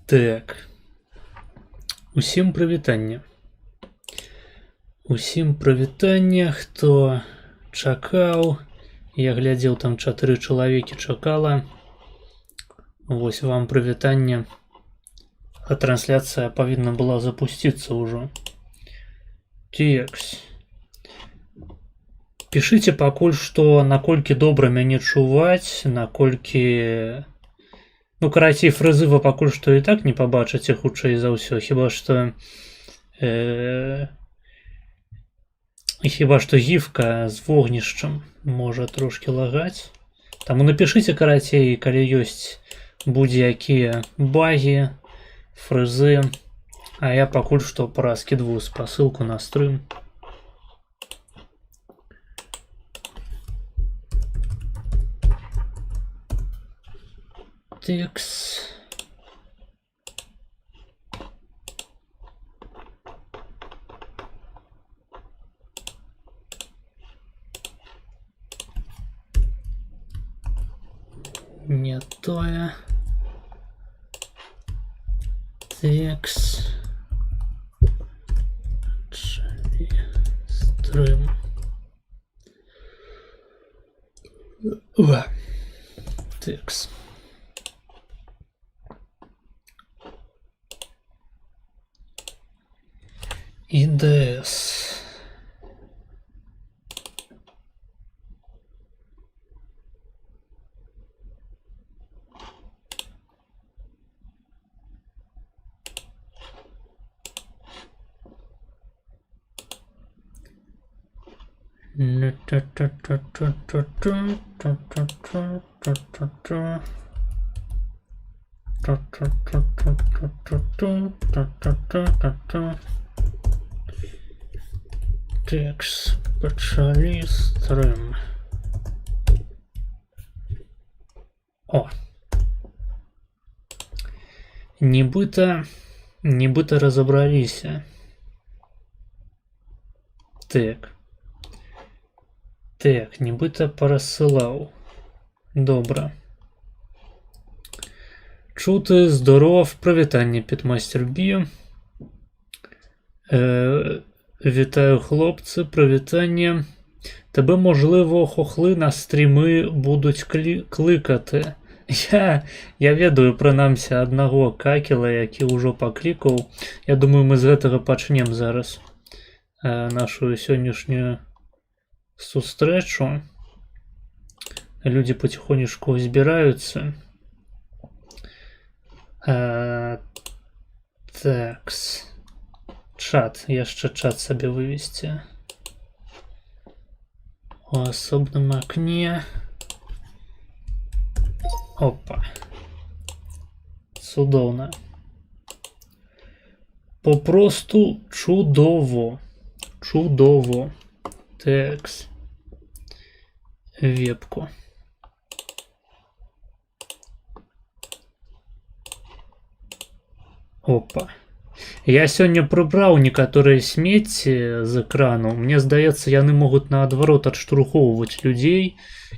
Так. Усім прывітанне. Усім прывітанне, хто чакаў. Я глядзеў, там 4 чалавекі чакала. Вось вам прывітанне. А трансляцыя павінна была запусціцца ўжо. Текс. Пішыце пакуль што, наколькі добра мяне чуваць, наколькі... Ну, карацей, фрызы вы пакуль што і так не пабачыце, хутчэй за ўсё, хіба што гіфка з вогнішчам можа трошкі лагаць. Таму напішыце, карацей, калі ёсць будзе-якія багі, фрызы, а я пакуль што параскідваю спасылку на стрым. Текс. Не тое. Текс. Стрим. Текс. ИДС. Текс, пачалі стрим. О! Нібыта разабраліся. Так, нібыта парасылаў. Добра. Чути, здоров, прывітанне, Питмастер Бі. Вітаю, хлопцы, прывітанне. Тебе, можливо, хохли на стрімы будуть кликати. Я ведаю, прынамсі, аднаго какела, які ўжо паклікаў. Я думаю, мы з гэтага пачнем зараз нашу сённяшнюю сустрэчу. Люди потихонечку збіраюцца. Такс. Чат. Яшчэ чат сабе вывесці. У асобным акне. Опа. Цудоўна. Попросту чудово. Чудово. Текс. Вебку. Опа. Я сёння прыбраў некаторыя смецці з экрану. Мне здаецца, яны могуць наадварот адштурхоўваць людзей.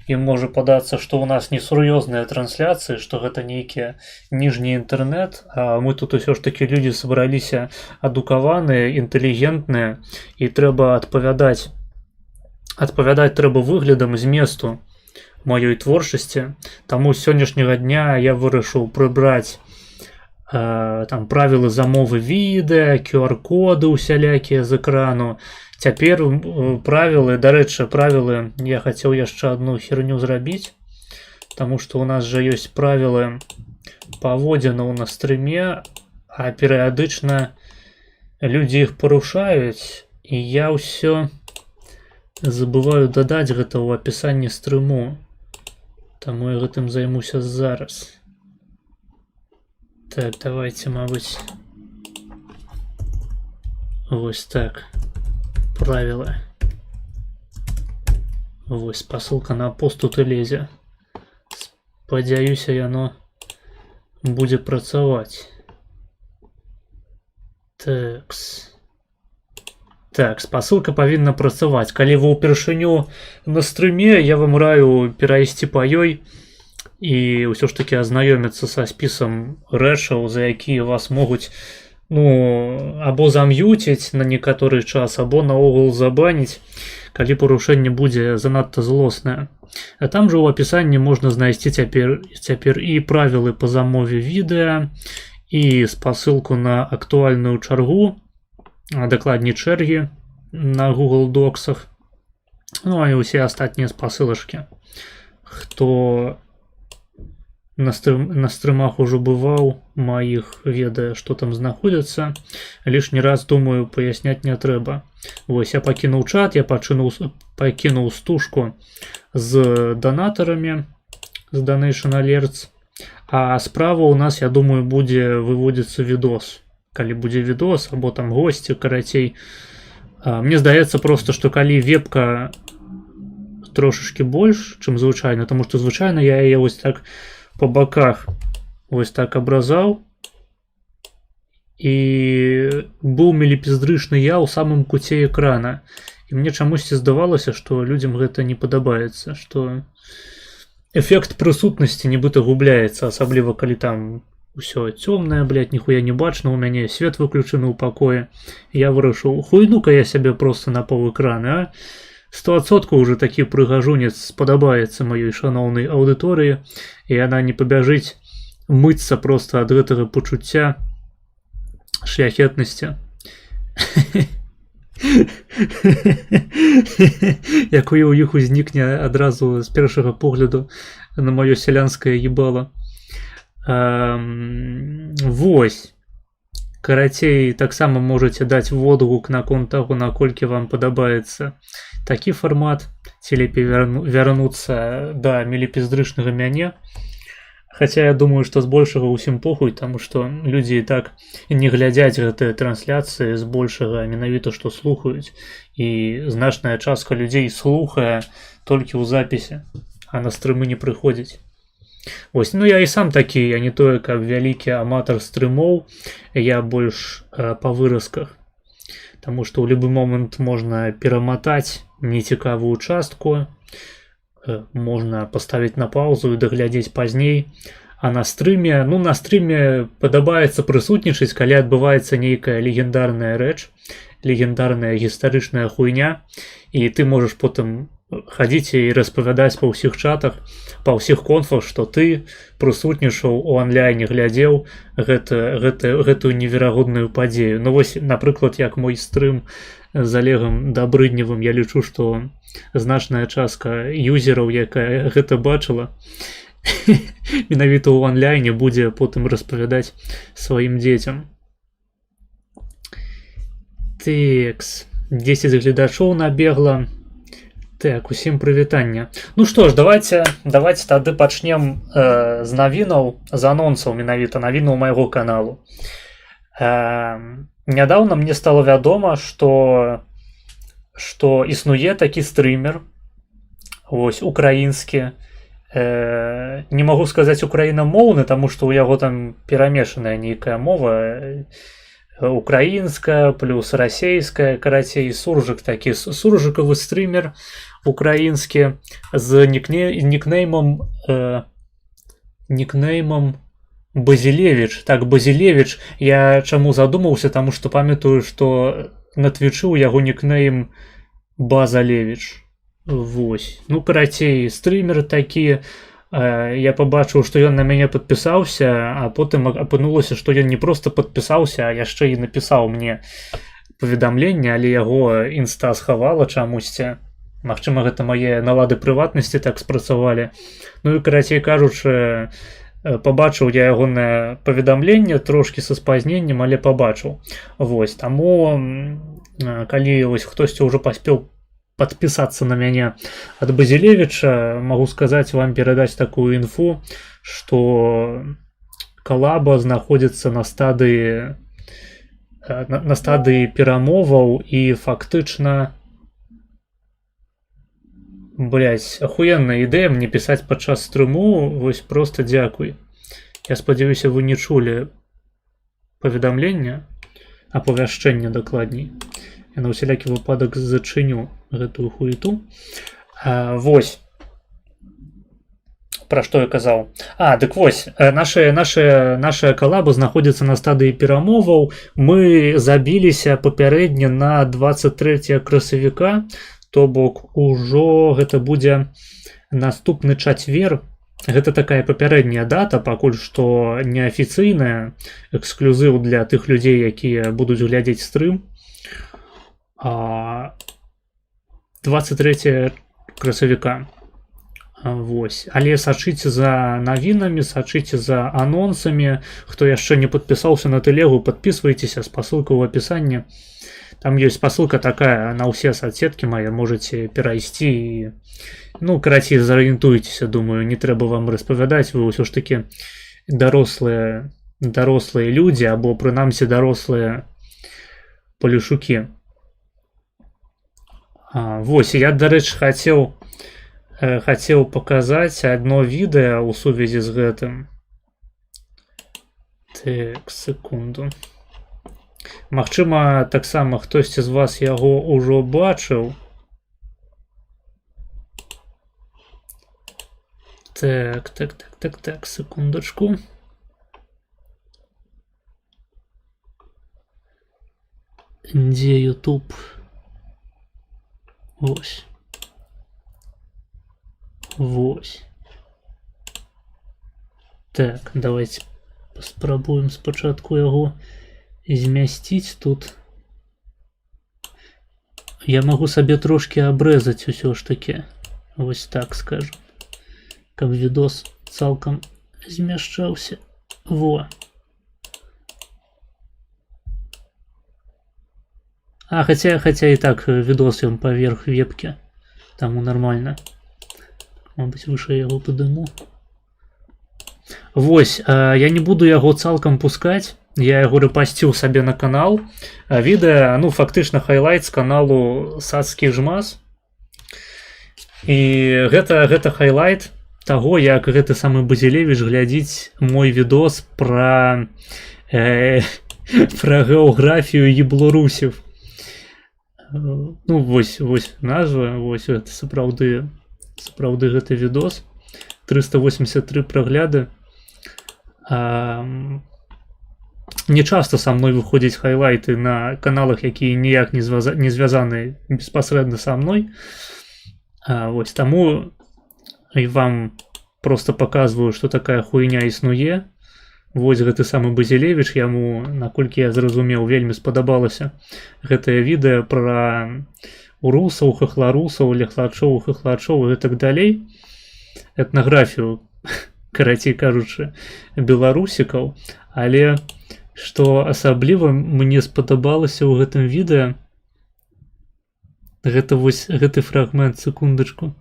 І можа падацца, што ў нас несур'ёзныя трансляцыі, што гэта нейкі ніжні інтэрнэт, а мы тут усё ж такі людзі сабраліся адукаваныя, інтэлігентныя, і трэба адпавядаць трэба выглядам зместу маёй творчасці. Таму з сённяшняга дня я вырашыў прыбраць там правілы замовы відэа, QR-коды усялякія з экрану. Цяпер правілы, дарэчы, правілы, я хацеў яшчэ адну херню зрабіць, таму што ў нас жа ёсць правілы паводзінаў на стрыме, а перыядычна людзі іх парушаюць, і я ўсё забываю дадаць гэта ў апісанні стрыму. Таму я гэтым займуся зараз. Так, давайте, мабуть, вось так, правила. Вось, посылка на пост тут і лезе. Спадзяюся, яно будзе працаваць. Такс. Так, спасылка павінна працаваць. Калі вы ўпершыню на стрыме, я вам раю перайсці па ёй. і ўсё ж таки азнаёміцца са спісам рэчаў, за якія вас могуць або зам'юціць на некаторы час, або наогул забаніць, калі парушэнне будзе занадта злоснае. А там жа ў апісанні можна знайсці цяпер і правілы па замове відэа, і спасылку на актуальную чаргу, а дакладней чэргі на Google Доксах, а і ўсе астатнія спасылачкі. Хто на стрымах ужо бываў маіх, ведае, што там знаходзіцца, лішні раз, думаю, паясняць не трэба. Вось, я пакінуў чат, я пакінуў стужку з донатарамі, з Donation Alerts, а справа у нас, я думаю, будзе выводзіцца відос. Калі будзе відос, або там госці, карацей. Мне здаецца просто, што калі вебка трошечки больш, чым звычайна, тому што звычайна я яе вось так по боках вось так абразаў, і быў міліпіздрычны я ў самым куце экрана. І мне чамусьці здавалася, што людзям гэта не падабаецца, што эфект прысутнасці нібыта губляецца, асабліва калі там усё цёмнае, ніхуя не бачна, у мяне свет выключаны ў пакоі. Я вырашыў, хуйну-ка я сябе просто на паўэкраны, 100% уже такі прыгажунец спадабаецца маёй шаноўнай аўдыторыі, і яна не пабяжыць мыцца просто ад гэтага пачуцця шляхетнасці. Якое ў іх узнікне адразу з першага погляду на маё сялянскае ебала. Вось. Карацей, таксама можаце даць водгук наконт таго, наколькі вам падабаецца такі фармат, ці лепей вярнуцца да міліпіздрычнага мяне. Хаця я думаю, што збольшага ўсім похуй, таму што людзі і так не глядзяць гэтыя трансляцыі, збольшага менавіта што слухаюць, і значная частка людзей слухае толькі ў запісе, а на стрымы не прыходзіць. Вось, я і сам такі, я не тое, каб вялікі аматар стрымоў, я больш па выразках. Таму што ў любы момант можна пераматаць нецікавую частку, можна паставіць на паузу і даглядзець пазней. А на стрыме, на стрыме падабаецца прысутнічаць, калі адбываецца нейкая легендарная рэч, легендарная гістарычная хуйня, і ты можаш потым хадзіць і распавядаць па ўсіх чатах, па ўсіх конфах, што ты прысутнічаў у онлайне, глядзеў гэтую неверагодную падзею. Вось, напрыклад, як мой стрым з Олегам Дабрыдневым, я лічу, што значная частка юзераў, якая гэта бачыла, менавіта ў онлайне будзе потым распавядаць сваім дзецям. Тэкс, 10 гледачоў набегла. Так, усім прывітання. Што ж, давайте тады пачнем з навінаў, з анонсаў менавіта навінаў майго каналу. Нядаўна мне стала вядома, што існуе такі стрымер, вось, украінскі. Не магу сказаць украінамоўны, таму што ў яго там перамешаная нейкая мова, украінская плюс расейская, карацей, суржык такі, суржыкавы стрымер украінскі з нікнеймам Базілевіч. Так, Базілевіч, я чаму задумаўся, таму што памятаю, што на твічы ў яго нікнейм Базалевіч. Вось. Карацей, стрымер такі, я пабачыў, што ён на мяне падпісаўся, а потым апынулася, што ён не проста падпісаўся, а яшчэ і напісаў мне паведамленне, але яго інста схавала чамусьці. Магчыма, гэта мае налады прыватнасці так спрацавалі. І, карацей кажучы, пабачыў я ягонае паведамленне трошкі са спазненнем, але пабачыў. Вось, таму, калі хтосьці ўжо паспеў падпісацца на мяне ад Базілевіча, магу сказаць вам, перадаць такую інфу, што калаба знаходзіцца на стадыі перамоваў, і фактычна, ахуенная ідэя мне пісаць падчас стрыму, вось проста дзякуй. Я спадзяюся, вы не чулі паведамлення, апавяшчэння дакладней. Я на ўсялякі выпадак зачыню гэтую хуету. Вось. Пра што я казаў. Дык вось, наша калаба знаходзіцца на стадыі перамоваў. Мы забіліся папярэдне на 23 красавіка, то бок ужо гэта будзе наступны чацвер. Гэта такая папярэдняя дата, пакуль што неафіцыйная, эксклюзыў для тых людзей, якія будуць глядзець стрым. 23 красавіка. Вось. Але сачыце за навінамі, сачыце за анонсамі. Хто яшчэ не падпісаўся на тэлегу, падпісвайцеся, спасылка ў апісанні. Там ёсць спасылка такая на ўсе соцсеткі мае, можаце перайсці і, карацей, зарыентуйцеся, думаю, не трэба вам распавядаць, вы ўсё ж такі дарослыя людзі, або прынамсі дарослыя палюшукі. Вось, я, дарэчы, хацеў паказаць адно відэа ў сувязі з гэтым. Так, секунду. Магчыма, таксама хтосьці з вас яго ўжо бачыў. Так, секундачку. Дзе YouTube? Вось. Так, давайте паспрабуем спачатку яго змясціць тут. Я магу сабе трошки абрэзаць усё ж таки. Вось так скажем. Каб відос цалкам змяшчаўся. Во. Хаця і так відос ён паверх вебкі. Таму нормально. Мабыць, вышэй яго падыму. Вось, я не буду яго цалкам пускаць. Я яго рэпасціў сабе на канал. Відэа, фактычна хайлайт з каналу Сацкі Жмаз. І гэта хайлайт таго, як гэты самы Базілевіч глядзіць мой відос пра геаграфію еблорусів. Вось назва, вось гэта сапраўды гэты відос. 383 прагляды. Не часто са мной выходзяць хайлайты на каналах, якія ніяк не звязаны беспасрэдна са мной. Вось таму і вам просто показваю, што такая хуйня існуе. Вось гэты самы Базілевіч, яму, наколькі я зразумеў, вельмі спадабалася гэтае відэа пра урусаў, хахларусаў, лехлачоў, хахлачоў і так далей. Этнаграфію, карацей кажучы, беларусікаў. Але што асабліва мне спадабалася ў гэтым відэа, гэта вось гэты фрагмент, секундачку.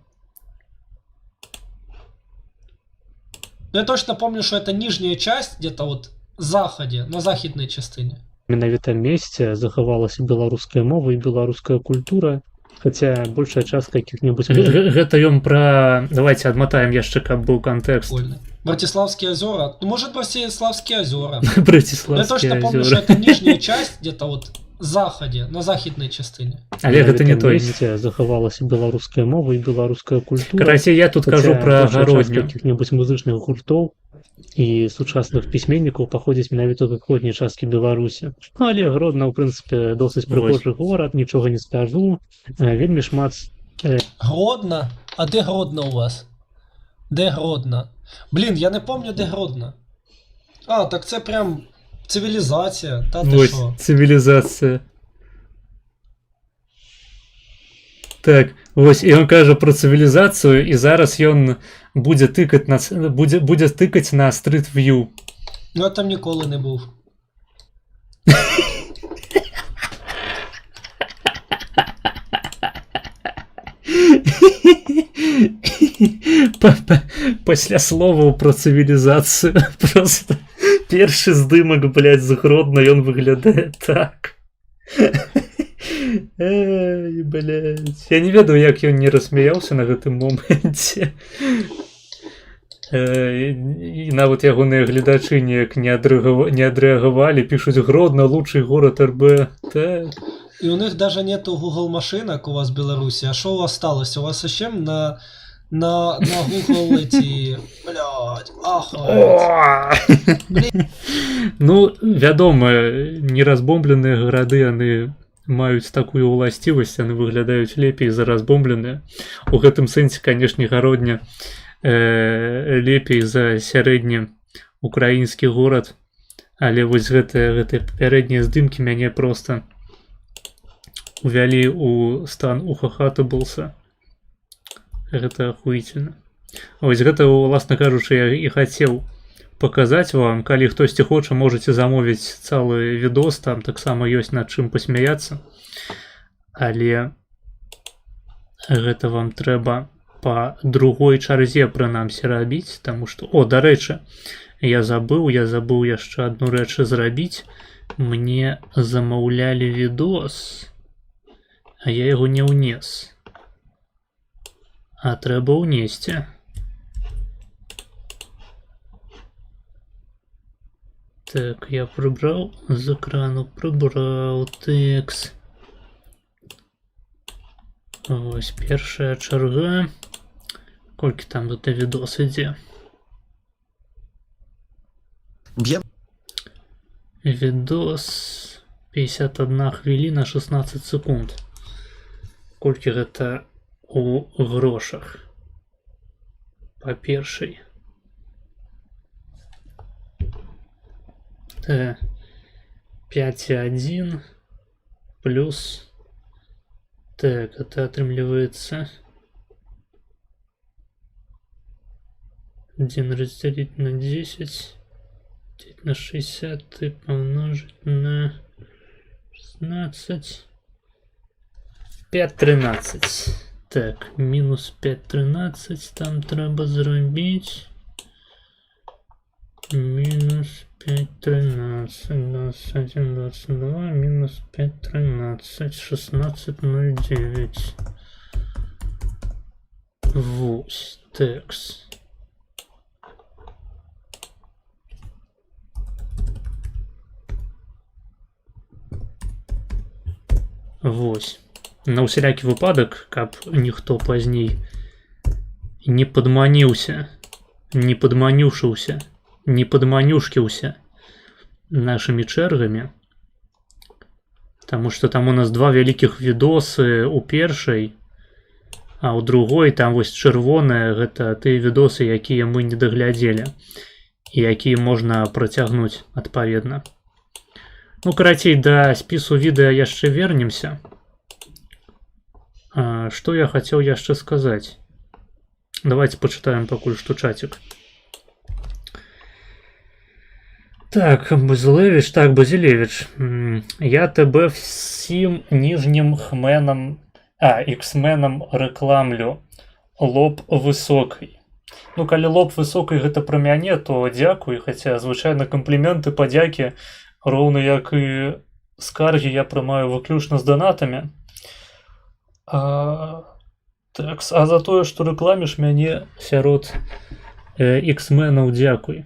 Я точно помню, что это нижняя часть, где-то вот заходе, на західнай частине. Менавіта месте захавалася беларуская мова і беларуская культура, хаця большая частка якіх-небудзь... Гэта ён пра... Давайте адматаем яшчэ, каб быў кантэкст. Братиславские озера. Может, Братиславские озера. Братиславские Я точно помню, что это нижняя часть, где-то вот заходе, на західнай частине. Але гэта не той. Захавалася беларуская мова і беларуская культура. Карацей, я тут кажу пра гародню. Якіх-небудзь музычных гуртоў і сучасных пісьменнікаў паходзіць менавіта з заходняй часткі Беларусі. Але Гродно, ў прынцыпе, досыць прыгожы горад, нічога не скажу. Вельмі шмат... Гродно? А де Гродно у вас? Де Гродно? Блін, я не помню, де Гродно. Так це прям цивілізація. Та ти що? Ось, цивілізація. Так, вось, і ён кажа про цивілізацію, і зараз ён будзе тыкаць на Street View. Я там ніколи не був. Пасля словаў про цивілізацію просто першы здымак, блядь, з Гродно, ён выглядае так. Эй, блядь. Я не ведаю, як ён не рассмяяўся на гэтым моменце. І нават ягоныя гледачы неяк не адрэагавалі, пішуць Гродно лучший город РБ. Так. И у них даже нету Google машинок у вас в Беларуси. А что у вас осталось? У вас зачем на на Google эти, блядь, ахуеть. О! Ну, вядома, неразбомбленыя гарады, яны маюць такую ўласцівасць, яны выглядаюць лепей за разбомбленыя. У гэтым сэнсе, канешне, гародня лепей за сярэдні украінскі горад, але вось гэтыя папярэднія здымкі мяне проста увялі ў стан ухахатабылса. Гэта ахуительна. Вось гэта, уласна кажучы, я і хацеў паказаць вам. Калі хтосьці хоча, можаце замовіць цэлы відос, там таксама ёсць над чым пасмяяцца. Але гэта вам трэба па другой чарзе прынамсі рабіць, таму што... О, дарэчы, я забыў яшчэ адну рэч зрабіць. Мне замаўлялі відос, а я яго не ўнес. А трэба ўнесці. Так, я прыбраў з экрану, прыбраў тэкст. Вось першая чарга. Колькі там гэта відос ідзе? Відос 51 хвіліна 16 секунд. Колькі гэта у грошах? Па першай. 5,1 плюс... Так, это атрымліваецца 1 разделить на 10, 9 на 60 и помножить на 16, 5,13. Так, минус 5,13 там треба зробить. Минус 5,13, 21, 22, минус 5,13, 16,09. Вось, текст. Вось. На ўсялякі выпадак, каб ніхто пазней не падманіўся, не падманюшыўся, не падманюшкіўся нашымі чэргамі, таму што там у нас два вялікіх відосы у першай, а ў другой там вось чырвоныя, гэта тыя відосы, якія мы не даглядзелі і якія можна працягнуць адпаведна. Ну, карацей, да спісу відэа яшчэ вернемся. Што я хацеў яшчэ сказаць? Давайте пачытаем пакуль што чатик. Так, Базилевич, я тебе всім ніжнім хменам, іксменам рекламлю. Лоб высокий. Ну, калі лоб высокий гэта пра мяне, то дзякуй, хаця звычайна кампліменты, падзякі, роўна як і скаргі я прымаю выключна з донатамі. Так, а за тое, што рэкламіш мяне сярод іксменаў, дзякуй.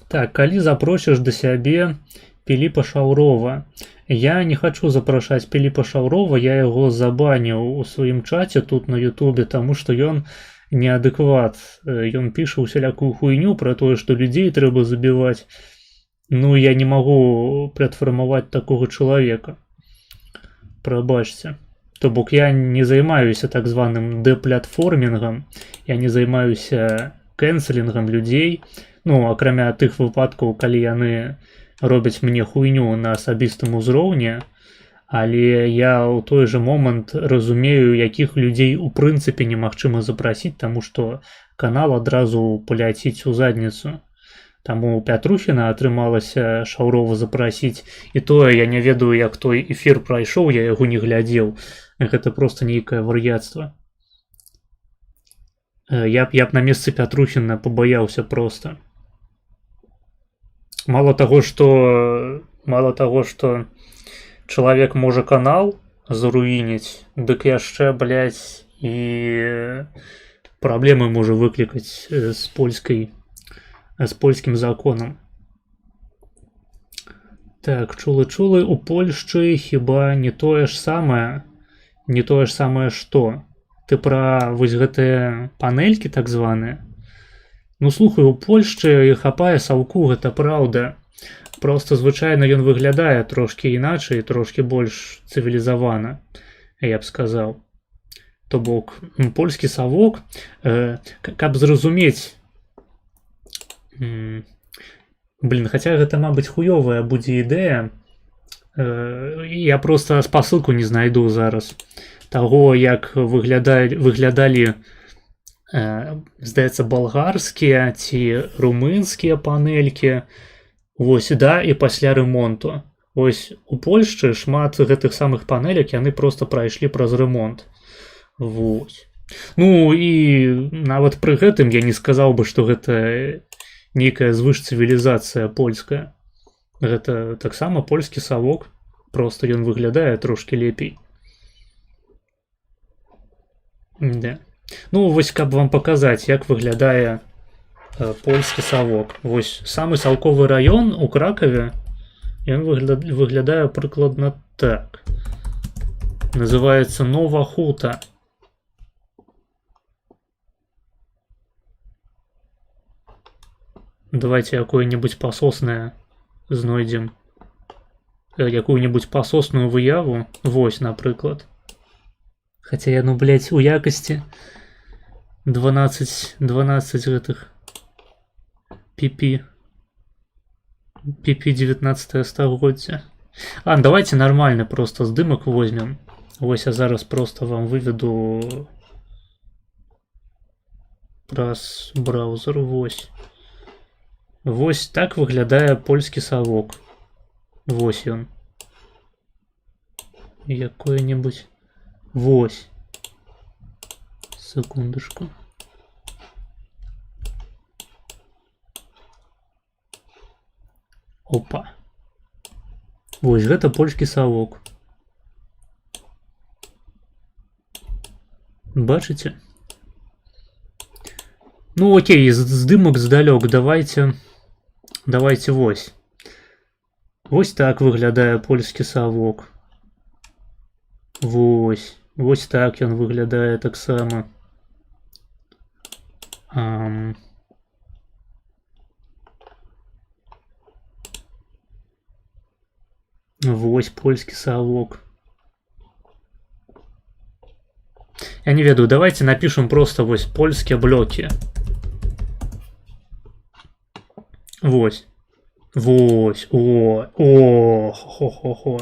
Так, калі запросіш да сябе Піліпа Шаўрова. Я не хочу запрашаць Піліпа Шаўрова, я яго забаніў у сваім чаце тут на Ютубе, таму што ён неадэкват. Ён піша усялякую хуйню пра тое, што людзей трэба забіваць. Ну, я не магу пратфармаваць такога чалавека. Прабачце. То бок я не займаюся так званым дэплатформінгам, я не займаюся кэнселінгам людзей, ну, акрамя тых выпадкаў, калі яны робяць мне хуйню на асабістым узроўні, але я ў той жа момант разумею, якіх людзей у прынцыпе немагчыма запрасіць, таму што канал адразу паляціць у задніцу. Таму Пятрухіна атрымалася Шаўрова запрасіць, і тое я не ведаю, як той эфір прайшоў, я яго не глядзеў. Гэта проста нейкае вар'яцтва. Я б на месцы Пятрухіна пабаяўся проста. Мало таго, што чалавек можа канал заруініць, дык яшчэ, блядь, і праблемы можа выклікаць з польскім законам. Так, чулы-чулы, у Польшчы хіба не тое ж самае, што. Ты пра вось гэтыя панелькі так званыя. Ну слухай, у Польшчы хапае саўку, гэта праўда. Просто звычайна ён выглядае трошкі іначай, трошкі больш цывілізавана, я б сказаў. То бок, польскі савок, каб зразумець, хаця гэта, мабыць, хуёвая будзе ідэя, я просто спасылку не знайду зараз таго, як выглядалі, здаецца, балгарскія ці румынскія панелькі, вось, да, і пасля ремонту. Вось у Польшчы шмат гэтых самых панелек яны просто прайшлі праз ремонт. Вось. Ну і нават пры гэтым я не сказаў бы, што гэта нейкая звышцывілізацыя польская. Гэта таксама польскі савок, просто ён выглядае трошкі лепей. Да. Ну вось, каб вам паказаць, як выглядае польскі савок. Вось самы саўковы раён у Кракаве, ён выглядае прыкладна так. Называецца Нова Хута. Давайте якое-нибудь пасоснае знойдзем. Якую-нибудь пасосную выяву. Вось, напрыклад. Хаця я, ну, блядь, у якасці 12 гэтых PP 19 стагоддзя. Давайте нормальны просто здымак возьмем. Вось я зараз просто вам выведу праз браузер. Вось. Вось так выглядае польскі савок. Вось ён. Якое-нибудь. Вось. Секундочку. Опа. Вось гэта польскі савок. Бачыце? Ну окей, здымак здалёк. Давайте вось. Вось так выглядае польскі савок. Вось. Вось так ён выглядае таксама. Вось польскі савок. Я не ведаю, давайте напишем просто вось польскія блоки. Вось. Вось. Хо-хо-хо.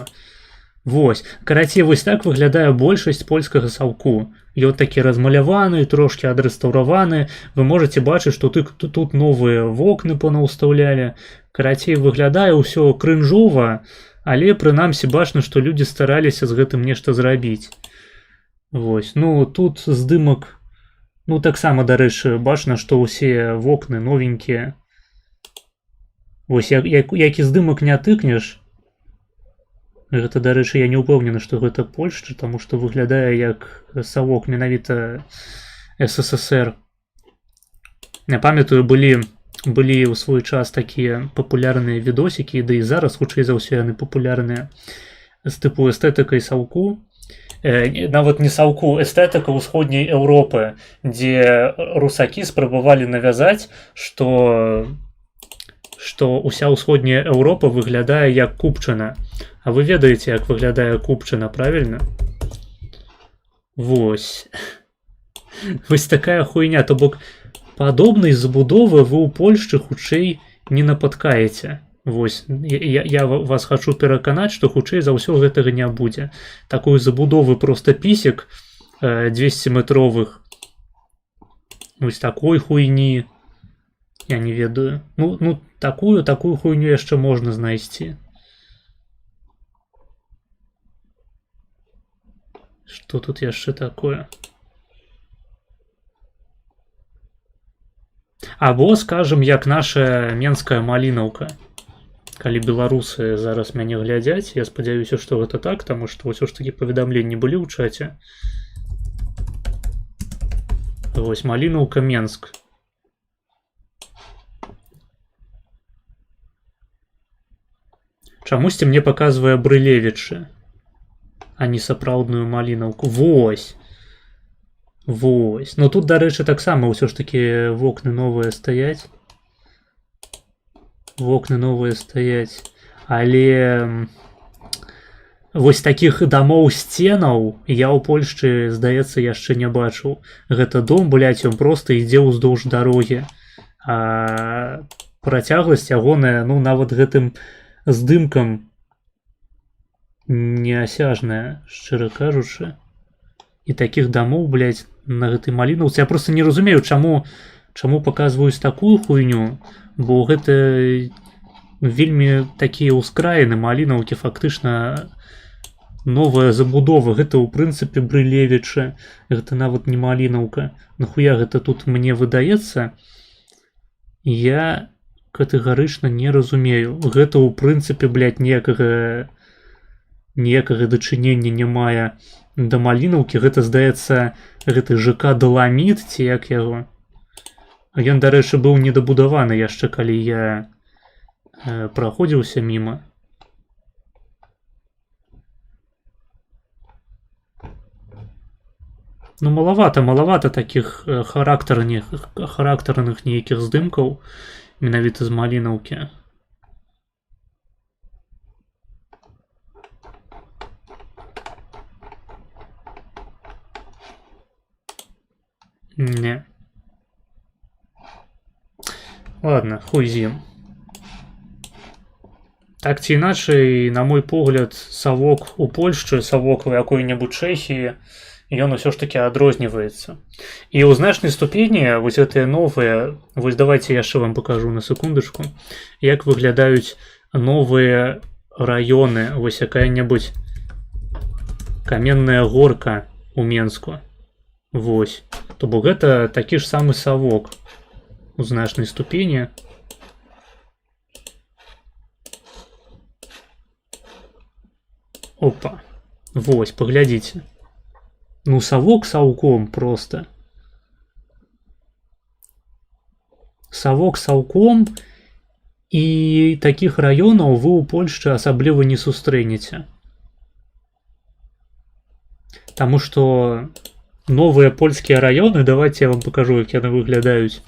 Вось. Карацей, вось так выглядае большасць польскага саўку. Ён такі размаляваны, трошки адрэстаўраваны. Вы можете бачыць, што тут новыя вокны понаўстаўлялі. Карацей, выглядае ўсё крынжова, але прынамсі бачна, што людзі стараліся з гэтым нешта зрабіць. Вось. Ну, тут здымак, ну, таксама, дарэчы, бачна, што ўсе вокны новенькія. Вось, які здымак не тыкнеш. Гэта, дарэчы, я не ўпэўнены, што гэта Польшча, таму што выглядае як савок менавіта СССР. Я памятаю, былі ў свой час такія папулярныя відосікі, да і зараз, хутчэй за ўсё, яны папулярныя, з тыпу эстэтыкай саўку. Нават не саўку, эстэтыка ўсходняй Еўропы, дзе русакі спрабавалі навязаць, што ўся ўсходняя Еўропа выглядае як Купчына. А вы ведаеце, як выглядае Купчына, правільна? Вось. Вось такая хуйня. То бок, падобнай забудовы вы ў Польшчы хутчэй не напаткаеце. Вось. Я вас хачу пераканаць, што хутчэй за ўсё гэтага не будзе. Такой забудовы проста пісек 200-метровых. Вось такой хуйні. Я не ведаю. Ну такую хуйню яшчэ можна знайсці. Што тут яшчэ такое? Або, скажем, як наша менская малінаўка. Калі беларусы зараз мяне глядзяць, я спадзяюся, што гэта так, таму што ўсё ж такі паведамленні былі ў чаце. Вось малінаўка Менск. Чамусьці мне паказвае Брылевічы, а не сапраўдную малінаўку. Вось. Вось. Ну тут, дарэчы, таксама ўсё ж такі вокны новыя стаяць. Вокны новыя стаяць. Але вось такіх дамоў сценаў я ў Польшчы, здаецца, яшчэ не бачыў. Гэта дом, блядь, ён проста ідзе ўздоўж дарогі. А працягласць ягоная, ну, нават гэтым здымкам неасяжная, шчыра кажучы. І такіх дамоў, блядь, на гэтай малінаўцы. Я просто не разумею, чаму паказваюць такую хуйню, бо гэта вельмі такія ўскраіны малінаўкі, фактычна новая забудова. Гэта ў прынцыпе Брылевіча, гэта нават не малінаўка. Нахуя гэта тут мне выдаецца? Я катэгарычна не разумею. Гэта ў прынцыпе, блядь, ніякага дачынення не мае да малінаўкі. Гэта, здаецца, гэты ЖК Даламіт, ці як яго. Ён, дарэчы, быў недабудаваны яшчэ, калі я праходзіўся міма. Ну, малавата такіх характарных нейкіх здымкаў менавіта з малінаўкі. Не. Ладно, хуй з ім. Так ці іначай, на мой погляд, савок у Польшчы, савок у якой-небудзь Чэхіі, ён усё ж таки адрозніваецца. І ў значнай ступені вось гэтыя новыя, вось давайте яшчэ вам покажу на секундачку, як выглядаюць новыя раёны, вось якая-небудзь каменная горка у Менску. Вось. То бок гэта такі ж самы савок у значнай ступені. Опа. Вось, паглядзіце. Ну, савок саўком просто. Савок саўком, і такіх раёнаў вы ў Польшчы асабліва не сустрэнеце. Таму што новыя польскія раёны, давайте я вам покажу, як яны выглядаюць.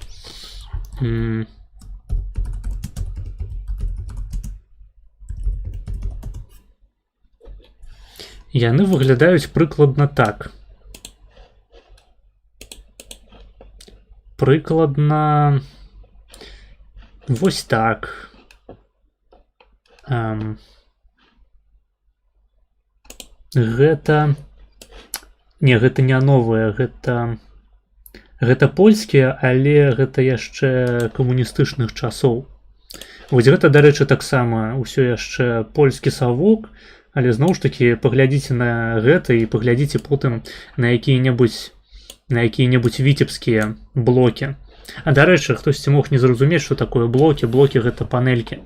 Яны выглядаюць прыкладна так. Прыкладна вось так. Гэта... Не, гэта не новыя, гэта польскія, але гэта яшчэ камуністычных часоў. Вось гэта, дарэчы, таксама ўсё яшчэ польскі савок, але зноў ж такі паглядзіце на гэта і паглядзіце потым на якія-небудзь віцебскія блокі. А дарэчы, хтосьці мог не зразумець, што такое блокі. Блокі гэта панелькі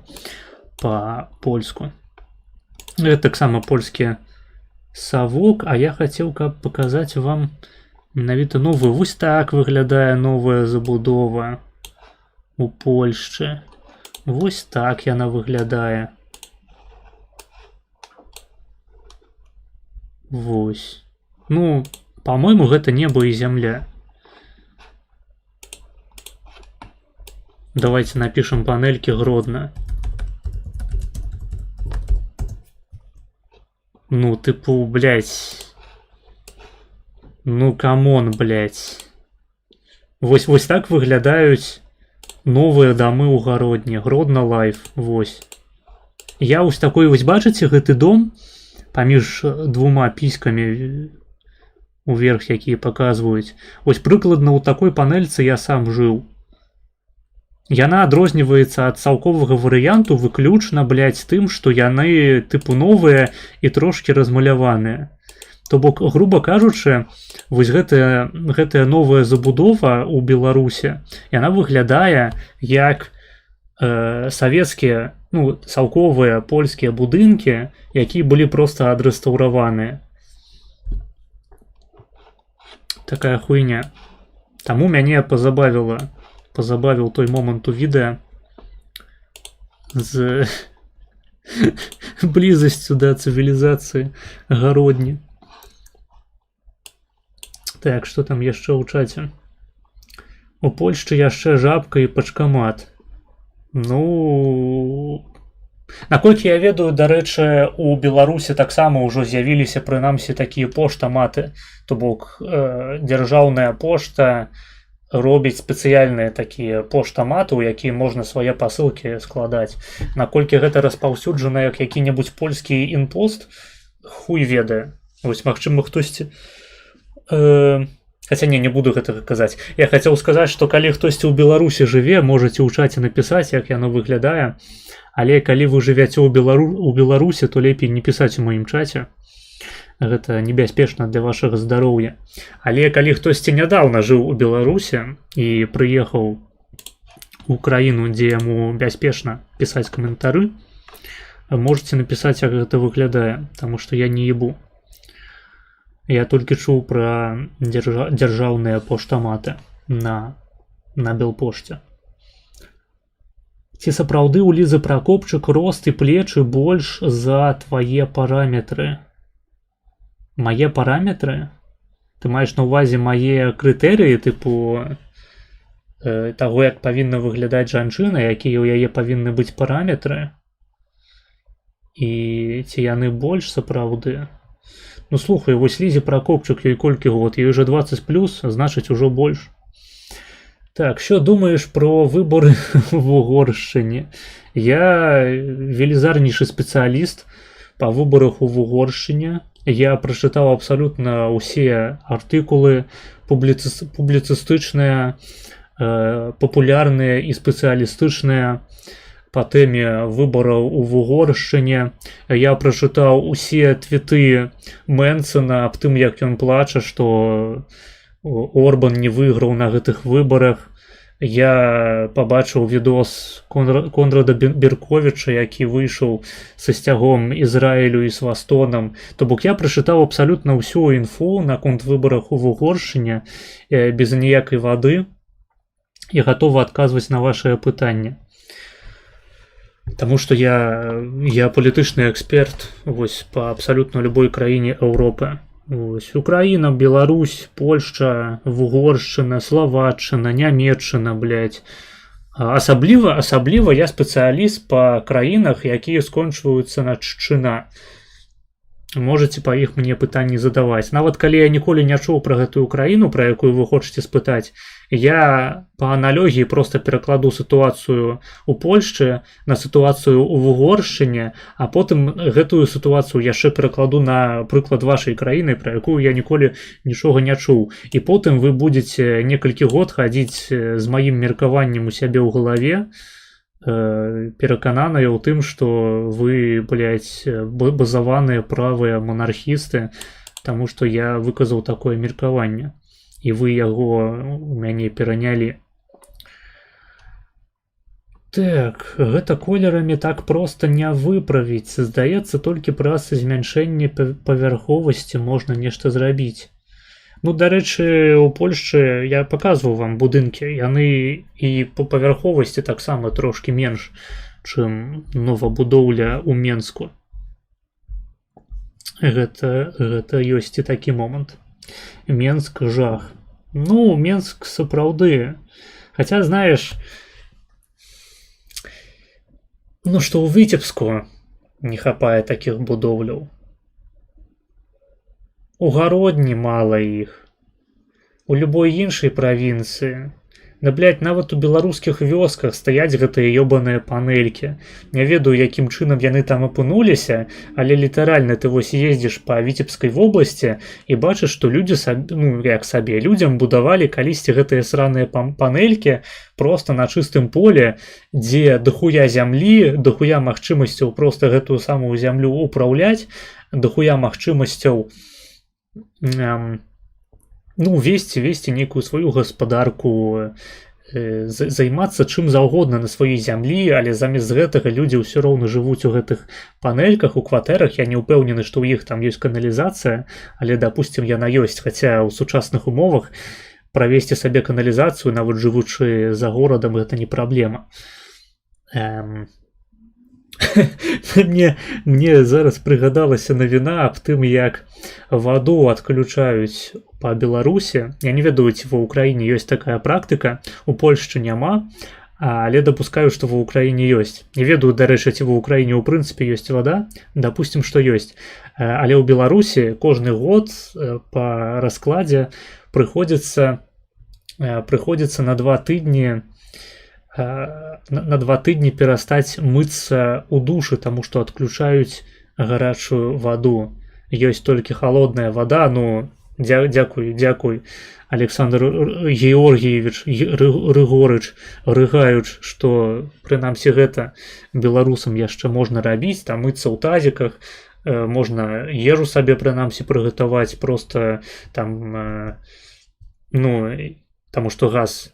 па-польску. Гэта таксама польскі савок, а я хацеў, каб паказаць вам менавіта новую. Вось так выглядае новая забудова у Польшчы. Вось так яна выглядае. Вось. Ну, по-мойму, гэта неба і зямля. Давайте напишем панельки Гродно. Ну, типу, блядь. Ну, камон, блядь. Вось так выглядаюць новыя дамы ў Гародні. Гродно Лайф, вось. Я вось такой, вось бачыце гэты дом паміж двума піскамі уверх, якія паказваюць. Вось прыкладна ў такой панельцы я сам жыў. Яна адрозніваецца ад цалковага варыянту выключна, блядь, тым, што яны тыпу новыя і трошкі размаляваныя. То бок, груба кажучы, вось гэтая новая забудова ў Беларусе, яна выглядае як савецкія, ну, цалковыя польскія будынкі, якія былі проста адрэстаўраваныя. Такая хуйня. Таму мяне пазабавіў той момант у відэа з блізасцю да цывілізацыі Гародні. Так, што там яшчэ ў чаце? У Польшчы яшчэ жабка і пачкамат. Ну, наколькі я ведаю, дарэчы, у Беларусі таксама ўжо з'явіліся прынамсі такія поштаматы, то бок дзяржаўная пошта робіць спецыяльныя такія поштаматы, у якія можна свае пасылкі складаць. Наколькі гэта распаўсюджана як які-небудзь польскі інпост, хуй ведае. Вось, магчыма, хтосьці... Хаця не буду гэтага казаць. Я хацеў сказаць, што калі хтосьці ў Беларусі жыве, можаце ў чаце напісаць, як яно выглядае. Але калі вы жывяце ў Беларусі, то лепей не пісаць у маім чаце. Гэта небяспечна для вашага здароўя. Але калі хтосьці нядаўна жыў у Беларусі і прыехаў у краіну, дзе яму бяспечна пісаць каментары, можете напісаць, як гэта выглядае, таму што я не ебу. Я толькі чуў пра дзяржаўныя поштаматы на Белпошце. Ці сапраўды ў Лізы Пракопчык рост і плечы больш за твае параметры? Мае параметры? Ты маеш на ўвазе мае крытэрыі, тыпу таго, як павінна выглядаць жанчына, якія ў яе павінны быць параметры? І ці яны больш сапраўды? Ну слухай, вось Лізе Пракопчык, ёй колькі год, ёй уже 20+, значыць ужо больш. Так, що думаеш про выборы в Угоршчыне? Я велізарнейшы спецыяліст па выборах у Угоршчыне. Я прачытаў абсалютна ўсе артыкулы публіцыстычныя, папулярныя і спецыялістычныя па тэме выбораў у Угоршчыне. Я прачытаў усе твіты Мэнсена аб тым, як ён плача, што Орбан не выйграў на гэтых выбарах. Я пабачыў відос Конрада Берковіча, які выйшаў са сцягом Ізраілю і свастоном. То бок я прачытаў абсалютна ўсю інфу наконт выбарах у Угоршчыне без ніякай вады і гатовы адказваць на вашае пытанне. Таму што я палітычны эксперт вось па абсалютна любой краіне Еўропы. Вось Украіна, Беларусь, Польшча, Угоршчына, Славаччына, Нямецчына, блядь. Асабліва я спецыяліст па краінах, якія скончваюцца на Ччына. Можаце па іх мне пытанні задаваць. Нават калі я ніколі не чуў пра гэтую краіну, пра якую вы хочаце спытаць, я па аналогіі проста перакладу сітуацыю ў Польшчы на сітуацыю ў Угоршчыне, а потым гэтую сітуацыю яшчэ перакладу на прыклад вашай краіны, пра якую я ніколі нічога не чуў. І потым вы будзеце некалькі год хадзіць з маім меркаваннем у сябе ў галаве, перакананыя ў тым, што вы, блядь, базаваныя правыя манархісты, таму што я выказаў такое меркаванне, і вы яго у мяне перанялі. Так, гэта колерамі так проста не выправіць. Здаецца, толькі праз змяншэнне павярховасці можна нешта зрабіць. Ну, дарэчы, у Польшчы я паказваў вам будынкі, яны і по павярховасці таксама трошкі менш, чым новабудоўля ў Менску. Гэта ёсць і такі момант. Менск жах. Ну, Менск сапраўды. Хаця, знаеш, ну што ў Віцебску не хапае такіх будоўляў. У Гародні мала іх. У любой іншай правінцыі. Да, блядь, нават у беларускіх вёсках стаяць гэтыя ёбаныя панэлькі. Не ведаю, якім чынам яны там апынуліся, але літаральна ты вось ездзіш па Віцебскай вобласці і бачыш, што людзі людзям будавалі калісьці гэтыя сраныя панэлькі проста на чыстым поле, дзе дохуя зямлі, дохуя магчымасцяў проста гэтую самую зямлю ўпраўляць, дохуя магчымасцяў весці нейкую сваю гаспадарку, займацца чым заўгодна на сваёй зямлі, але замест гэтага людзі ўсё роўна жывуць у гэтых панельках, у кватэрах. Я не ўпэўнены, што ў іх там ёсць каналізацыя, але, дапусцім, яна ёсць, хаця ў сучасных умовах правесці сабе каналізацыю, нават жывучы за горадам, гэта не праблема. Мне зараз прыгадалася навіна аб тым, як ваду адключаюць па Беларусі. Я не ведаю, ці ва ўкраіне ёсць такая практыка, у Польшчы няма, але дапускаю, што ва ўкраіне ёсць. Не ведаю, дарэчы, ці ва ўкраіне ў прынцыпе ёсць вада, дапусцім, што ёсць. Але ў Беларусі кожны год па раскладзе прыходзіцца на 2 тыдні перастаць мыцца ў душы, таму што адключаюць гарачую ваду. Ёсць толькі халодная вада. Ну, дзякуй, Александр Георгіевич Рыгаевич, што прынамсі гэта беларусам яшчэ можна рабіць, там мыцца ў тазіках, можна ежу сабе прынамсі прыгатаваць, просто там, таму што газ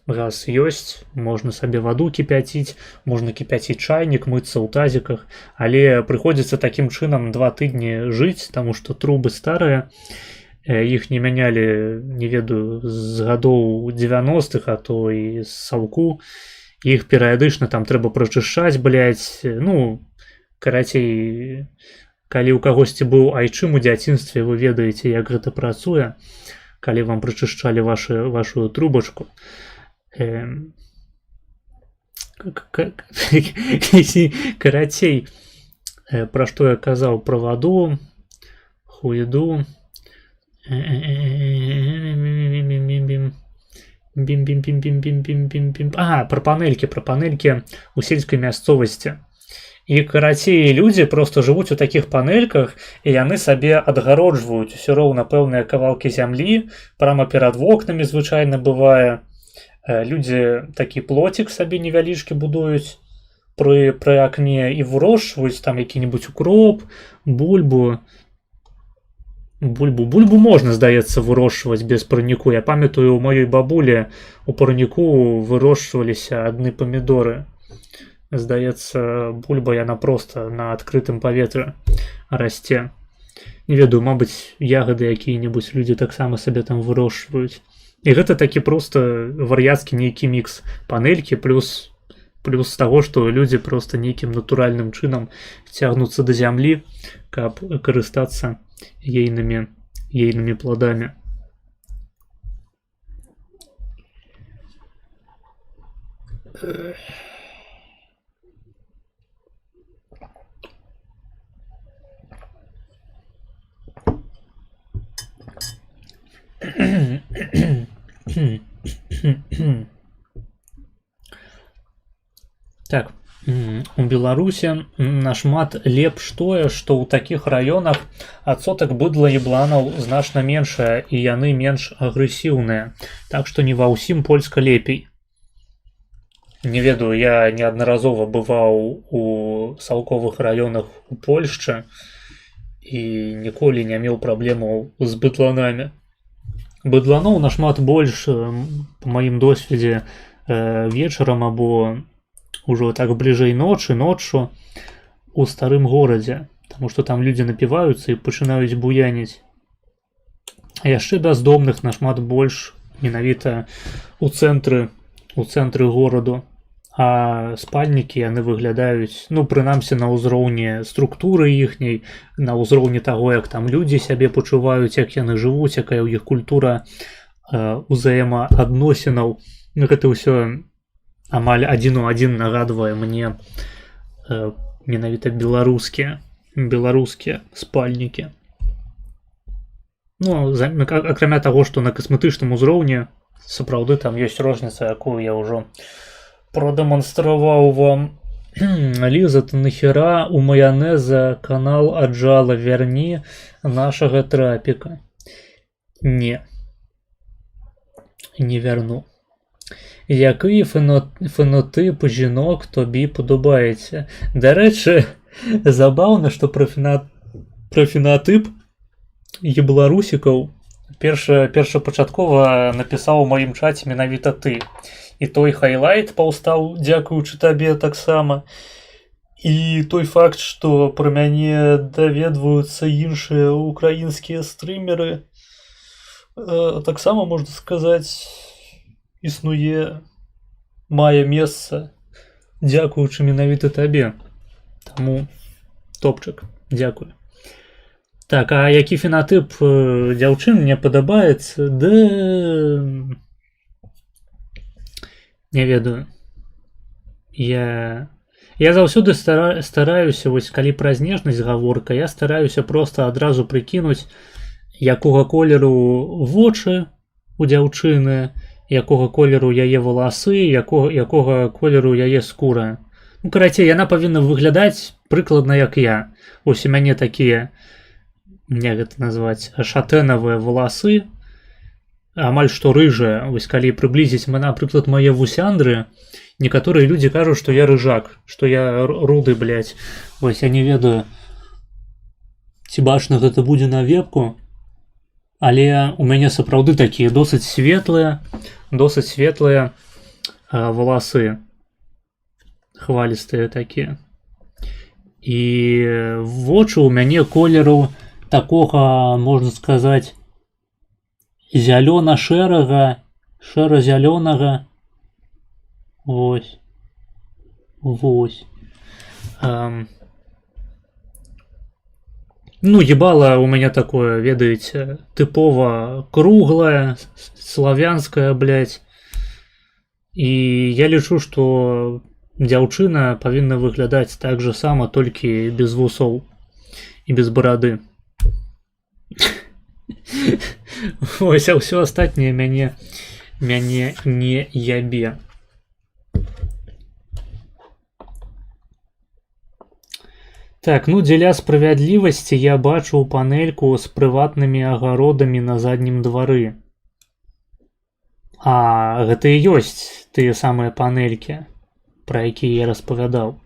ёсць, можна сабе ваду кіпяціць, можна кіпяціць чайнік, мыцца ў тазіках, але прыходзіцца такім чынам 2 тыдні жыць, таму што трубы старыя, іх не мянялі, не ведаю, з гадоў 90-х, а то і з саўку, іх перыядычна там трэба прачышчаць, карацей, калі ў кагосьці быў айчым у дзяцінстве, вы ведаеце, як гэта працуе, калі вам прачышчалі вашу трубачку. Карацей, пра што я казаў, пра ваду, хуеду. Пра панелькі ў сельскай мясцовасці. І, карацей, людзі просто жывуць у такіх панельках, і яны сабе адгароджваюць усё роўна пэўныя кавалкі зямлі, прама перад вокнамі звычайна бывае. Людзі такі плоцік сабе невялічкі будуюць пры акне і вырошчваюць там які-небудзь укроп, бульбу. Бульбу можна, здаецца, вырошчваць без парніку. Я памятаю, у маёй бабулі у парніку вырошчваліся адны памідоры. Здаецца, бульба яна проста на адкрытым паветры расце. Не ведаю, мабыць, ягады якія-небудзь людзі таксама сабе там вырошчваюць. І гэта такі проста вар'яцкі нейкі мікс панелькі плюс таго, што людзі проста нейкім натуральным чынам цягнуцца да зямлі, каб карыстацца ейнымі пладамі. Так, у Беларусі нашмат лепш тое, што ў такіх раёнах адсотак быдла ебланаў значна меншая і яны менш агрэсіўныя. Так што не ва ўсім польска лепей. Не ведаю, я неаднаразова бываў у саўковых раёнах у Польшчы і ніколі не меў праблемаў з быдланамі. Быдланоў нашмат больш, па маім досведзе, вечарам або ўжо так бліжэй ноччу у старым горадзе, таму што там людзі напіваюцца і пачынаюць буяніць. А яшчэ бяздомных нашмат больш менавіта ў цэнтры гораду. А спальнікі яны выглядаюць, прынамсі на ўзроўні структуры іхняй, на ўзроўні таго, як там людзі сябе пачуваюць, як яны жывуць, якая ў іх культура узаемаадносінаў. Гэта ўсё амаль адзін у адзін нагадвае мне менавіта беларускія спальнікі. Акрамя таго, што на касметычным узроўні сапраўды там ёсць розніца, якую я ўжо продемонстраваў вам. Лиза, ты нахера у майонеза канал отжала, верни нашего трапика. Не верну. Який фенотип жінок тобі подобається? До речі, забавно, що про фенотип ебларусікаў першапачаткова напісаў у маім чаце менавіта ты. І той хайлайт паўстаў дзякуючы табе таксама. І той факт, што пра мяне даведваюцца іншыя украінскія стрымеры, таксама, можна сказаць, існуе, мае месца дзякуючы менавіта табе. Таму топчык, дзякую. Так, а які фенатып дзяўчын мне падабаецца? Да не ведаю. Я заўсёды стараюся, вось калі пра знешнасць гаворка, я стараюся проста адразу прыкінуць, якога колеру вочы у дзяўчыны, якога колеру яе валасы, якога колеру яе скура. Ну, карацей, яна павінна выглядаць прыкладна як я. Вось у мяне такія, як гэта назваць, шатэнавыя валасы, амаль што рыжыя. Вось калі прыблізіць, напрыклад, мае вусяндры, некаторыя людзі кажуць, што я рыжак, што я руды, блядь. Вось я не ведаю, ці бачна гэта будзе на вебку, але у мяне сапраўды такія досыць светлыя валасы, хвалістыя такія. І вочы ў мяне колеру такога, можна сказаць, зялёна-шэрага, шэра-зялёнага. Вось. Ну, ебала у мяне такое, ведаеце, тыпова круглае, славянскае, блядь. І я лічу, што дзяўчына павінна выглядаць так же сама, толькі без вусоў і без барады. Ось, а ўсё астатняе мяне не ябе. Так, ну дзеля справядлівасці я бачу панельку з прыватнымі агародамі на заднім двары. А гэта і ёсць тыя самыя панелькі, пра якія я распавядаў.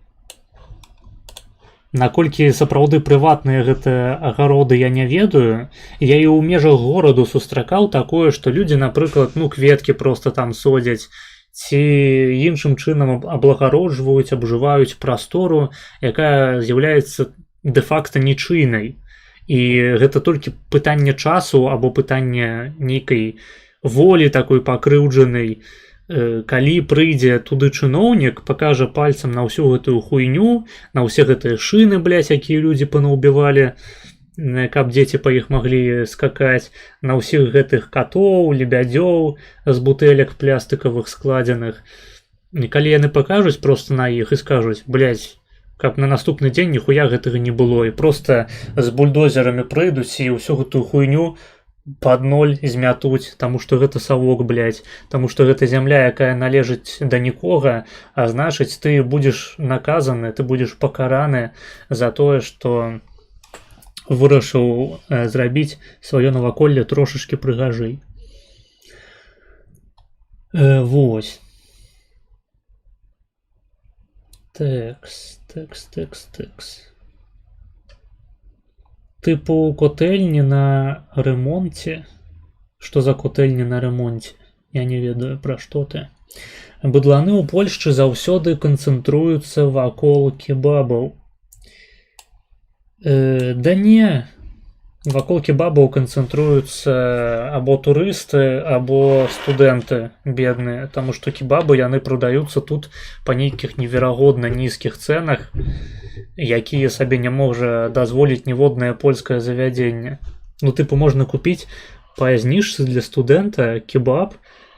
Наколькі сапраўды прыватныя гэтыя агароды я не ведаю, я і ў межах гораду сустракаў такое, што людзі, напрыклад, ну кветкі проста там содзяць, ці іншым чынам аблагароджваюць, абжываюць прастору, якая з'яўляецца дэ-факта нічыйнай. І гэта толькі пытанне часу або пытанне нейкай волі такой пакрыўджанай. Калі прыйдзе туды чыноўнік, пакажа пальцам на ўсю гэтую хуйню, на ўсе гэтыя шыны, блядь, якія людзі панаўбівалі, каб дзеці па іх маглі скакаць, на ўсіх гэтых катоў, лебядзёў з бутэлек плястыкавых складзеных. І калі яны пакажуць проста на іх і скажуць, блядь, каб на наступны дзень ніхуя гэтага не было, і проста з бульдозерамі прыйдуць і ўсю гэтую хуйню пад ноль змятуць, таму што гэта савок, блядь, таму што гэта зямля, якая належыць да нікога, а значыць, ты будзеш наказаны, ты будзеш пакараны за тое, што вырашыў зрабіць сваё наваколле трошачкі прыгажэй. Вось. Тэкс. Тыпу котэльні на ремонце. Што за котэльні на ремонце? Я не ведаю, пра што ты. Быдланы ў Польшчы заўсёды канцэнтруюцца вакол кебабаў. Да не, вакол кебабаў канцэнтруюцца або турысты, або студэнты бедныя, таму што кебабы яны прадаюцца тут па нейкіх неверагодна нізкіх цэнах, якія сабе не можа дазволіць ніводнае польскае завядзенне. Ну, тыпу, можна купіць па зніжцы для студэнта кебаб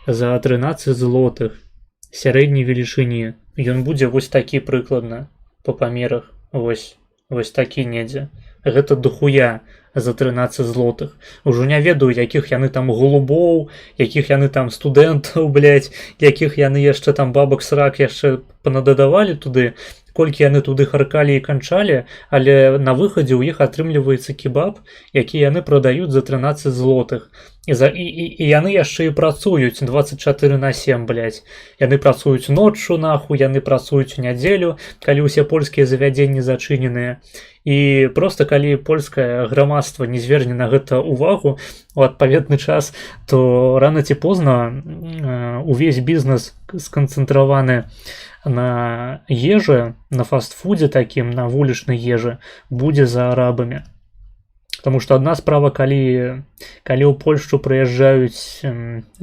за 13 злотых сярэдняй велічыні. Ён будзе вось такі прыкладна па памерах, вось такі недзе. Гэта дохуя за 13 злотых. Ужо не ведаю, якіх яны там голубоў, якіх яны там студэнтаў, блядь, якіх яны яшчэ там бабак срак яшчэ панададавалі туды, колькі яны туды харкалі і канчалі, але на выхадзе ў іх атрымліваецца кебаб, які яны прадаюць за 13 злотых. І яны яшчэ і працуюць 24/7, блядь. Яны працуюць ноччу, нахуй, яны працуюць у нядзелю, калі ўсе польскія завядзенні зачыненыя. І проста калі польскае грамадства не зверне на гэта ўвагу у адпаведны час, то рана ці позна увесь бізнес сканцэнтраваны на ежы, на фастфудзе такім, на вулічнай ежы, будзе за арабамі. Таму што адна справа, калі ў Польшчу прыязджаюць,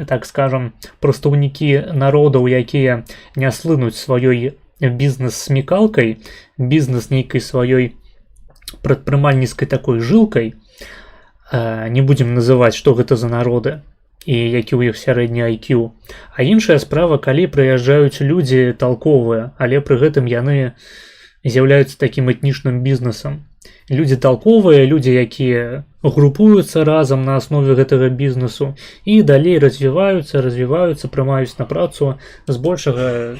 так скажам, прадстаўнікі народаў, якія не слынуць сваёй бізнес-смекалкай, бізнес нейкай сваёй прадпрымальніцкай такой жылкай, не будзем называць, што гэта за народы і які ў іх сярэдні IQ. А іншая справа, калі прыязджаюць людзі талковыя, але пры гэтым яны з'яўляюцца такім этнічным бізнесам. Людзі талковыя, людзі, якія групуюцца разам на аснове гэтага бізнесу і далей развіваюцца, прымаюць на працу збольшага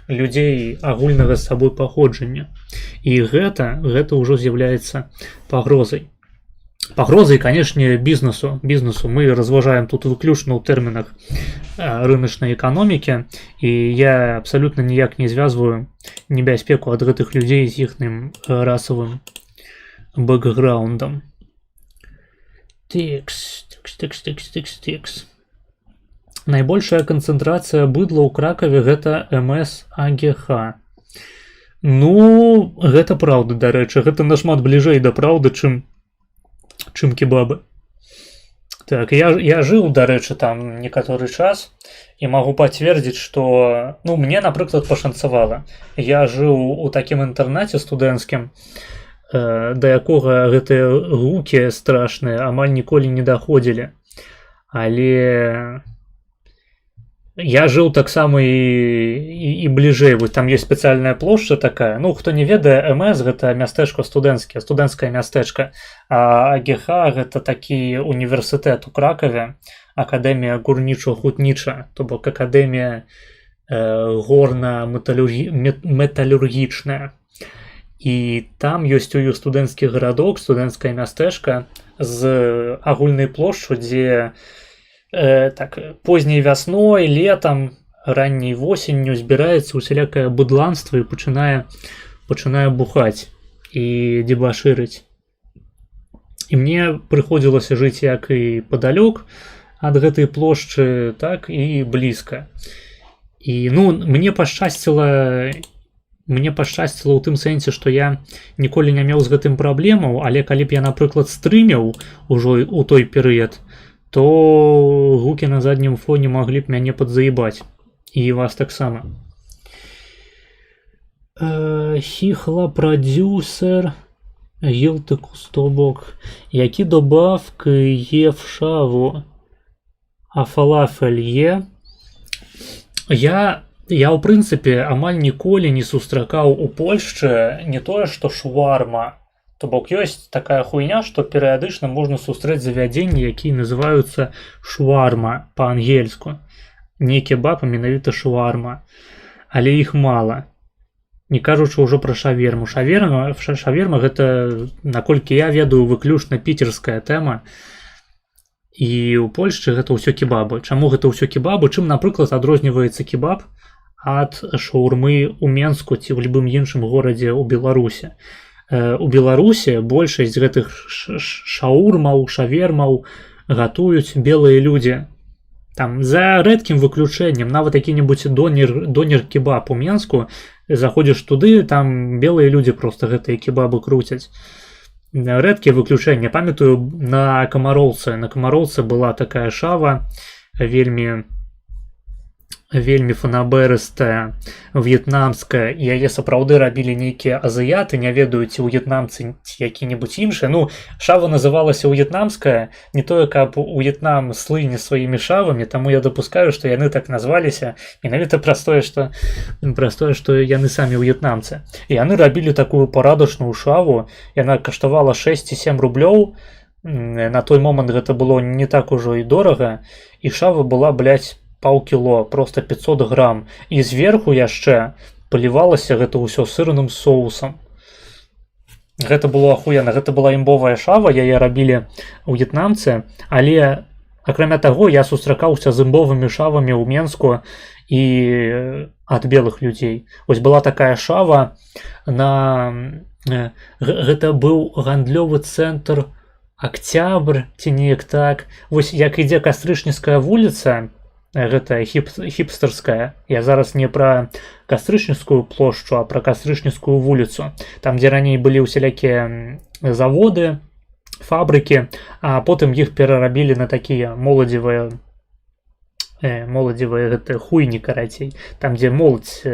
людзей агульнага з сабой паходжання. І гэта ўжо з'яўляецца пагрозай. Пагрозай, канешне, бізнесу. Мы разважаем тут выключна ў тэрмінах рыначнай эканомікі, і я абсалютна ніяк не звязваю небяспеку ад гэтых людзей з іхным расавым бэкграундам. Текс. Найбольшая канцэнтрацыя быдла ў Кракаве гэта МС-АГХ. Ну, гэта праўда, дарэчы, гэта нашмат бліжэй да праўды, чым кебабы. Так, я жыў, дарэчы, там некаторы час і магу пацвердзіць, што, ну, мне, напрыклад, пашанцавала. Я жыў у такім інтэрнаце студэнцкім, да якога гэтыя гукі страшныя амаль ніколі не даходзілі. Але я жыў таксама і бліжэй. Вось там ёсць спецыяльная плошча такая. Ну, хто не ведае, МС гэта мястэчка студэнцкае мястэчка. А АГХ гэта такі універсітэт у Кракаве, акадэмія гурнічо-хутніча, то бок акадэмія горна-металургічная. І там ёсць у іх студэнцкі гарадок, студэнцкае мястэчка з агульнай плошчу, дзе так позняй вясной, летам, ранняй восенню збіраецца усялякае быдланства і пачынае бухаць і дзебашырыць. І мне прыходзілася жыць як і падалёк ад гэтай плошчы, так і блізка. І, ну, мне пашчасціла ў тым сэнсе, што я ніколі не меў з гэтым праблемаў, але калі б я, напрыклад, стрымеў ужо ў той перыяд, то гукі на заднім фоне маглі б мяне падзаебаць. І вас таксама. Хіхла продюсер Гілти Кустобок. Які добавки є в шаву? А фалафель є? Я ў прынцыпе амаль ніколі не сустракаў у Польшчы не тое, што шварма. То бок ёсць такая хуйня, што перыядычна можна сустрэць завядзенні, якія называюцца шварма па-ангельску. Не кебаб, а менавіта шварма. Але іх мала. Не кажучы ўжо пра шаверму. Шаверма гэта, наколькі я ведаю, выключна піцерская тэма. І ў Польшчы гэта ўсё кебабы. Чаму гэта ўсё кебабы? Чым, напрыклад, адрозніваецца кебаб ад шаурмы ў Менску ці ў любым іншым горадзе ў Беларусі? У Беларусі большасць гэтых шаурмаў, шавермаў гатуюць белыя людзі. Там за рэдкім выключэннем, нават які-небудзь донер-кебаб у Менску, заходзіш туды, там белыя людзі проста гэтыя кебабы круцяць. Рэдкія выключэнні. Памятаю, на Камароўцы была такая шава, вельмі фанаберыстая, в'етнамская, і яе сапраўды рабілі нейкія азіяты, не ведаю, ці в'етнамцы, ці які-небудзь іншы. Ну, шава называлася в'етнамская, не тое, каб В'етнам слыне сваімі шавамі, таму я дапускаю, што яны так назваліся, менавіта праз тое, што яны самі в'етнамцы. І яны рабілі такую парадачную шаву, яна каштавала 6 ці 7 рублёў, на той момант гэта было не так ужо і дорага, і шава была, блядь, паўкіло, просто 500 грам. І зверху яшчэ палівалася гэта ўсё сырным соусам. Гэта было ахуена, гэта была імбовая шава, яе рабілі в'етнамцы, але, акрамя таго, я сустракаўся з імбовымі шавамі ў Менску і ад белых людзей. Вось была такая шава гэта быў гандлёвы цэнтр Акцябрь, ці неяк так. Вось як ідзе Кастрычніцкая вуліца, гэта хіпстарская. Я зараз не пра Кастрычніцкую плошчу, а пра Кастрычніцкую вуліцу. Там, дзе раней былі ўсялякія заводы, фабрыкі, а потым іх перарабілі на такія моладзевыя моладзевыя гэтыя хуйні, карацей, там дзе моладзь,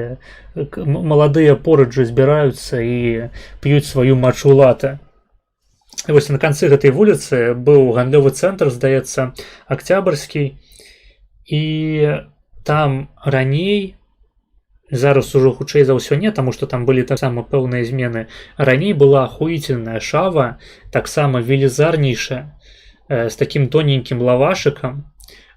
маладыя порыджы збіраюцца і п'юць сваю мачу лата. І вось на канцы гэтай вуліцы быў гандлёвы цэнтр, здаецца, Акцябрьскі, і там раней, зараз ужо хутчэй за ўсё не, таму што там былі таксама пэўныя змены. Раней была ахуительная шава, таксама велізарнейшая, з такім тоненькім лавашыкам.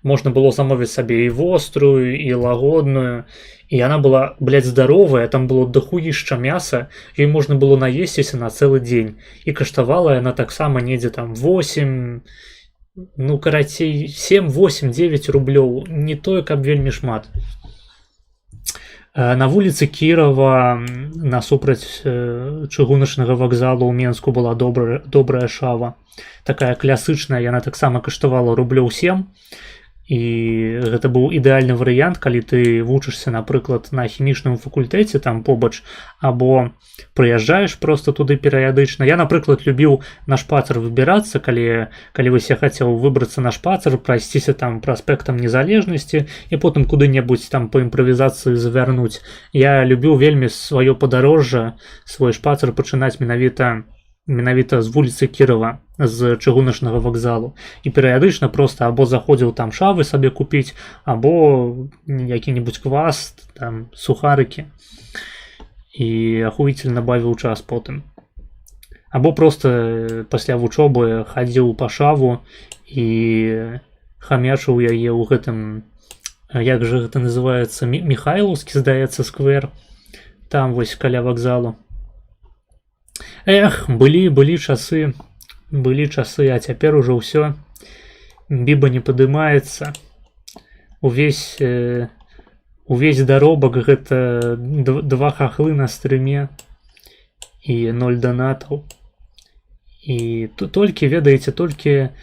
Можна было замовіць сабе і вострую, і лагодную, і яна была, блядь, здаровая, там было дахуішча мяса, і можна было наесціся на цэлы дзень. І каштавала яна таксама недзе там 8, ну, карацей, 7, 8, 9 рублёў. Не тое, каб вельмі шмат. На вуліцы Кірава насупраць чыгуначнага вакзалу ў Менску была добрая шава. Такая класычная, яна таксама каштавала рублёў 7. І гэта быў ідэальны варыянт, калі ты вучышся, напрыклад, на хімічным факультэце там побач, або прыязджаеш проста туды перыядычна. Я, напрыклад, любіў на шпацыр выбірацца, калі вось я хацеў выбрацца на шпацыр, прайсціся там праспектам Незалежнасці і потым куды-небудзь там па імправізацыі завярнуць. Я любіў вельмі сваё падарожжа, свой шпацыр пачынаць менавіта з вуліцы Кірава, з чыгуначнага вакзалу. І перыядычна проста або заходзіў там шавы сабе купіць, або які-небудзь квас, там сухарыкі. І ахуительна бавіў час потым. Або проста пасля вучобы хадзіў па шаву і хамячыў яе ў гэтым, як жа гэта называецца, Міхайлаўскі, здаецца, сквер, там вось каля вакзалу. Эх, былі часы, а цяпер ужо ўсё, біба не падымаецца. Увесь даробак гэта 2 хахлы на стрыме і 0 данатаў. І толькі, ведаеце, толькі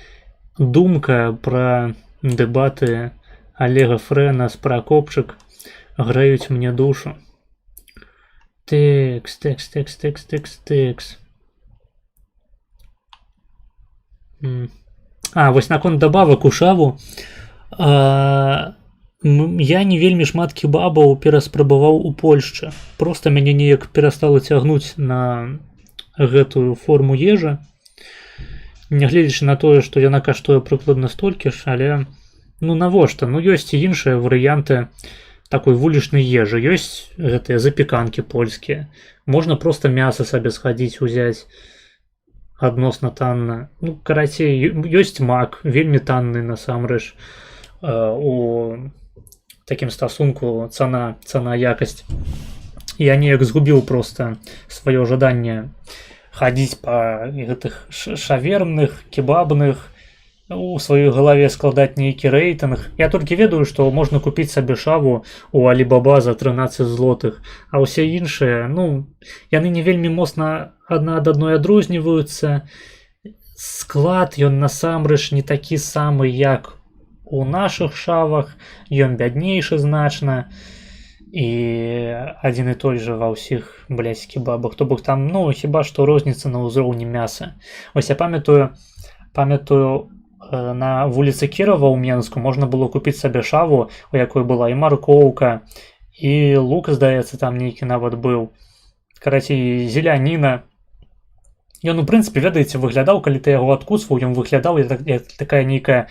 думка пра дэбаты Олега Фрэна з Пракопчык грэюць мне душу. Текст. Вось наконт дабавак у шаву. Я не вельмі шмат кебабаў пераспрабаваў у Польшчы. Проста мяне неяк перастала цягнуць на гэтую форму ежы. Нягледзячы на тое, што яна каштуе прыкладна столькі ж, але ну навошта? Ну ёсць і іншыя варыянты такой вулічнай ежы. Ёсць гэтыя запеканкі польскія. Можна проста мяса сабе схадзіць, узяць адносна танна. Ну, карацей, ёсць мак, вельмі танны насамрэч. У такім стасунку цана-якасць. Я неяк згубіў проста сваё жаданне хадзіць па гэтых шавермных, кебабных, у сваёй галаве складаць нейкі рэйтынг. Я толькі ведаю, што можна купіць сабе шаву у Алібаба за 13 злотых, а ўсе іншыя, ну, яны не вельмі моцна адна ад адной адрозніваюцца. Склад, ён насамрэч не такі самы, як у нашых шавах, ён бяднейшы значна, і адзін і той жа ва ўсіх, блядь, кебабах. То бок там, ну, хіба што розніца на ўзроўні мяса. Вось я памятаю, на вуліцы Кірава ў Менску можна было купіць сабе шаву, у якой была і маркоўка, і лук, здаецца, там нейкі нават быў. Карацей, зеляніна. Ён, у прынцыпе, ведаеце, выглядаў, калі ты яго адкусваў, ён выглядаў як такая нейкая,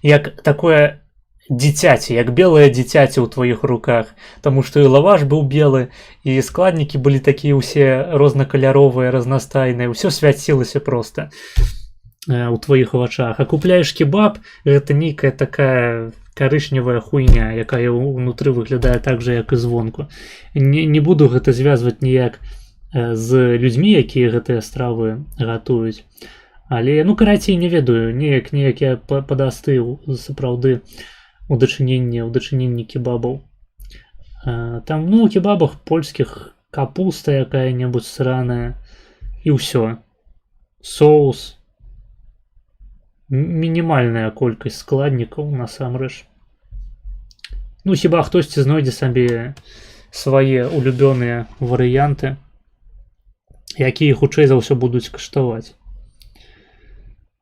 як такое дзіцяці, як белае дзіцяці ў тваіх руках. Таму што і лаваш быў белы, і складнікі былі такія ўсе рознакаляровыя, разнастайныя, ўсё свяцілася проста у твоих вачах. А купляеш кебаб, гэта нейкая такая карычневая хуйня, якая ўнутры выглядае так жа, як і звонку. Не буду гэта звязваць ніяк з людзьмі, якія гэтыя стравы гатуюць. Але, ну, карацей, не ведаю, неяк я падастыў сапраўды у дачыненні кебабаў. Там, ну, у кебабах польскіх капуста якая-небудзь сраная, і ўсё. Соус. Мінімальная колькасць складнікаў, насамрэч. Ну, хіба хтосьці знойдзе сабе свае улюбёныя варыянты, якія хутчэй за ўсё будуць каштаваць.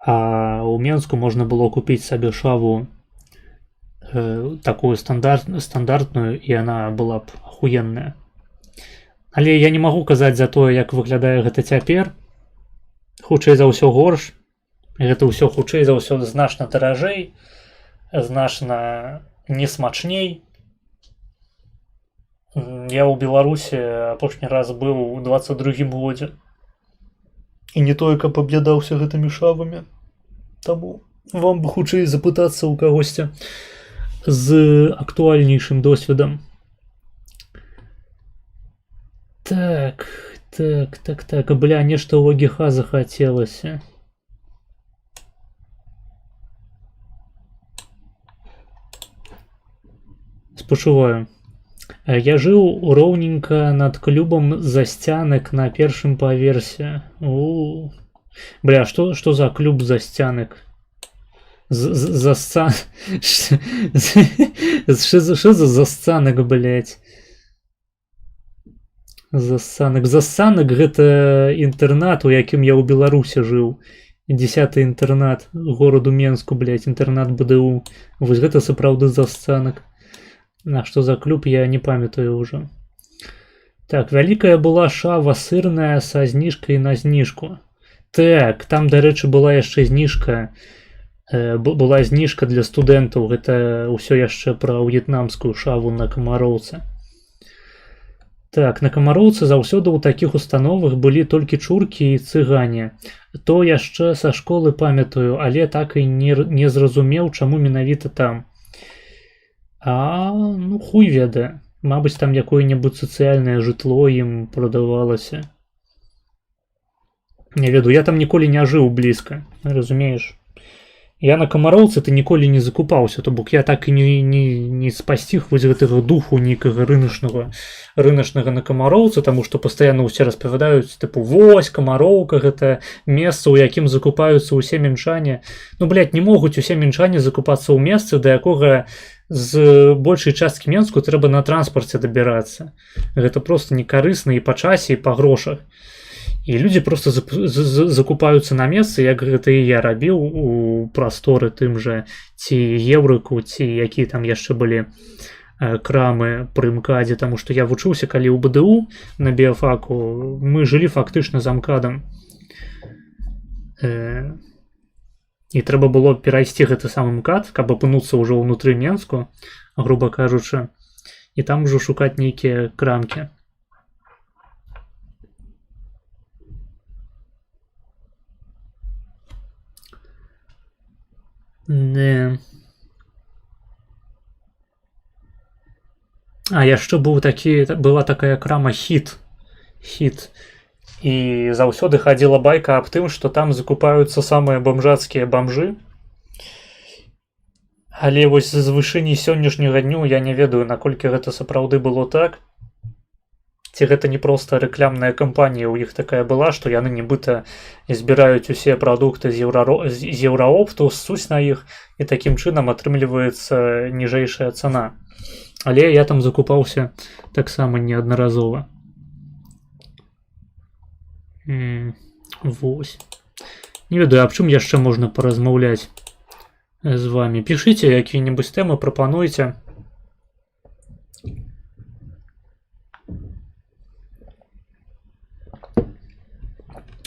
А ў Менску можна было купіць сабе шаву такую стандартную, і яна была б ахуенная. Але я не магу казаць за тое, як выглядае гэта цяпер. Хутчэй за ўсё горш. Гэта ўсё хутчэй за ўсё значна даражэй, значна несмачней. Я ў Беларусі апошні раз быў у 22-м годзе. І не тое, каб аб'ядаўся гэтымі шавамі. Таму вам бы хутчэй запытацца ў кагосьці з актуальнейшым досведам. Так. Бля, нешта ў ОГХ захацелася. Спачуваю. Я жыў роўненька над клубам засцянак на першым паверсе. Бля, што за клуб засцянак? Засцанак. Што за засцанак, блядь? Засцанак гэта інтэрнат, у якім я ў Беларусі жыў. 10-й інтэрнат гораду Менску, блядь, інтэрнат БДУ. Вось гэта сапраўды засцанак. А што за клуб, я не памятаю ўжо. Так, вялікая была шава сырная са зніжкай на зніжку. Так, там, дарэчы, была яшчэ зніжка. Была зніжка для студэнтаў. Гэта ўсё яшчэ пра в'етнамскую шаву на Камароўцы. Так, на Камароўцы заўсёды ў такіх установах былі толькі чуркі і цыгане. То яшчэ са школы памятаю, але так і не зразумеў, чаму менавіта там. Ну хуй ведае. Мабыць, там якое-небудзь сацыяльнае жытло ім прадавалася. Не ведаю, я там ніколі не жыў блізка, разумееш? Я на Камароўцы ты ніколі не закупаўся, то бок я так і не спасціг вось гэтага духу нейкага рыначнага на Камароўцы, таму што пастаянна ўсе распавядаюць, тыпу, вось, Камароўка, гэта месца, у якім закупаюцца ўсе мінчане. Ну, блядь, не могуць усе мінчане закупацца ў месцы, да якога з большай часткі Менску трэба на транспарце дабірацца. Гэта проста некарысна і па часе, і па грошах. І людзі проста закупаюцца на месцы, як гэта і я рабіў у прасторы тым жа, ці Еўрыку, ці якія там яшчэ былі крамы пры МКАДзе, таму што я вучыўся калі ў БДУ на біяфаку, мы жылі фактычна за МКАДам. І трэба было перайсці гэты самы МКАД, каб апынуцца ўжо ўнутры Менску, груба кажучы, і там ужо шукаць нейкія крамкі. Не. Яшчэ была такая крама Хіт. І заўсёды хадзіла байка аб тым, што там закупаюцца самыя бамжацкія бамжы. Але вось з вышыні сённяшняга дню я не ведаю, наколькі гэта сапраўды было так. Ці гэта не проста рэклямная кампанія ў іх такая была, што яны нібыта збіраюць усе прадукты з еўраопту, ссуць на іх, і такім чынам атрымліваецца ніжэйшая цана. Але я там закупаўся таксама неаднаразова. Вось. Не ведаю, аб чым яшчэ можна паразмаўляць з вамі. Пішыце якія-небудзь тэмы, прапануйце.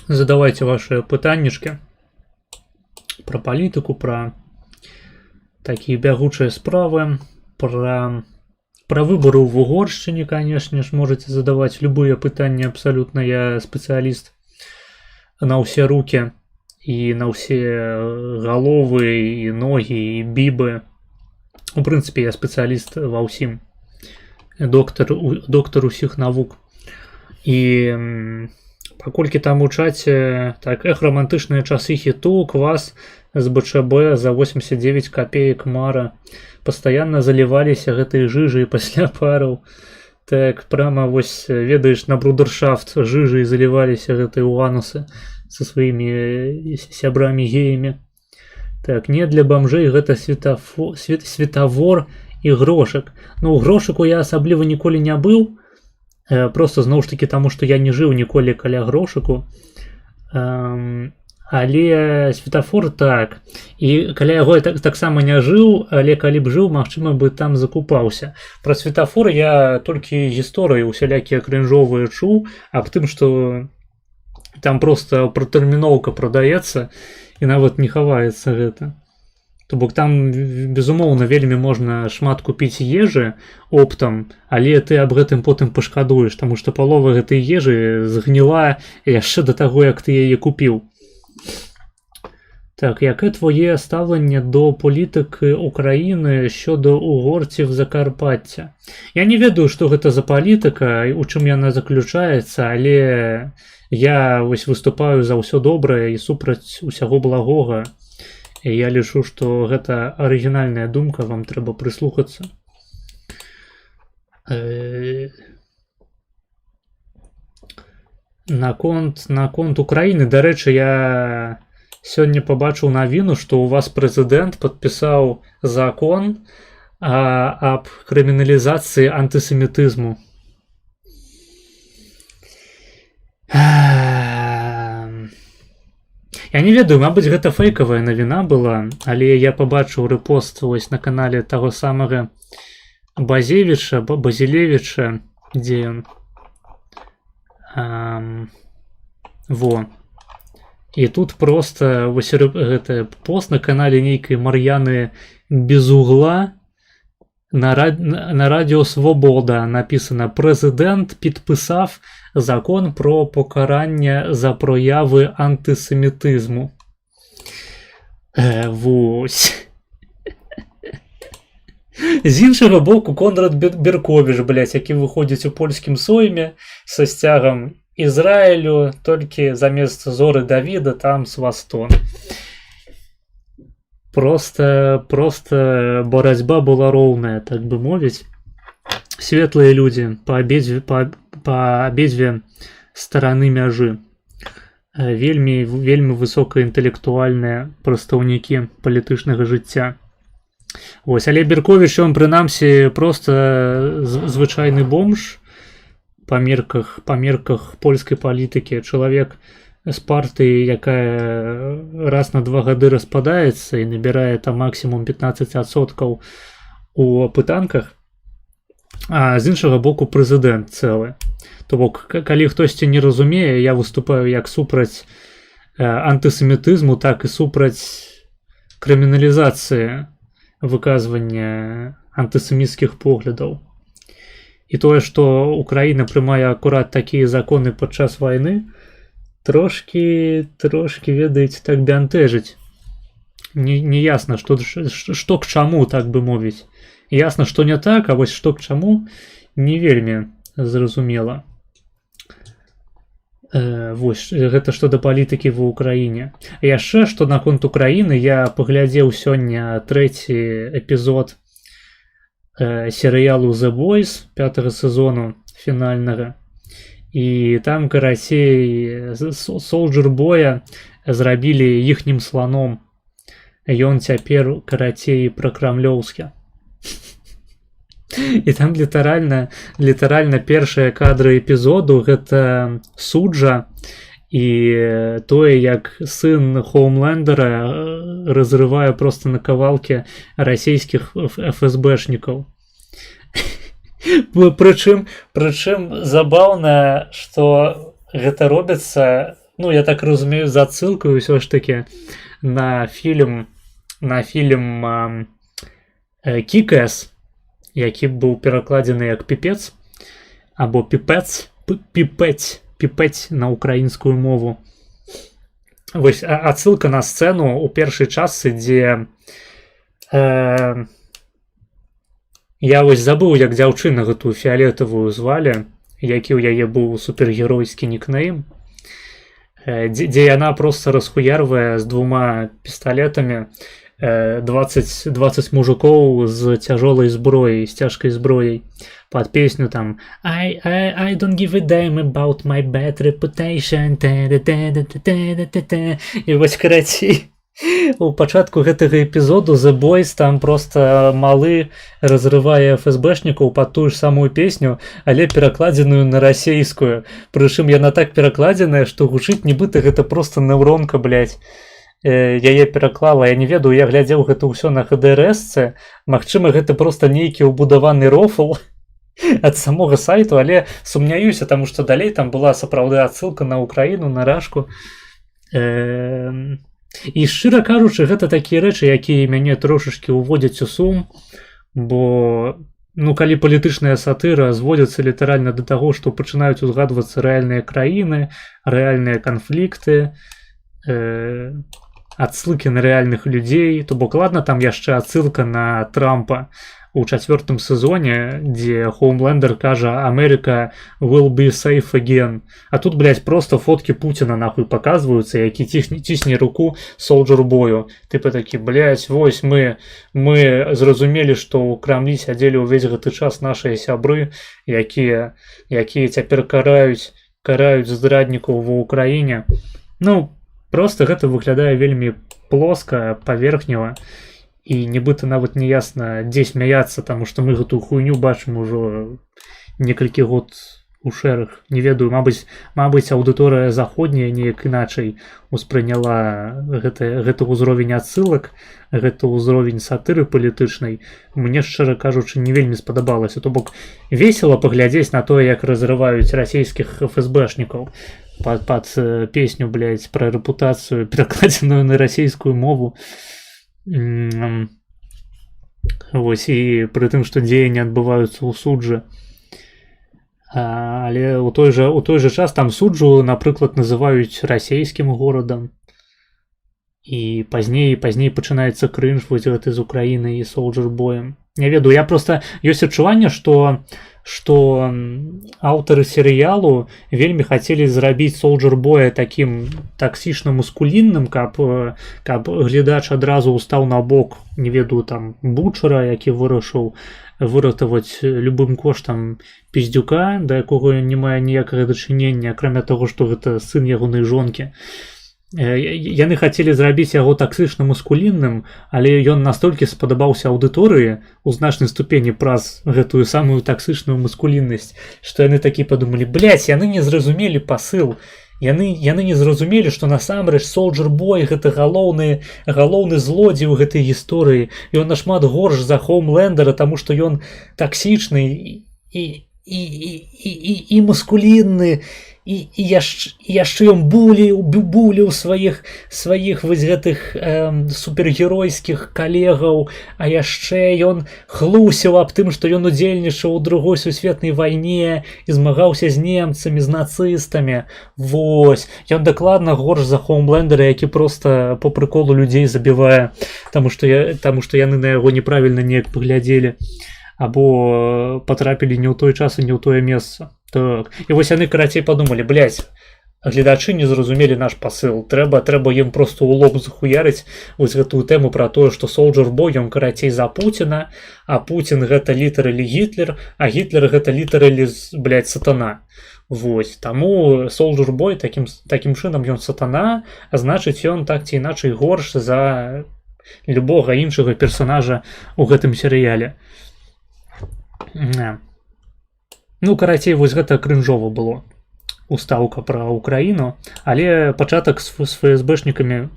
Задавайте ваши пытаннішкі пра палітыку, пра такія бягучыя справы, пра выборы ў Угоршчыне, канешне ж, можете задаваць любыя пытанні абсалютна. Я спецыяліст на ўсе рукі і на ўсе галовы і ногі і бібы. У прынцыпе, я спецыяліст ва ўсім, доктар усіх навук. І паколькі там у чаце так, романтычныя часы хіту, квас з БЧБ за 89 копеек мара. Пастаянна заліваліся гэтай жыжай пасля параў. Так, прама вось, ведаеш, на брудершафт жыжай заліваліся гэтай уанусы са сваімі сябрамі геямі. Так, не для бамжэй, гэта светавор і грошак. Ну, грошаку я асабліва ніколі не быў. Просто зноў ж таки таму, што я не жыў ніколі каля грошаку. Але светафор так. І каля яго я таксама не жыў, але калі б жыў, магчыма бы там закупаўся. Пра светафор я толькі гісторыі усялякія крынжовыя чуў аб тым, што там проста пратэрміноўка прадаецца і нават не хаваецца гэта. То бок там, безумоўна, вельмі можна шмат купіць ежы оптам, але ты аб гэтым потым пашкадуеш, таму што палова гэтай ежы згніла яшчэ да таго, як ты яе купіў. Так, яке твоє ставлення до політики України щодо угорців Закарпаття? Я не ведаю, што гэта за палітыка, у чым яна заключаецца, але я вось выступаю за ўсё добрае і супраць усяго благога. І я лічу, што гэта арыгінальная думка, вам трэба прыслухацца. Наконт Украіны, дарэчы, я сёння пабачыў навіну, што ў вас прэзідэнт падпісаў закон аб крыміналізацыі антысемітызму. Я не ведаю, мабыць, гэта фэйкавая навіна была, але я пабачыў рэпост вось на канале таго самага Базілевіча, дзе ён. Во. І тут просто вось гэты пост на канале нейкай Мар'яны без угла на радіо Свобода написано: «Президент підписав закон про покарання за прояви антисемітизму». Вось. З іншого боку, Конрад Берковіч, блядь, який виходить у польськім соймі со стягом Ізраїлю, тільки замість Зоры Давіда там свастон. Просто боротьба була роўная, так би мовіць. Светлые люди по обидве стороны мяжы. Вельмі высокаінтэлектуальныя прадстаўнікі палітычнага жыцця. Вось, але Берковіч, ён прынамсі просто звычайны бомж па мерках польскай палітыкі. Чалавек з партыі, якая раз на 2 гады распадаецца і набірае там максімум 15% у апытанках, а з іншага боку прэзідэнт цэлы. То бок, калі хтосьці не разумее, я выступаю як супраць антысемітызму, так і супраць крыміналізацыі выказвання антысеміцкіх поглядаў. І тое, што Украіна прымае акурат такія законы падчас вайны, трошки, ведаеце, так бянтэжыць. Не ясна, што к чаму, так бы мовіць. Ясна, што не так, а вось што к чаму, не вельмі зразумела. Вось, гэта што да палітыкі ва Ўкраіне. Яшчэ, што наконт Украіны, я паглядзеў сёння 3-й эпізод серыялу The Boys 5-го сезону фінальнага. І там, карацей, Солджер Боя зрабілі іхнім сланом. Ён цяпер, карацей, пракрамлёўскі. І там літаральна першыя кадры эпізоду гэта суджа і тое, як сын Хоумлендера разрывае просто на кавалкі расійскіх ФСБшнікаў. Прычым забаўна, што гэта робіцца, ну, я так разумею, з адсылкай ўсё ж такі на фільм Кік-Эс, які быў перакладзены як піпец, або піпец на ўкраінскую мову. Вось адсылка на сцэну у першай частцы, дзе я вось забыў, як дзяўчына гэтую фіолетавую звалі, які ў яе быў супергеройскі нікнейм, дзе яна проста расхуярвае з 2 пісталетамі 20 мужикоў з цяжолай зброяй, з цяжкай зброяй, пад песню там I don't give a damn about my bad reputation. І вось, карацей, У пачатку гэтага эпізоду The Boys там просто малы разрывае ФСБшнікаў пад тую ж самую песню, але перакладзеную на расейскую. Прычым яна так перакладзеная, што гучыць нібыта гэта просто нэўронка, блядь. Яе пераклала, я не ведаю, я глядзеў гэта ўсё на HDRS-цы. Магчыма, гэта просто нейкі ўбудаваны рофл ад самога сайту, але сумняюся, таму што далей там была сапраўды адсылка на Украіну, на рашку. І шчыра кажучы, гэта такія рэчы, якія мяне трошачкі ўводзяць у сум, бо калі палітычная сатыра зводзіцца літаральна да таго, што пачынаюць узгадвацца рэальныя краіны, рэальныя канфлікты, адсылкі на рэальных людзей, то бок ладна, там яшчэ адсылка на Трампа у 4-м сезоне, дзе Хоумлендер кажа «Америка will be safe again». А тут, блядь, просто фоткі Путіна нахуй показваюцца, які цісне руку Солджер Бою. Тыпа такі, блядь, вось мы зразумелі, што ў Крамлі сядзелі ўвесь гэты час нашыя сябры, якія цяпер караюць здраднікаў ва ўкраіне. Просто гэта выглядае вельмі плоска, паверхнева. І нібыта нават не ясна, дзе смяяцца, таму што мы гэтую хуйню бачым ужо некалькі год у шэраг. Не ведаю, мабыць, аўдыторыя заходняя неяк іначай успрыняла гэты ўзровень адсылак, гэты ўзровень сатыры палітычнай. Мне, шчыра кажучы, не вельмі спадабалася. То бок весела паглядзець на тое, як разрываюць расійскіх ФСБшнікаў пад песню, блядь, пра рэпутацыю, перакладзеную на расійскую мову. Вось, і пры тым, што дзеянні адбываюцца ў суджы. Але у той жа час там суджу, напрыклад, называюць расійскім горадам. І пазней пачынаецца крынж вось гэты з Украіны і Солджер Боем. Не ведаю, я просто ёсць адчуванне, што аўтары серыялу вельмі хацелі зрабіць Солджер Боя такім таксічна-мускулінным, каб глядач адразу ўстаў на бок, не ведаю, там бучара, які вырашыў выратаваць любым коштам піздюка, да якога не мае ніякага дачынення, акрамя таго, што гэта сын ягонай жонкі. Яны хацелі зрабіць яго таксычна-мускулінным, але ён настолькі спадабаўся аўдыторыі ў значнай ступені праз гэтую самую таксычную мускуліннасць, што яны такі падумалі, блядь, яны не зразумелі пасыл. Яны не зразумелі, што насамрэч Солджер Бой гэта галоўны злодзей у гэтай гісторыі. Ён нашмат горш за Хоумлендера, таму што ён таксічны і мускулінны, і яшчэ ён буліў сваіх вось гэтых супергеройскіх калегаў, а яшчэ ён хлусіў аб тым, што ён удзельнічаў у другой сусветнай вайне і змагаўся з немцамі, з нацыстамі. Вось, ён дакладна горш за Хоумлендера, які проста по прыколу людзей забівае, таму што яны на яго неправільна неяк паглядзелі або патрапілі не ў той час і не ў тое месца. Так. І вось яны, карацей, падумалі, блядь, гледачы не зразумелі наш пасыл. Трэба ім просто ў лоб захуярыць вось гэтую тэму пра тое, што Солджер Бой, ён, карацей, за Пуціна, а Путін гэта літаралі Гітлер, а Гітлер гэта літаралі, блядь, сатана. Вось, таму Солджер Бой такім чынам ён сатана, а значыць, ён так ці іначай горш за любога іншага персонажа ў гэтым серыяле. Карацей, вось гэта крынжова было. Устаўка пра Украіну, але пачатак з ФСБшнікамі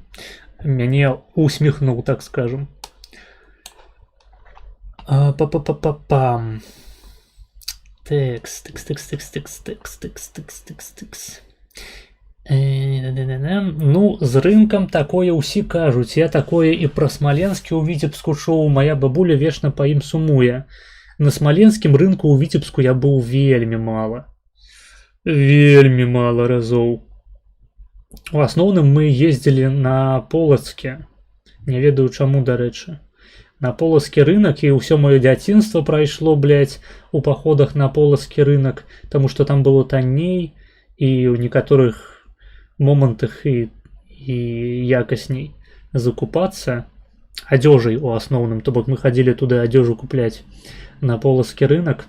мяне усміхнуў, так скажем. Текст. З рынкам такое ўсі кажуць. Я такое і пра Смаленскі ў Віцебску чуў, мая бабуля вечна па ім сумуе. На Смаленскім рынку ў Віцебску я быў вельмі мала разоў. У асноўным мы ездзілі на Полацкі. Не ведаю чаму, дарэчы. На Полацкі рынак, і ўсё маё дзяцінства прайшло, блядь, у паходах на Полацкі рынак, таму што там было танней і ў некаторых момантах і якасней закупацца адзёжай у асноўным. То бок мы хадзілі туды адзёжу купляць на Полацкі рынак.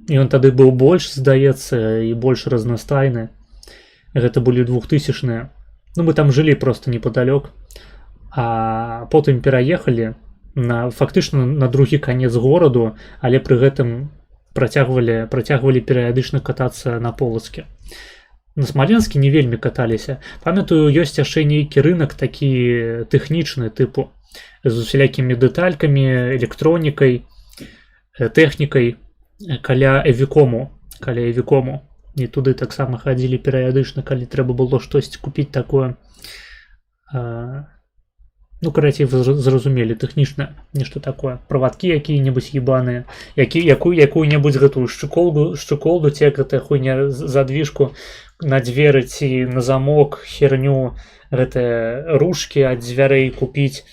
І ён тады быў больш, здаецца, і больш разнастайны. Гэта былі 2000-е. Мы там жылі просто непадалёк. а потым пераехалі фактычна на другі канец гораду, але пры гэтым працягвалі перыядычна катацца на полацке. На Смаленске не вельмі каталіся. Памятаю, ёсць яшчэ нейкі рынак такі тэхнічны тыпу з усялякімі дэталькамі, электронікай, тэхнікай каля Эвікому. І туды таксама хадзілі перыядычна, калі трэба было штосьці купіць такое. Ну, карацей, вы зразумелі, тэхнічна нешта такое. Правадкі якія-небудзь ебаныя, якую-небудзь гэтую шчуколду, ці гэтая хуйня задвижку на дзверы ці на замок, херню, гэтыя ручкі ад дзвярэй купіць.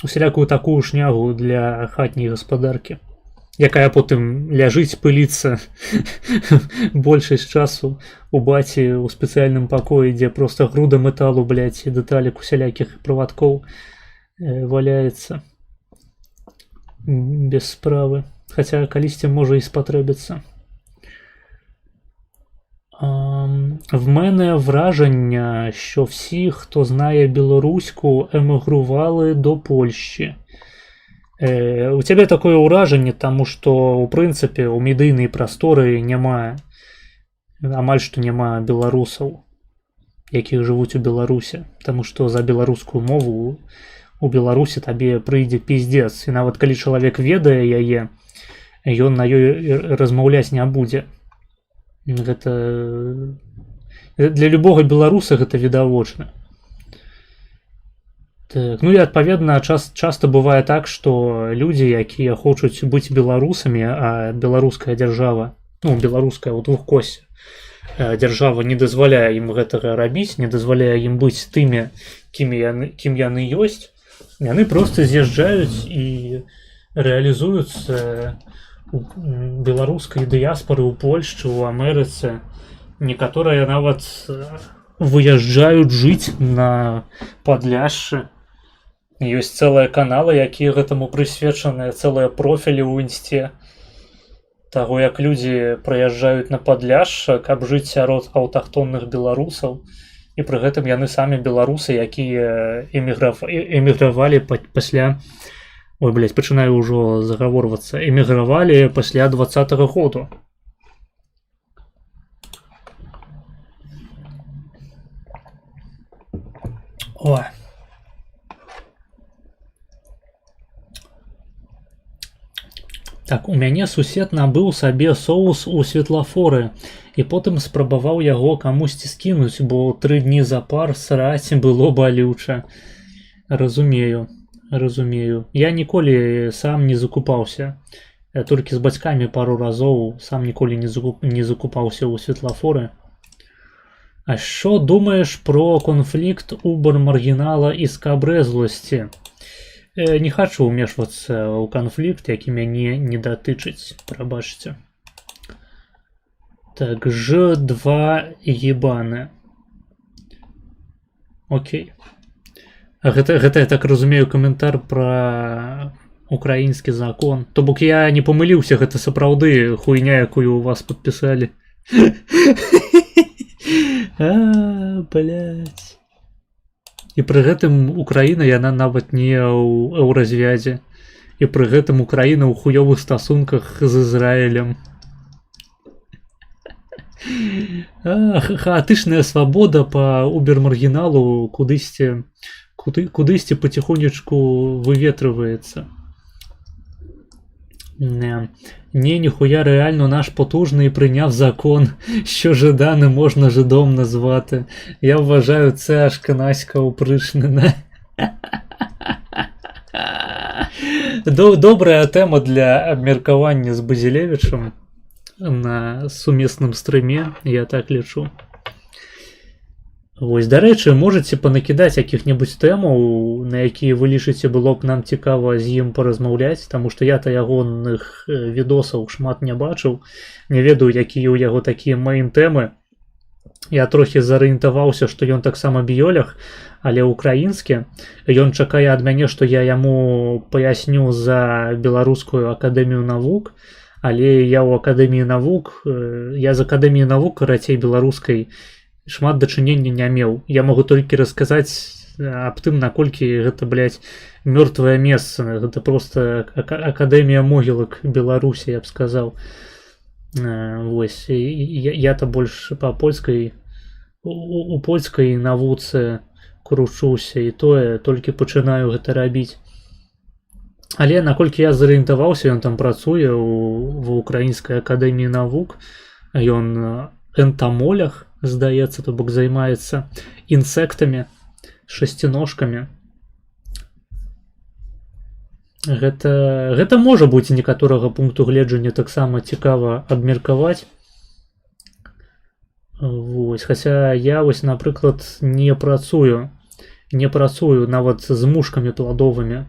Усялякую такую шнягу для хатняй гаспадаркі, якая потым ляжыць, пыліцца большасць часу у баці ў спецыяльным пакоі, дзе проста груда металу, блядь, і дэталек усялякіх правадкоў валяецца без справы. Хаця калісьці можа і спатрэбіцца. В мене враження, що всі, хто знає білоруську, емігрували до Польщі. У тебе такое ўражанне, таму што ў прынцыпе у медыйнай прасторы амаль што няма беларусаў, якія жывуць у Беларусе, таму што за беларускую мову у Беларусі табе прыйдзе пиздец, і нават калі чалавек ведае яе, ён на ёй размаўляць не будзе. Гэта для любога беларуса гэта відавочна. Так, ну і адпаведна часта бывае так, што людзі, якія хочуць быць беларусамі, а беларуская дзяржава, ну беларуская ў двухкосці дзяржава не дазваляе ім гэтага рабіць, не дазваляе ім быць тымі, кім яны ёсць, яны проста з'язджаюць і рэалізуюцца беларускай дыяспоры ў Польшчы, у Амерыцы. Некаторыя нават выязджаюць жыць на Падляшшы. Ёсць цэлыя каналы, якія гэтаму прысвечаныя, цэлыя профілі ў інсце таго, як людзі прыязджаюць на Падляшша, каб жыць сярод аўтахтонных беларусаў, і пры гэтым яны самі беларусы, якія эмігравалі пасля... Ой, блядь, пачынаю ўжо загаворвацца. Эмігравалі пасля 20-го году. Ой. Так, у мяне сусед набыў сабе соус у светлафоры і потым спрабаваў яго камусьці скінуць, бо 3 дні запар сраць было балюча. Разумею. Я ніколі сам не закупаўся. Толькі з бацькамі пару разоў сам ніколі не закупаўся ў светлафоры. А що думаєш про конфлікт убар-маргінала і скабрэзласці? Не хочу ўмешвацца ў канфлікт, які мяне не датычыць, прабачце. Так, Ж2 ебаны. Окей. Гэта, я так разумею, каментар пра украінскі закон. То бок я не памыліўся, гэта сапраўды хуйня, якую у вас падпісалі. Блядь. І пры гэтым Украіна, яна нават не ў еўразвязе. І пры гэтым Украіна ў хуёвых стасунках з Ізраілем. Хаатычная свабода па убер-маргіналу кудысьці потихонечку выветрываецца. Ніхуя реально наш потужний прийняв закон, що жидани можна жидом назвати. Я вважаю, це аж канаська опришнена. Добра тема для обміркування з Базілевичем на сумісному стрімі, я так лічу. Вось, дарэчы, можаце панакідаць якіх-небудзь тэмаў, на якія вы лічыце было б нам цікава з ім паразмаўляць, таму што я-то ягоных відосаў шмат не бачыў, не ведаю, якія ў яго такія мэйн-тэмы. Я трохі зарыентаваўся, што ён таксама біёлях, але ўкраінскі. Ён чакае ад мяне, што я яму паясню за Беларускую акадэмію навук, але я ў акадэміі навук, я з акадэміі навук, карацей, беларускай, шмат дачынення не меў. Я магу толькі расказаць аб тым, наколькі гэта, блядь, мёртвае месца. Гэта просто акадэмія могілак Беларусі, я б сказаў. Вось, я-то больш па польскай, у польскай навуцы кручуся, і тое толькі пачынаю гэта рабіць. Але наколькі я зарыентаваўся, ён там працуе ва ўкраінскай акадэміі навук, ён энтамолог, здаецца, то бок займаецца інсектамі, шасціножкамі. Гэта можа быць некаторага пункту гледжання таксама цікава абмеркаваць. Вось, хаця я вось, напрыклад, не працую нават з мушкамі пладовымі.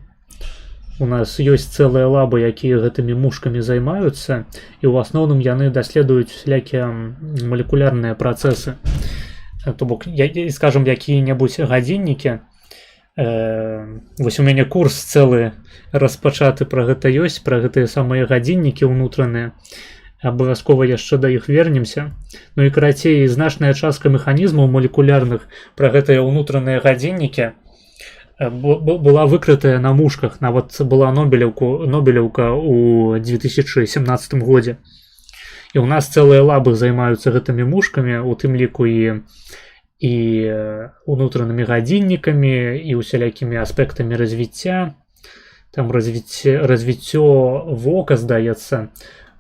У нас ёсць цэлыя лабы, якія гэтымі мушкамі займаюцца, і ў асноўным яны даследуюць усялякія малекулярныя працэсы. То бок, скажам, якія-небудзь гадзіннікі. Вось у мяне курс цэлы распачаты пра гэта ёсць, пра гэтыя самыя гадзіннікі ўнутраныя. Абавязкова яшчэ да іх вернемся. Ну і карацей, значная частка механізмаў молекулярных пра гэтыя ўнутраныя гадзіннікі была выкрытая на мушках. Нават была Нобелеўка ў 2017 годзе. І ў нас цэлыя лабы займаюцца гэтымі мушкамі, у тым ліку і унутранымі гадзіннікамі, і усялякімі аспектамі развіцця. Там развіццё вока, здаецца,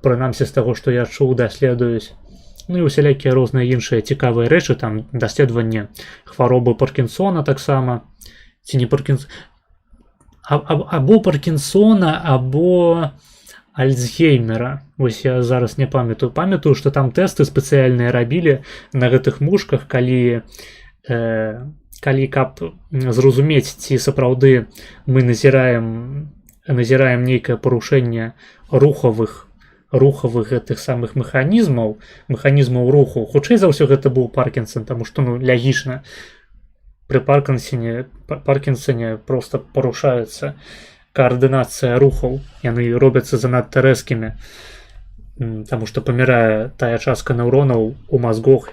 прынамсі з таго, што я чуў, даследуюць. Ну і усялякія розныя іншыя цікавыя рэчы, там даследаванне хваробы Паркінсона таксама. Ці не Паркінсона, або Паркінсона, або Альцгеймера. Вось я зараз не памятаю. Памятаю, што там тэсты спецыяльныя рабілі на гэтых мушках, калі каб зразумець, ці сапраўды мы назіраем нейкае парушэнне рухавых гэтых самых механізмаў руху. Хутчэй за ўсё гэта быў Паркінсон, таму што, лягічна, пры Паркінсоне просто парушаецца коаардынацыя рухаў, яны робяцца занадта рэзкімі, таму што памірае тая частка нейронаў у мазгах,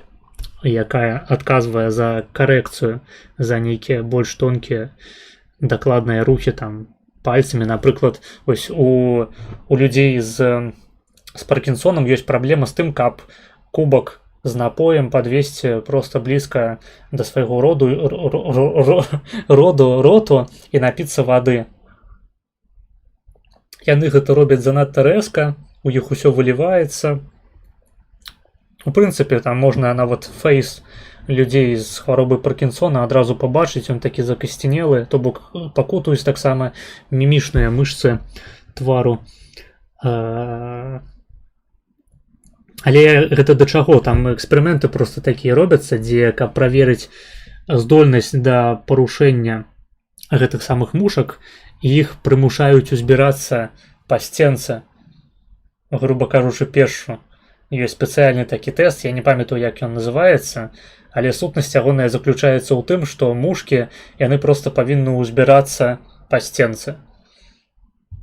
якая адказвае за карэкцыю, за нейкія больш тонкія дакладныя рухі там пальцамі. Напрыклад, вось у людзей з Паркінсонам ёсць праблема з тым, каб кубак з напоем падвесці проста блізка да свайго роту і напіцца вады. Яны гэта робяць занадта рэзка, у іх усё выліваецца. У прынцыпе, там можна нават фейс людзей з хваробы Паркінсона адразу пабачыць, ён такі закасцінелы, то бок пакутаюць таксама мімічныя мышцы твару. Але гэта да чаго? Там эксперыменты проста такія робяцца, дзе, каб праверыць здольнасць да парушэння гэтых самых мушак, іх прымушаюць узбірацца па сценцы, груба кажучы, пешшу. Ёсць спецыяльны такі тэст, я не памятаю, як ён называецца, але сутнасць ягоная заключаецца ў тым, што мушкі, яны проста павінны ўзбірацца па сценцы.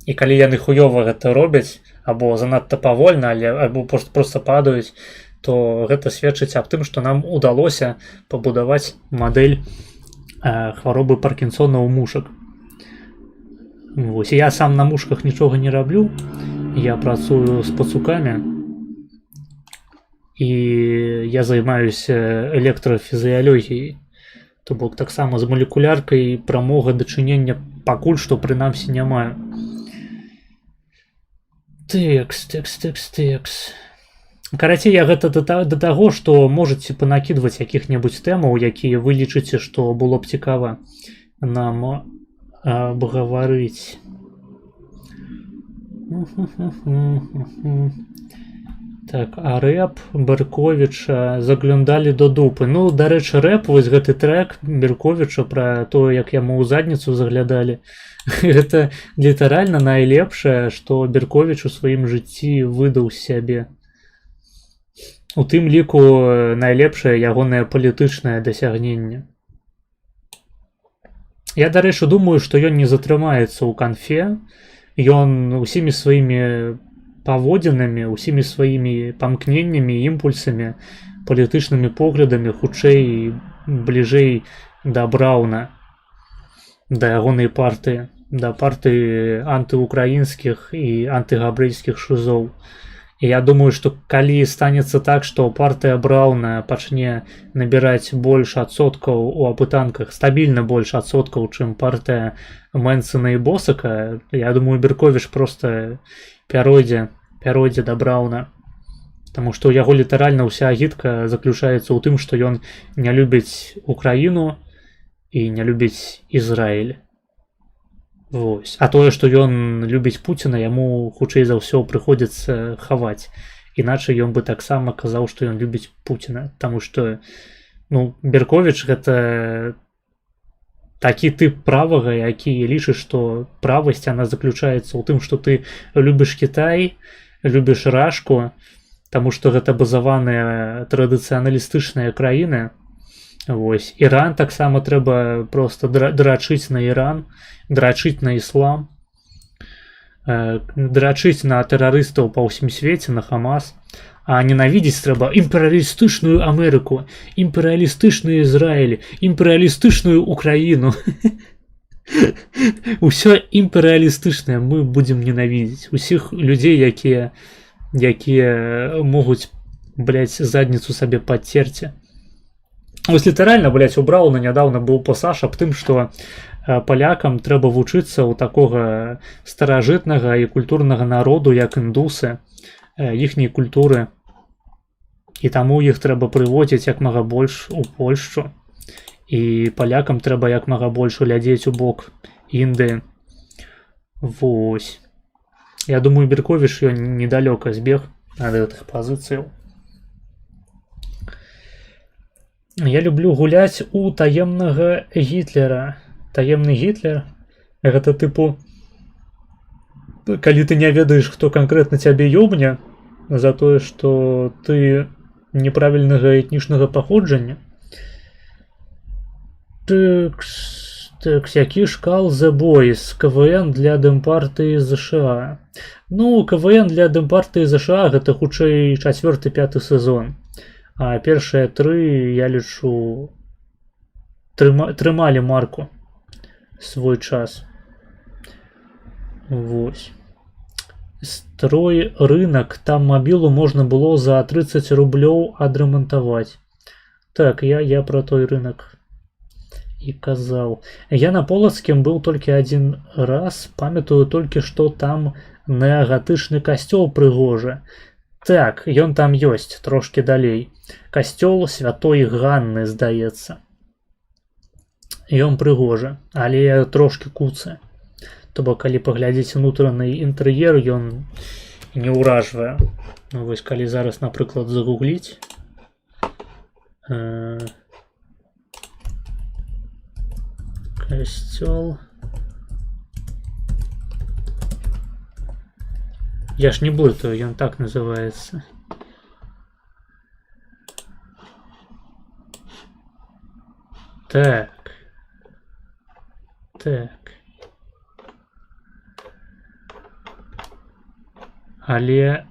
І калі яны хуёва гэта робяць, або занадта павольна, або проста падаюць, то гэта сведчыць аб тым, што нам удалося пабудаваць мадэль хваробы Паркінсона ў мушак. Вось, я сам на мушках нічога не раблю, я працую з пацукамі, і я займаюся электрафізіялогіяй, то бок таксама з малекуляркай прамога дачынення пакуль што прынамсі не маю. Тэкс. Карацей, я гэта да таго, што можаце панакідваць якіх-небудзь тэмаў, якія вы лічыце, што было б цікава нам абгаварыць. Так, а рэп Берковіча заглядалі до дупы. Ну, дарэчы, рэп, вось гэты трек Берковіча пра тое, як яму ў задніцу заглядалі. Гэта літаральна найлепшае, што Берковіч у сваім жыцці выдаў сябе. У тым ліку найлепшае ягонае палітычнае дасягненне. Я, дарэчы, думаю, што ён не затрымаецца ў канфе. Ён усімі сваімі паводзінамі, усімі сваімі памкненнямі, імпульсамі, палітычнымі поглядамі хутчэй бліжэй да Брауна, да ягонай партыі, да партыі антыукраінскіх і антыгабрэйскіх шызоў. І я думаю, што калі станецца так, што партыя Брауна пачне набіраць больш адсоткаў у апытанках, стабільна больш адсоткаў, чым партыя Мэнсона і Босака, я думаю, Берковіч проста пяройдзе да Брауна. Таму што ў яго літаральна ўся агітка заключаецца ў тым, што ён не любіць Украіну і не любіць Ізраіль. Вось. А тое, што ён любіць Пуціна, яму хутчэй за ўсё прыходзіцца хаваць. Іначай ён бы таксама казаў, што ён любіць Пуціна. Таму што Берковіч гэта такі тып правага, які лічыць, што правасць яна заключаецца ў тым, што ты любіш Кітай, любіш Рашку, таму што гэта базаваныя традыцыяналістычныя краіны. Вось. Іран таксама трэба проста драчыць на Іран, драчыць на іслам, драчыць на тэрарыстаў па ўсім свеце, на Хамас, а ненавідзець трэба імперыялістычную Амерыку, імперыялістычны Ізраіль, імперыялістычную Украіну. Усё імперыялістычнае мы будзем ненавідзець. Усіх людзей, якія могуць, задніцу сабе падцерці. Вось літаральна, у Брауна нядаўна быў пасаж аб тым, што палякам трэба вучыцца ў такога старажытнага і культурнага народу, як індусы, іхняй культуры. І таму іх трэба прыводзіць як мага больш у Польшчу. І палякам трэба як мага больш глядзець у бок Індыі. Вось. Я думаю, Берковіч ён недалёка збег ад гэтых пазіцыяў. Я люблю гуляць у таемнага Гітлера. Таемны Гітлер — гэта тыпу, калі ты не ведаеш, хто канкрэтна цябе ёбне за тое, што ты неправільнага этнічнага паходжання. Які шкал The Boys, КВН для Дэмпартыі ЗША. КВН для Дэмпартыі ЗША гэта хутчэй 4-5 сезон. А першыя 3, я лічу, трымалі марку свой час. Вось. Строй рынок, там мабілу можна было за 30 рублёў адрамантаваць. Так, я про той рынок і казаў. Я на Полацкім быў толькі адзін раз, памятаю толькі, што там неагатычны касцёл прыгожы. Так, ён там ёсць, трошкі далей. Касцёл Святой Ганны, здаецца. Ён прыгожы, але трошкі куцы. То бок, калі паглядзець унутраны інтэр'ер, ён не ўражвае. Вось, калі зараз, напрыклад, загугліць. Касцёл. Я ж не блытаю, ён так называецца. Так. Але...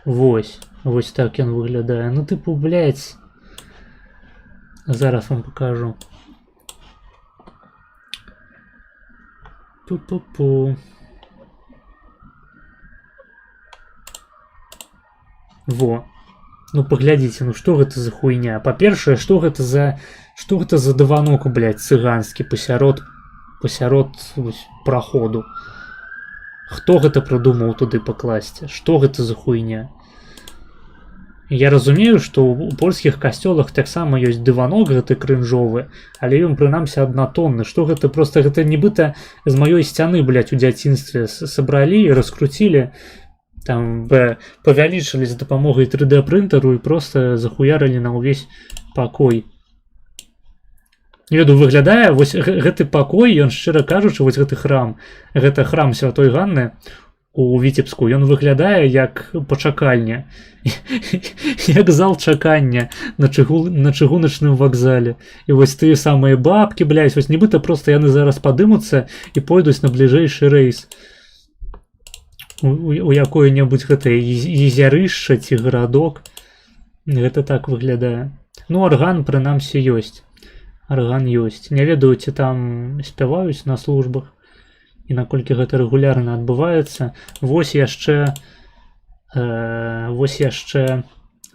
Вось так ён выглядае. Тыпу, зараз вам покажу. Пу-пу-пу. Во. Паглядзіце, што гэта за хуйня? Па-першае, што гэта за дыванок, цыганскі пасярод праходу? Хто гэта прыдумаў туды пакласці? Што гэта за хуйня? Я разумею, што ў польскіх касцёлах таксама ёсць дыванок гэты крынжовы, але ён прынамсі аднатонны. Што гэта? Проста гэта нібыта з маёй сцяны, у дзяцінстве сабралі і раскруцілі, там павялічылі з дапамогай 3D прынтару і проста захуярылі на ўвесь пакой. Не ведаю, выглядае, вось гэты пакой, ён, шчыра кажучы, вось гэты храм, гэта храм Святой Ганны у Віцебску, ён выглядае як пачакальня, як зал чакання на чыгуначным вакзале. І вось тыя самыя бабкі, вось нібыта проста яны зараз падымуцца і пойдуць на бліжэйшы рэйс у якое-небудзь гэтае езярышча ці гарадок. Гэта так выглядае. Арган прынамсі ёсць. арган ёсць. Не ведаю, ці там спяваюць на службах і наколькі гэта рэгулярна адбываецца. Вось яшчэ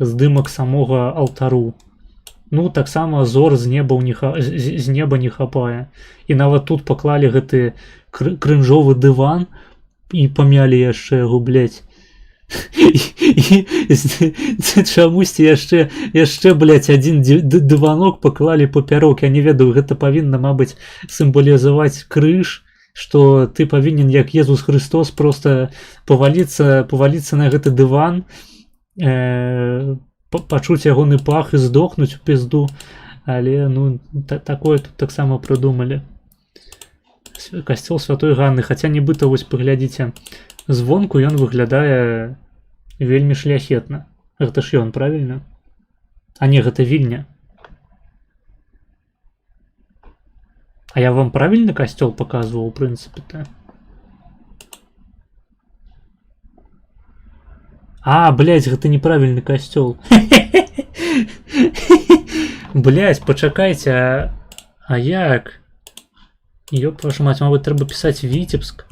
здымак самога алтару. Ну, таксама зор з неба не хапае. І нават тут паклалі гэты крынжовы дыван і памялі яшчэ яго, блядь. І чамусьці яшчэ, блядь, адзін дыванок паклалі папярок. Я не ведаю, гэта павінна, мабыць, сімвалізаваць крыж, што ты павінен, як Езус Христос, просто паваліцца на гэты дыван, пачуць ягоны пах і здохнуць у пізду. Але, ну, такое тут таксама прыдумалі. Касцёл Святой Ганны, хаця нібыта, вось паглядзіце, звонку ён выглядае вельмі шляхетна. Гэта ж ён, правільна? А не, гэта Вільня. А я вам правільны касцёл паказваў, у прынцыпе-то? А, блядь, гэта неправільны касцёл. Блядь, пачакайце, а як? Ёб вашу мать, мабыць, трэба пісаць Віцебск.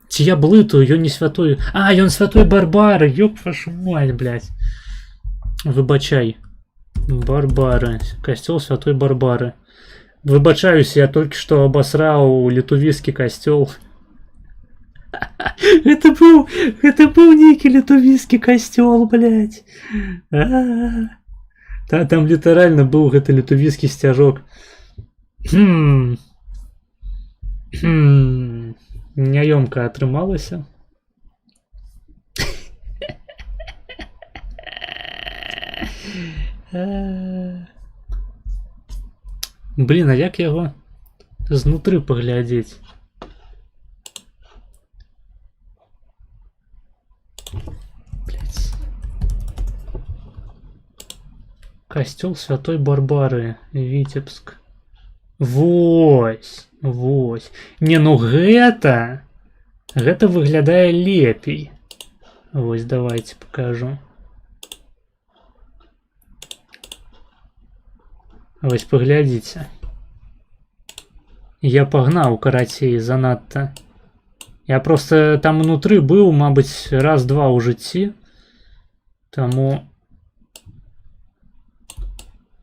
Ці я блытаю, ён не святой... А, ён святой Барбары, ёб вашу мать, блядь. Выбачай. Барбары. Касцёл святой Барбары. Выбачаюсь, я толькі што абасраў літувійскі касцёл. Гэта быў нейкі літувійскі касцёл, блядь. Там літаральна быў гэты літувійскі сцяжок. Няёмка атрымалася. Блін, а як яго знутры паглядзець? Касцёл Святой Барбары, Віцебск. Вось. Не, ну гэта выглядае лепей. Вось, давайте покажу. Вось, паглядзіце. Я пагнаў, карацей, занадта. Я просто там унутры быў, мабыць, раз-два ў жыцці. Таму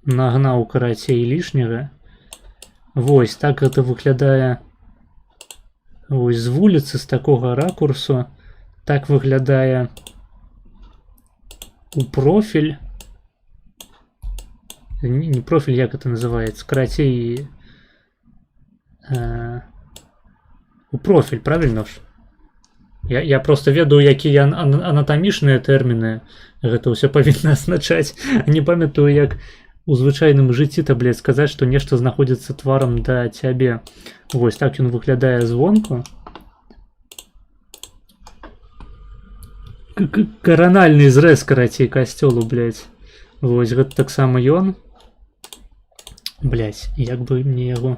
нагнаў, карацей, лішняга. Вось, так гэта выглядае. Вось, з вуліцы, з такога ракурсу. Так выглядае у профіль. Не профіль, як гэта называецца, карацей, у профіль, правильно ж? Я просто ведаю, якія анатамічныя тэрміны гэта ўсё павінна азначаць. Не памятаю, як у звычайным жыцці, блядь, сказаць, што нешта знаходзіцца тварам да цябе. Вось так ён выглядае звонку. Каранальны зрэз, карацей, касцёлу, блядь. Вось, гэта таксама ён. Блядь, як бы мне яго...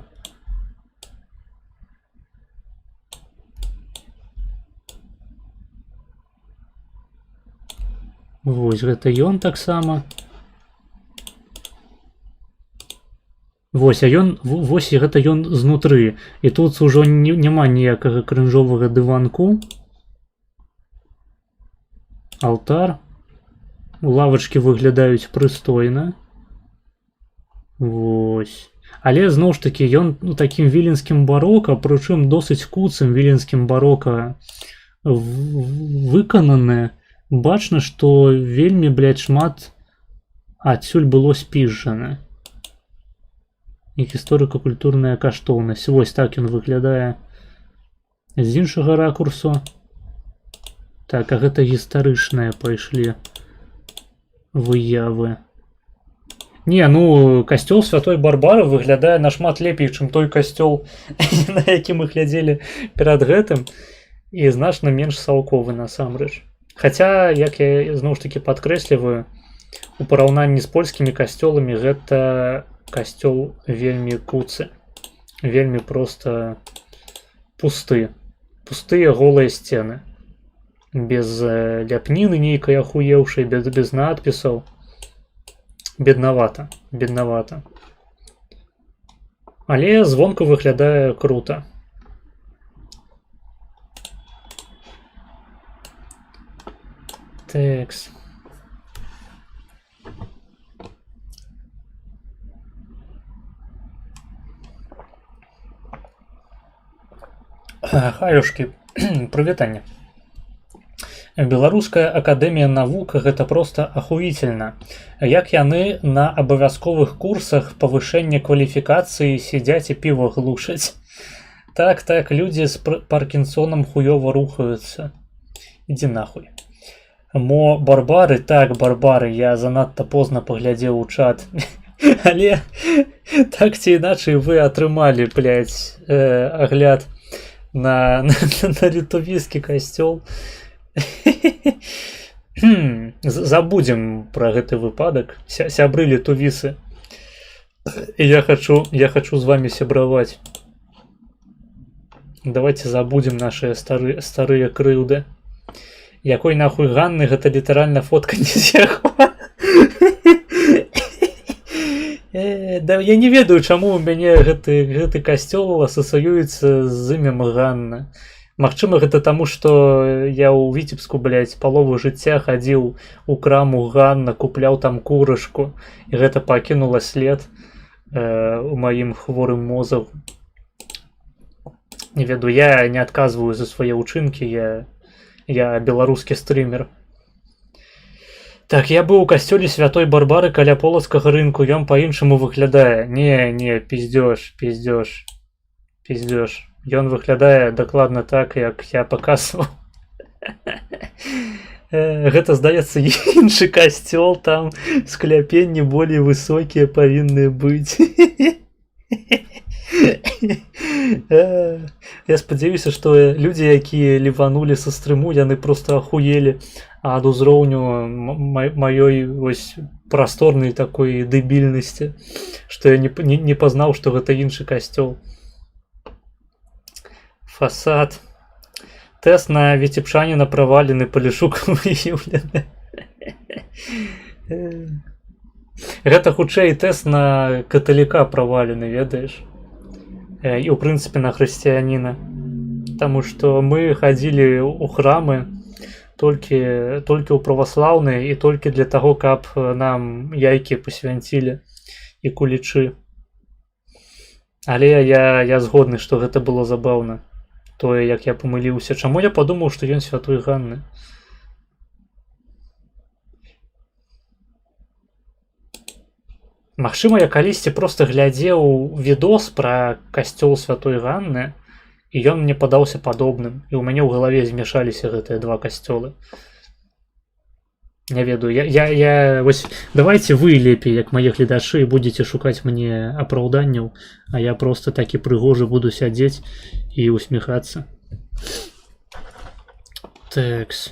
Вось, гэта ён таксама. Вось, а ён, вось, гэта ён знутры. І тут ужо няма ніякага крынжовага дыванку. Алтар. Лавачкі выглядаюць прыстойна. Вось. Але, зноў ж такі, ён такім віленскім барока, прычым досыць куцым віленскім барока выкананы. Бачна, што вельмі, блядь, шмат адсюль было спізжана. І гісторыка-культурная каштоўнасць. Вось так ён выглядае з іншага ракурсу. Так, а гэта гістарычныя пайшлі выявы. Не, ну, касцёл Святой Барбары выглядае нашмат лепей, чым той касцёл, на які мы глядзелі перад гэтым, і значна менш салковы насамрэч. Хаця, як я зноў ж такі падкрэсліваю, у параўнанні з польскімі касцёламі гэта касцёл вельмі куцы. Вельмі проста пусты. Пустыя голыя сцены. Без ляпніны нейкай ахуеўшай, без надпісаў. Бедновато, бедновато. Але звонку выглядае круто. Текс. Хаюшкі, прывітанне. Беларуская акадэмія навук гэта проста ахуительна. Як яны на абавязковых курсах павышэння кваліфікацыі сядзяць і піва глушаць. Так, людзі з паркінсонам хуёва рухаюцца. Ідзі нахуй. Мо барбары, так, барбары, я занадта позна паглядзеў у чат. Але так ці іначай вы атрымалі, блядь, агляд на літовійскі касцёл. Забудем про гэты выпадак. Сябры літовісы. Я хочу з вами сябраваць. Давайте забудем наши старыя крыўды. Якой нахуй Ганны, гэта літаральна фотка не з яго. Да, я не ведаю, чаму у мяне гэты касцёл асацыюецца з імем Ганна. Магчыма, гэта таму, што я ў Віцебску, блядь, палову жыцця хадзіў у краму Ганна, купляў там курышку, і гэта пакінула след у маім хворым мозгу. Не ведаю, я не адказваю за свае ўчынкі, я беларускі стрымер. Так, я быў у касцёле святой Барбары каля полацкага рынку, ён па-іншаму выглядае. Не, пиздёж. Ён выглядае дакладна так, як я паказваў. Гэта, здаецца, іншы касцёл, там скляпенні болей высокія павінны быць. Я спадзяюся, што людзі, якія ліванулі са стрыму, яны проста ахуелі ад узроўню маёй вось прасторнай такой дэбільнасці, што я не пазнаў, што гэта іншы касцёл. Фасад. Тэст на віцебчаніна правалены, Палішук выяўлены. Гэта хутчэй тэст на каталіка правалены, ведаеш? І ў прынцыпе на хрысціяніна. Таму што мы хадзілі ў храмы толькі ў праваслаўныя і толькі для таго, каб нам яйкі пасвянцілі і кулічы. Але я згодны, што гэта было забаўна. Тое, як я памыліўся. Чаму я падумаў, што ён святой Ганны? Магчыма, я калісьці проста глядзеў відос пра касцёл святой Ганны, і ён мне падаўся падобным, і ў мяне ў галаве змяшаліся гэтыя два касцёлы. Не ведаю, вось давайте вы лепей, як мае гледачы, будете шукаць мне апраўданняў, а я просто такі прыгожы буду сядзець і усміхацца. Текс.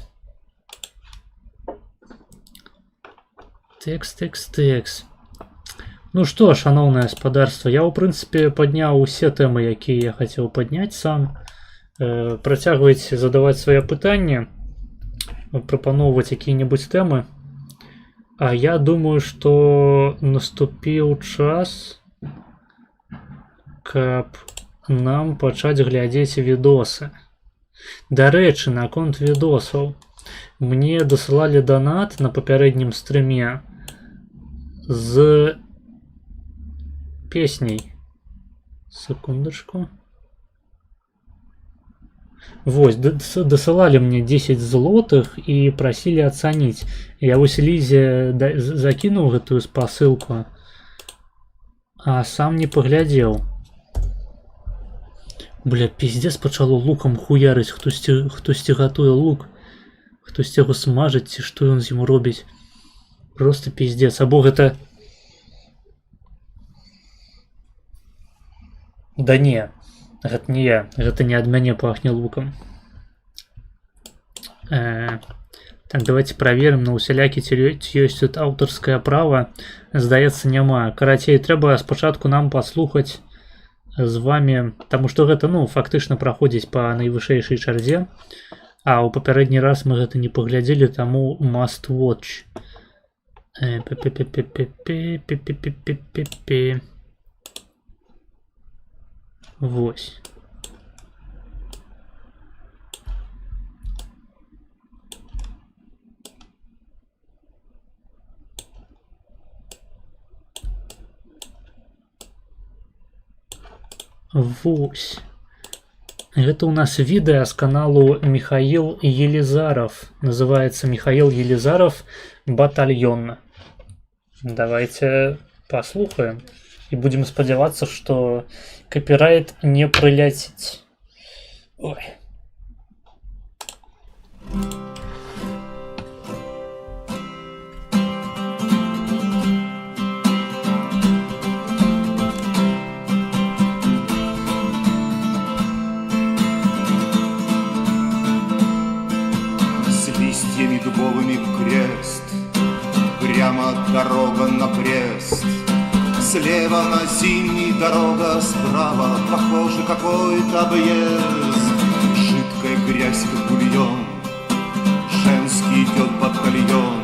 Ну што, шаноўнае спадарства, я ў прынцыпе падняў усе тэмы, якія я хацеў падняць сам. Працягвайце задаваць свае пытанні, прапаноўваць якія-небудзь тэмы. А я думаю, што наступіў час, каб нам пачаць глядзець відосы. Дарэчы, наконт відосаў. Мне дасылалі донат на папярэднім стрыме з песняй. Секундачку. Вось, дасылалі мне 10 злотых і прасілі ацаніць. Я вось Лізе закінуў гэтую спасылку, а сам не паглядзеў. Бля, пиздец, пачало лукам хуярыць, хтосьці гатуе лук, хтосьці яго смажыць, ці што ён з ім робіць. Просто пиздец, або гэта... Да не, гэта не я, гэта не ад мяне пахне лукам. Так, давайте праверым на усялякі, ці ёсць тут аўтарскае права. Здаецца, няма. Карацей, трэба спачатку нам паслухаць з вами, таму што гэта, ну, фактычна праходзіць па найвышэйшай чарзе, а ў папярэдні раз мы гэта не паглядзелі, таму must watch. Пи-пи-пи-пи-пи-пи-пи-пи-пи-пи. Вось. Вось. Это у нас видео с каналу Михаил Елизаров. Называется Михаил Елизаров «Батальон». Давайте послухаем. И будем сподеваться, что копирайт не прилетит. Ой. С листьями дубовыми крест, прямо дорога на Брест. Слева на Зимний дорога, справа похоже какой-то объезд. Жидкая грязь, как бульон, женский идет батальон.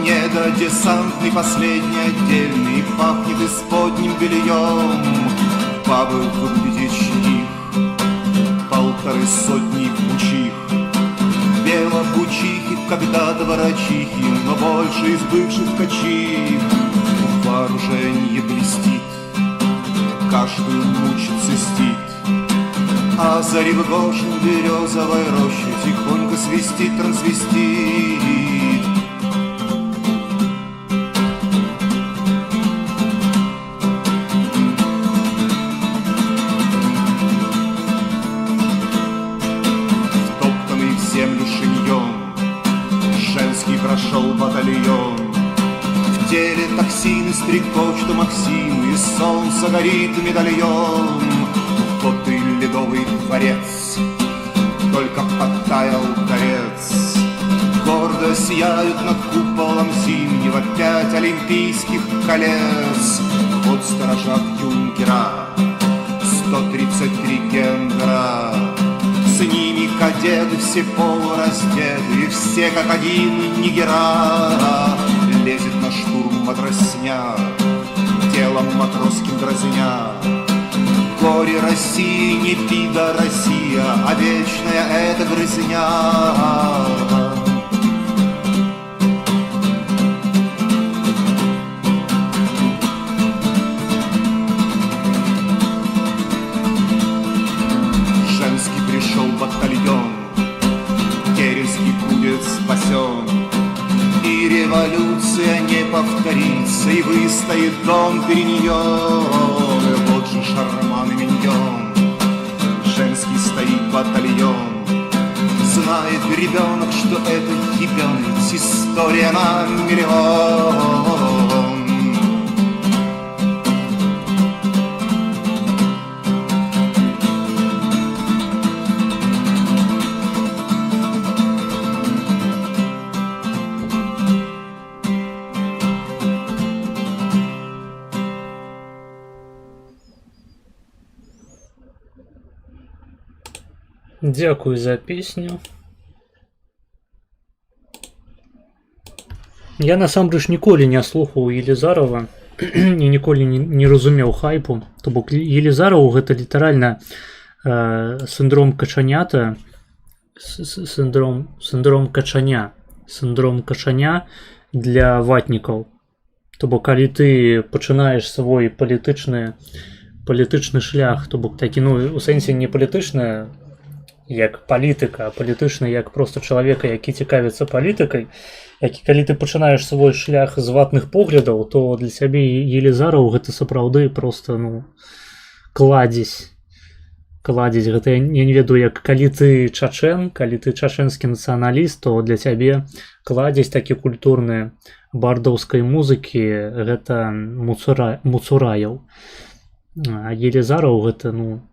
Недодесантный, последний отдельный, пахнет исподним бельем. Бабы выглядеть них, 150 бучих. Белобучихи, когда-то врачихи, но больше из бывших качих. Вооружение блестит, каждую мучится стит. А за Ревгошин березовой рощи тихонько свистит трансвестит. Втоптанный в землю шиньон, женский прошел батальон. В теле токсины стрекочут Максим, и солнце горит медальон. Вот и ледовый дворец, только подтаял торец. Гордо сияют над куполом зимнего 5 олимпийских колец. Вот сторожат юнкера, 133 гендера. С ними кадеты все полураздеты, все как один нигера. Лезет на штурм матросня, телом матросским дразня. Горе России, не пида Россия, а вечная эта грызня. Женский пришел батальон, Керенский будет спасен. И революция не повторится, и выстоит дом перед нее. Вот же шарман и миньон, женский стоит батальон. Знает ребенок, что это ебенец, история на миллион. Дякую за песню. Я насамрэч ніколі не слухаў Елізарова і ніколі не разумеў хайпу. То бок Елізараў гэта літаральна синдром качанята, синдром качаня для ватнікаў. То бок калі ты пачынаеш свой палітычны шлях, то бок такі, ну, у сэнсе не палітычна як палітыка, а палітычна як проста чалавека, які цікавіцца палітыкай. Калі ты пачынаеш свой шлях з ватных поглядаў, то для цябе Елізараў гэта сапраўды проста, ну, кладзесь. Гэта я не ведаю, як калі ты чачэн, калі ты чачэнскі нацыяналіст, то для цябе кладзесь такі культурны бардаўскай музыкі гэта Муцураяў. А Елізараў гэта, ну,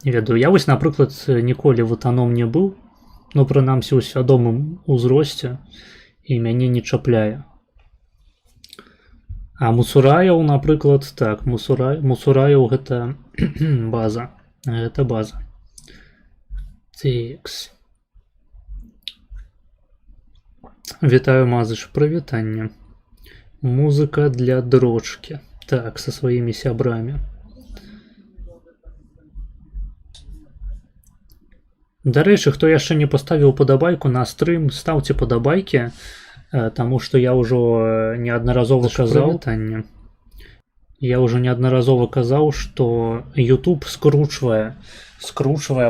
не ведаю. Я вось, напрыклад, ніколі ватаном не быў, ну, прынамсі ў свядомым узросце, і мяне не чапляе. А Муцураяў, напрыклад, так, Муцураяў гэта база. Гэта база. Текс. Вітаю, Мазыч, прывітанне. Музыка для дрочки. Так, со своими сябрами. Дарэчы, хто яшчэ не паставіў падабайку на стрым, ставце падабайкі, таму што я ўжо неаднаразова казаў, я ўжо неаднаразова казаў, што YouTube скручвае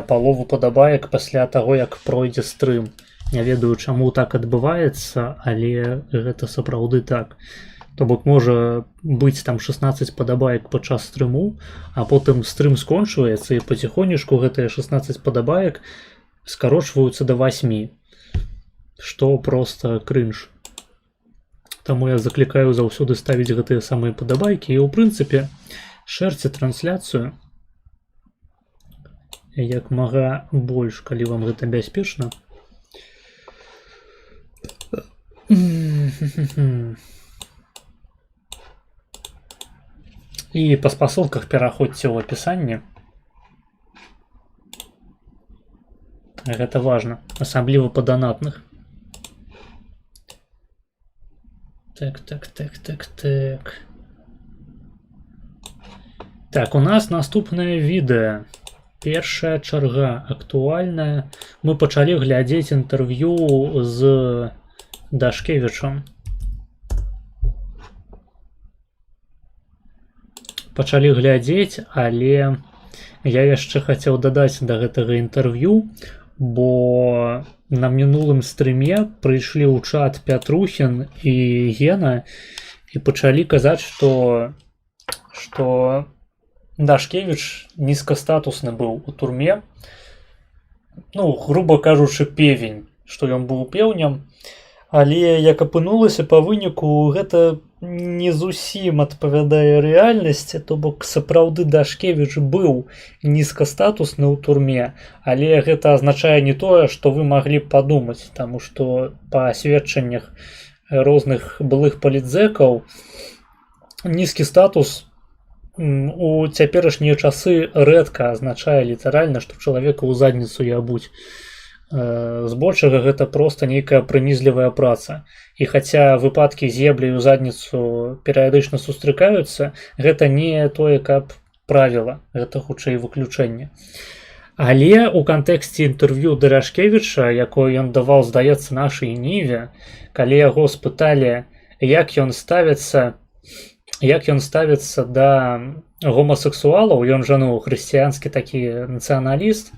палову падабаек пасля таго, як пройдзе стрым. Не ведаю, чаму так адбываецца, але гэта сапраўды так. То бок можа быць там 16 падабаек падчас стрыму, а потым стрым скончваецца і паціхонечку гэтыя 16 падабаек скарочваюцца да 8, што проста крынж. Таму я заклікаю заўсёды ставіць гэтыя самыя падабайкі і ў прынцыпе шэрце трансляцыю як мага больш, калі вам гэта бяспечна. І па спасылках пераходзьце ў апісанне. Гэта важна, асабліва па данатных. Так. Так, у нас наступнае відэо. Першая чарга актуальная. Мы пачалі глядзець інтэрв'ю з Дашкевічам. Пачалі глядзець, але я яшчэ хацеў дадаць да гэтага інтэрв'ю, бо на мінулым стрыме прыйшлі ў чат Пятрухін і Гена і пачалі казаць, што Дашкевіч нізкастатусны быў у турме. Ну, груба кажучы, певень, што ён быў пеўнем. Але, як апынулася, па выніку гэта не зусім адпавядае рэальнасці, то бок сапраўды Дашкевіч быў нізкастатусны ў турме, але гэта азначае не тое, што вы маглі б падумаць, таму што па сведчаннях розных былых палітзэкаў нізкі статус у цяперашнія часы рэдка азначае літаральна, што чалавека ў задніцу ябуць. Збольшага гэта проста нейкая прынізлівая праца. І хаця выпадкі з еблей у задніцу перыядычна сустракаюцца, гэта не тое, каб правіла, гэта хутчэй выключэнне. Але ў кантэксце інтэрв'ю Дашкевіча, якое ён даваў, здаецца, нашай Ніве, калі яго спыталі, як ён ставіцца да гомасексуалаў, ён жа хрысціянскі такі нацыяналіст,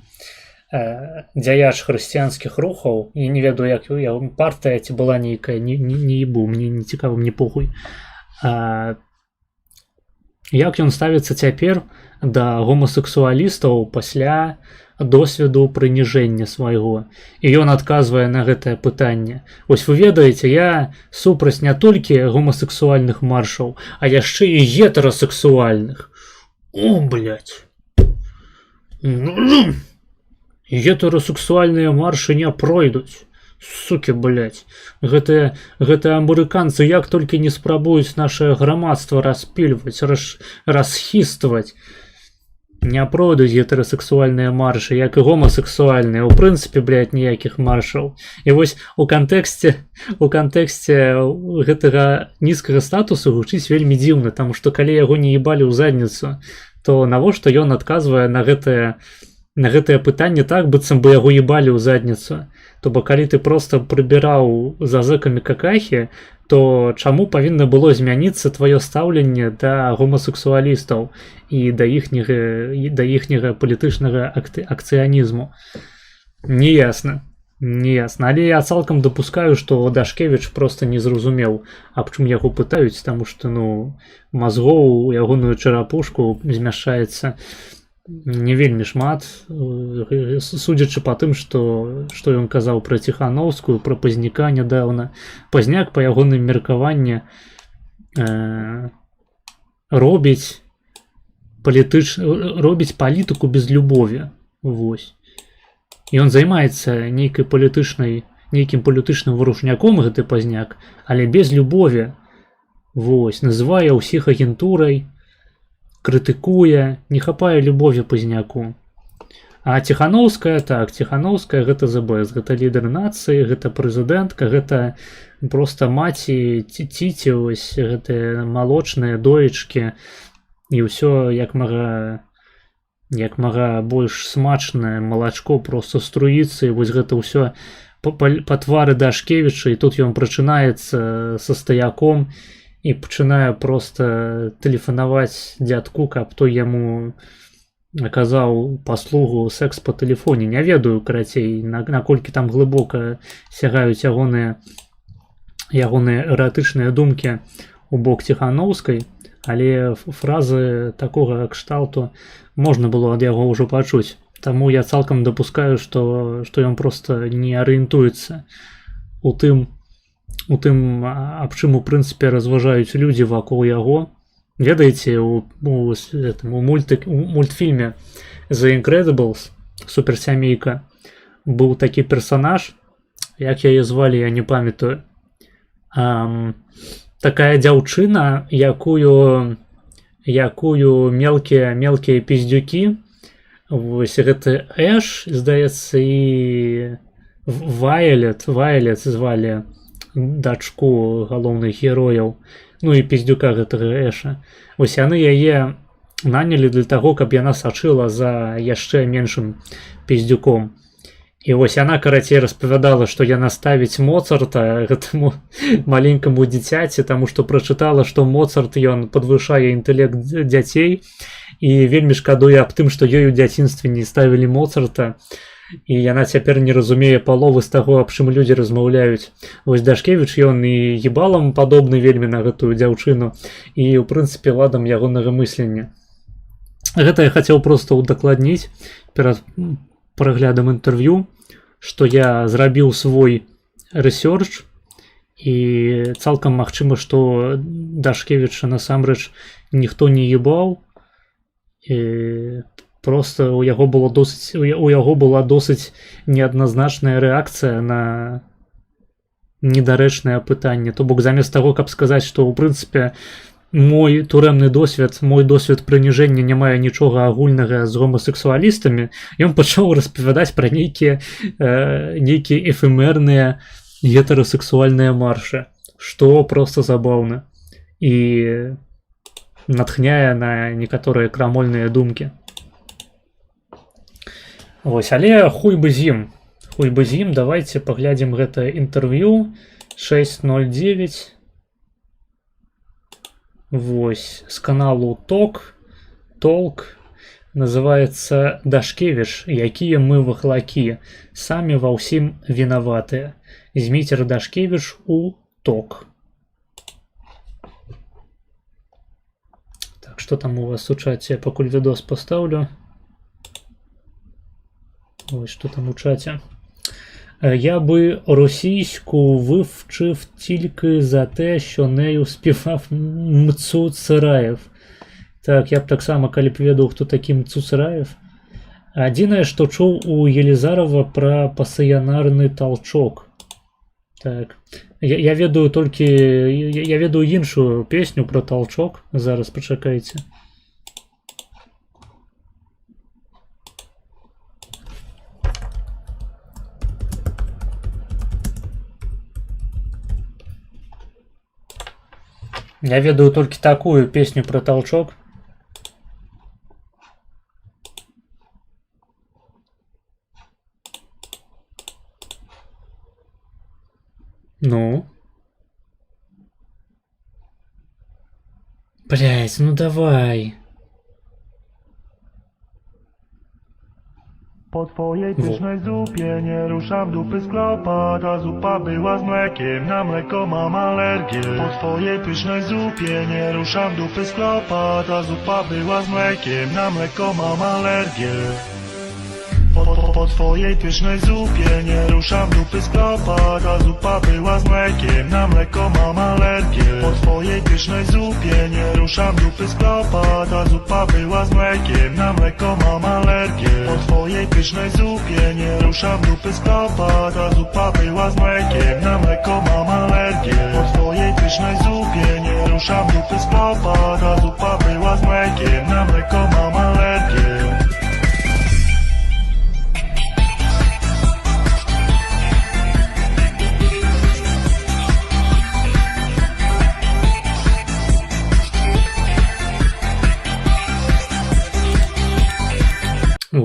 дзяяч хрысціянскіх рухаў, я не ведаю, як партыя ці была нейкая, не ебу, мне не цікава, мне похуй. Як ён ставіцца цяпер да гомасексуалістаў пасля досведу прыніжэння свайго. І ён адказвае на гэтае пытанне. Вось вы ведаеце, я супраць не толькі гомасексуальных маршаў, а яшчэ і гетэрасексуальных. О, блядь. Гетэрасексуальныя маршы не пройдуць. Суки, блядь. Гэтыя амерыканцы як толькі не спрабуюць нашае грамадства распільваць, расхістваць. Не пройдуць гетэрасексуальныя маршы, як і гомасексуальныя. У прынцыпе, блядь, ніякіх маршаў. І вось у кантэксце гэтага нізкага статусу гучыць вельмі дзіўна, таму што калі яго не ебалі ў задніцу, то навошта ён адказвае на гэтае пытанне так, быццам бы яго ебалі ў задніцу. То бок, калі ты проста прыбіраў за зэкамі какахі, то чаму павінна было змяніцца тваё стаўленне да гомасексуалістаў і да іхняга палітычнага акцыянізму? Неясна. Але я цалкам дапускаю, што Дашкевіч проста не зразумеў, аб чым яго пытаюць, таму што, мазгоў у ягоную чарапушку змяшчаецца не вельмі шмат, судзячы па тым, што ён казаў пра Ціхановскую, пра Пазняка нядаўна. Пазняк, па ягоным меркаванні, робіць палітыку без любові. Вось. Ён займаецца нейкім палітычным варушняком, гэты Пазняк, але без любові. Вось. Называе ўсіх агентурай, крытыкуе, не хапае любові Пазняку. А Ціханаўская, так, Ціханаўская гэта the best, гэта лідар нацыі, гэта прэзідэнтка, гэта проста маці ціці, вось гэтыя малочныя доечкі і ўсё як мага больш смачнае малачко просто струіцца, і вось гэта ўсё па твары Дашкевіча, і тут ён прачынаецца са стаяком і пачынае просто тэлефанаваць дзядку, каб той яму аказаў паслугу секс па тэлефоне. Не ведаю, карацей, наколькі там глыбока сягаюць ягоныя эратычныя думкі у бок Ціханаўскай, але фразы такога кшталту можна было ад яго ўжо пачуць. Таму я цалкам дапускаю, што ён проста не арыентуецца у тым, аб чым у прынцыпе разважаюць людзі вакол яго. Ведаеце, у мультфільме The Incredibles, суперсямейка, быў такі персанаж, як яе звалі, я не памятаю. Такая дзяўчына, якую мелкія пиздюкі, вось гэты Эш, здаецца, і Вайлет звалі дачку галоўных герояў, ну і пиздюка гэтага Эша. Вось яны яе нанялі для таго, каб яна сачыла за яшчэ меншым пиздюком. І вось яна, карацей, распавядала, што яна ставіць Моцарта гэтаму маленькаму дзіцяці, таму што прачытала, што Моцарт ён падвышае інтэлект дзяцей, і вельмі шкадуе аб тым, што ёй у дзяцінстве не ставілі Моцарта, і яна цяпер не разумее паловы з таго, аб чым людзі размаўляюць. Вось Дашкевіч, ён і ебалам падобны вельмі на гэтую дзяўчыну, і ў прынцыпе ладам ягонага мыслення. Гэта я хацеў проста удакладніць перад праглядам інтэрв'ю, што я зрабіў свой рэсёрч, і цалкам магчыма, што Дашкевіча насамрэч ніхто не ебаў, просто у яго была досыць неадназначная рэакцыя на недарэчнае пытанне. То бок замест таго, каб сказаць, што ў прынцыпе мой турэмны досвед, мой досвед прыніжэння не мае нічога агульнага з гомасексуалістамі, ён пачаў распавядаць пра нейкія эфемерныя гетэрасексуальныя маршы, што проста забаўна і натхняе на некаторыя крамольныя думкі. Вось, але хуй бы з ім, давайте паглядзім гэта інтэрв'ю 609. Вось, з каналу Толк, называецца Дашкевіч, якія мы вахлакі, самі ва ўсім вінаватыя. Зміцер Дашкевіч у Ток. Так, што там у вас у чаце? Пакуль відос пастаўлю. Ось, що там у чаті. Я би російську вивчив тільки за те, що нею співав Мцуцераєв. Так, я б так само, коли б ведав, хто такий Мцуцераєв. Адзінае, што чуў у Елизарова пра пасіянарны толчок. Так, я ведаю толькі, я ведаю іншую песню про толчок. Зараз пачакайце. Я ведаю толькі такую песню про толчок. Ну? Блять, ну давай. Po twojej pysznej zupie nie ruszam dupy z klopa. Ta zupa była z mlekiem, na mleko mam alergię. Po twojej pysznej zupie nie ruszam dupy z klopa. Ta zupa była z mlekiem, na mleko mam alergię. Po twojej pysznej zupie nie ruszam dupy z klopa. Ta zupa była z mlekiem, na mleko mam alergię. Po twojej pysznej zupie nie ruszam dupy z klopa. Ta zupa była z mlekiem, na mleko mam alergię. Po twojej pysznej zupie nie ruszam dupy z klopa. Ta zupa była z mlekiem, na mleko mam alergię. Po twojej pysznej zupie nie ruszam dupy z klopa. Ta zupa była z mlekiem, na mleko mam alergię.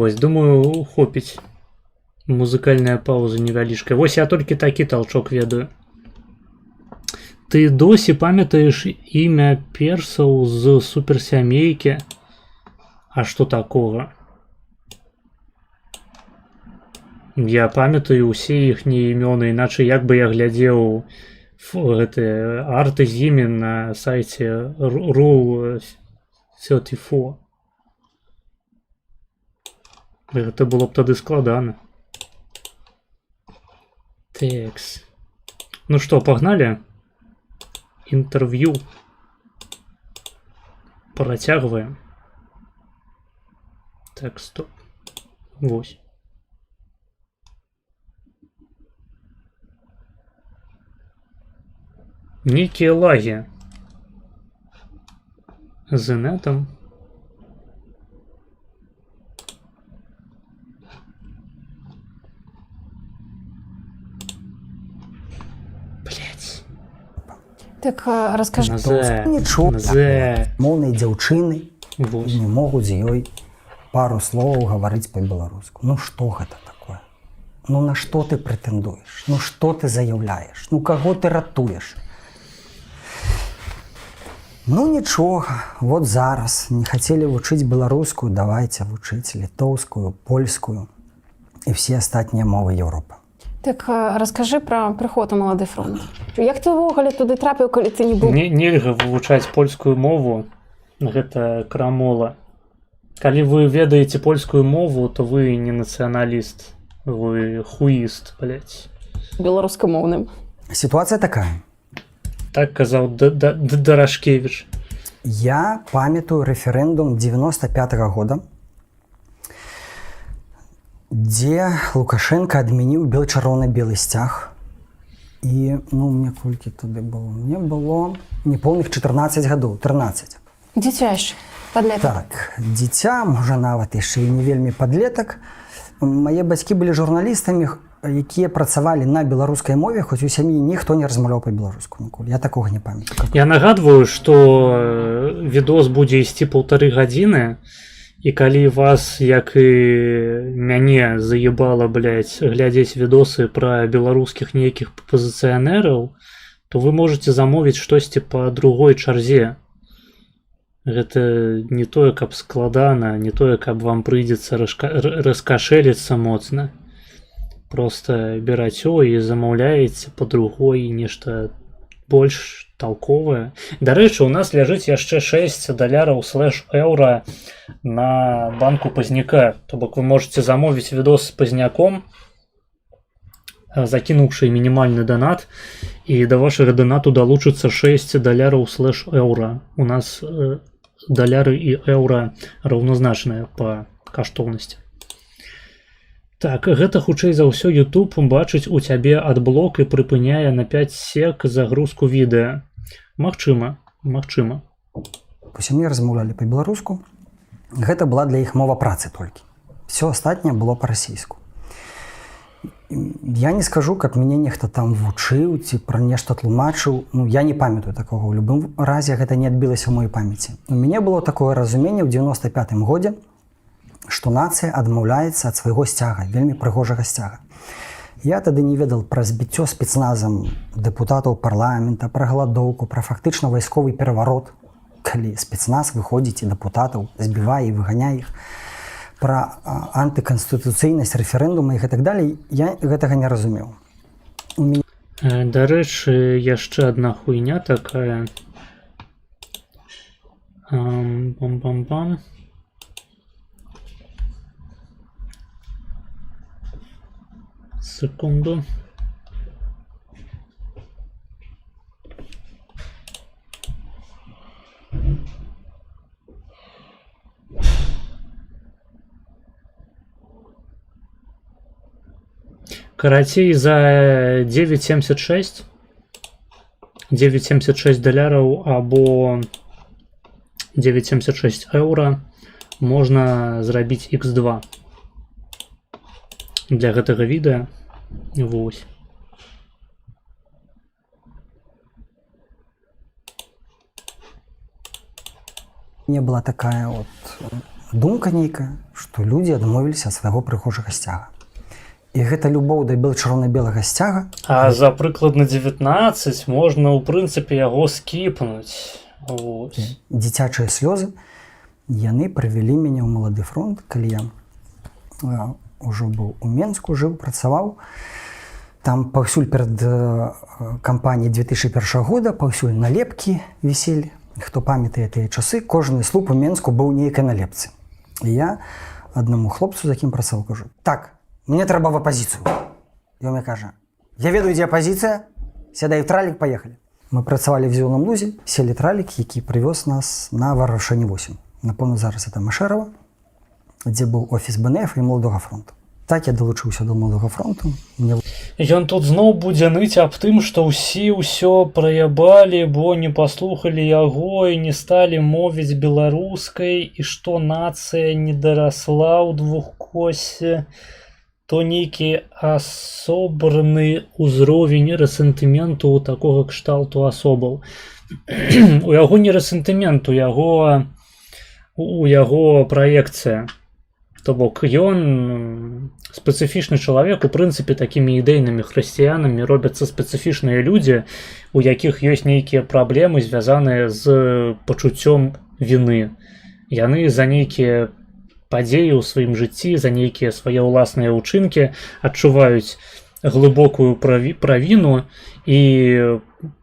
Вось, думаю, хопіць. Музыкальная пауза невялічкая. Вось я толькі такі толчок ведаю. Ты досі памятаеш імя персаў з суперсямейкі? А што такога? Я памятаю ўсе іхнія імёны, іначай як бы я глядзеў гэты арты з імі на сайце Rule 34. Гэта было б тады складана. Тэкс. Ну што, пагналі? Інтэрв'ю. Працягваем. Так, стоп. Вось. Нейкія лагі. З інетам. Блять. Так расскажи. Нічого. Назе. Моўныя дзяўчыны Вось. не могуць з ёй пару словаў гаварыць па-беларуску. Ну што гэта такое? Ну на што ты прэтэндуеш? Ну што ты заяўляеш? Ну каго ты ратуеш? Ну нічога, вот зараз не хацелі вучыць беларускую, давайте вучыць літоўскую, польскую і все астатнія мовы Еўропы. Так расскажи пра прыход у малады фронт. Як ты ўвогуле туды трапіў, калі ты не быў? Нельга вывучаць польскую мову, гэта крамола. Калі вы ведаеце польскую мову, то вы не нацыяналіст, вы хуіст, блядь. Беларускамоўным. Сітуацыя такая. Так казаў Дарашкевіч. Я памятаю рэферэндум 95-го года, дзе Лукашенко адмяніў чырвона-белы сцяг. І, ну, мне колькі тады было? Мне было непоўных 14 гадоў, 13. Дзіця яшчэ, падлетак. Так, дзіця, можа нават яшчэ і не вельмі падлетак. Мае бацькі былі журналістамі, якія працавалі на беларускай мове, хоць у сям'і ніхто не размаўляў па-беларуску ніколі. Я такога не памятаю. Я нагадваю, што відос будзе ісці 1,5 гадзіны, і калі вас, як і мяне, заебала, блядь, глядзець відосы пра беларускіх нейкіх пазіцыянераў, то вы можете замовіць штосьці па другой чарзе. Гэта не тое, каб складана, не тое, каб вам прыйдзецца раскашэліцца моцна. Просто бераце і замаўляеце па другой нешта больш толковае. Дарэчы, у нас ляжыць яшчэ $6 /еўра на банку Пазняка. То бок вы можете замовіць відос з Пазняком, закінуўшы мінімальны донат, і да вашага донату далучыцца $6 /еўра. У нас даляры і еўра раўназначныя па каштоўнасці. Так, гэта хутчэй за ўсё YouTube бачыць у цябе адблок і прыпыняе на 5 сек загрузку відэа. Магчыма, магчыма. У сям'і размаўлялі па-беларуску. Гэта была для іх мова працы толькі. Всё астатняе было па-расійску. Я не скажу, каб мяне нехта там вучыў ці пра нешта тлумачыў. Ну, я не памятаю такога. У любым разе гэта не адбілася ў маёй памяці. У мяне было такое разуменне ў 95-м годзе, што нацыя адмаўляецца ад свайго сцяга, вельмі прыгожага сцяга. Я тады не ведал пра збіццё спецназам дэпутатаў парламента, пра галадоўку, пра фактычна вайсковы пераварот, калі спецназ выходзіць і дэпутатаў збівае і выганяе іх, пра антыканстытуцыйнасць рэферэндума і гэтак далей. Я гэтага не разумеў. Дарэчы, яшчэ адна хуйня такая. Бам-бам-бам. Секунду. Карацей, за 9,76 $9,76 або 9,76 еўра можна зрабіць X2 для гэтага відэа. Вось. Мне была такая вот думка нейкая, што што людзі адмовіліся ад свайго прыгожага сцяга. І гэта любоў да чырвона-белага сцяга. А за прыкладна 19 можна ў прынцыпе яго скіпнуць. Вось. Дзіцячыя слёзы, яны прывялі мяне ў малады фронт, калі я ўжо быў у Менску, жыў, працаваў. Там паўсюль перад кампаніяй 2001 года, паўсюль налепкі віселі. Хто памятае тыя часы, кожны слуп у Менску быў нейкай налепцы. І я аднаму хлопцу, з якім працаваў, кажу: так, мне трэба в апазіцыю. І он мне кажа: я ведаю, дзе апазіцыя, сядай в тралік, паехалі. Мы працавалі в Зеленом Лузе, селі тралік, які прывёз нас на Варшаве 8. Напомню, зараз это Машэрава, дзе быў офіс БНФ і Маладога фронту. Так я далучыўся до Маладога фронту. Ён тут зноў будзе ныць аб тым, што ўсе ўсё праябалі, бо не паслухалі яго і не сталі мовіць беларускай, і што нацыя не дарасла ў двухкосе, то нейкі асобраны ўзровень рэсентыменту у такога кшталту асобаў. У яго не рэсентымент, у яго праекцыя. То бок ён спецыфічны чалавек, у прынцыпе такімі ідэйнымі хрысціянамі робяцца спецыфічныя людзі, у якіх ёсць нейкія праблемы, звязаныя з пачуццём віны. Яны за нейкія падзеі ў сваім жыцці, за нейкія свае ўласныя ўчынкі адчуваюць глыбокую правіну, і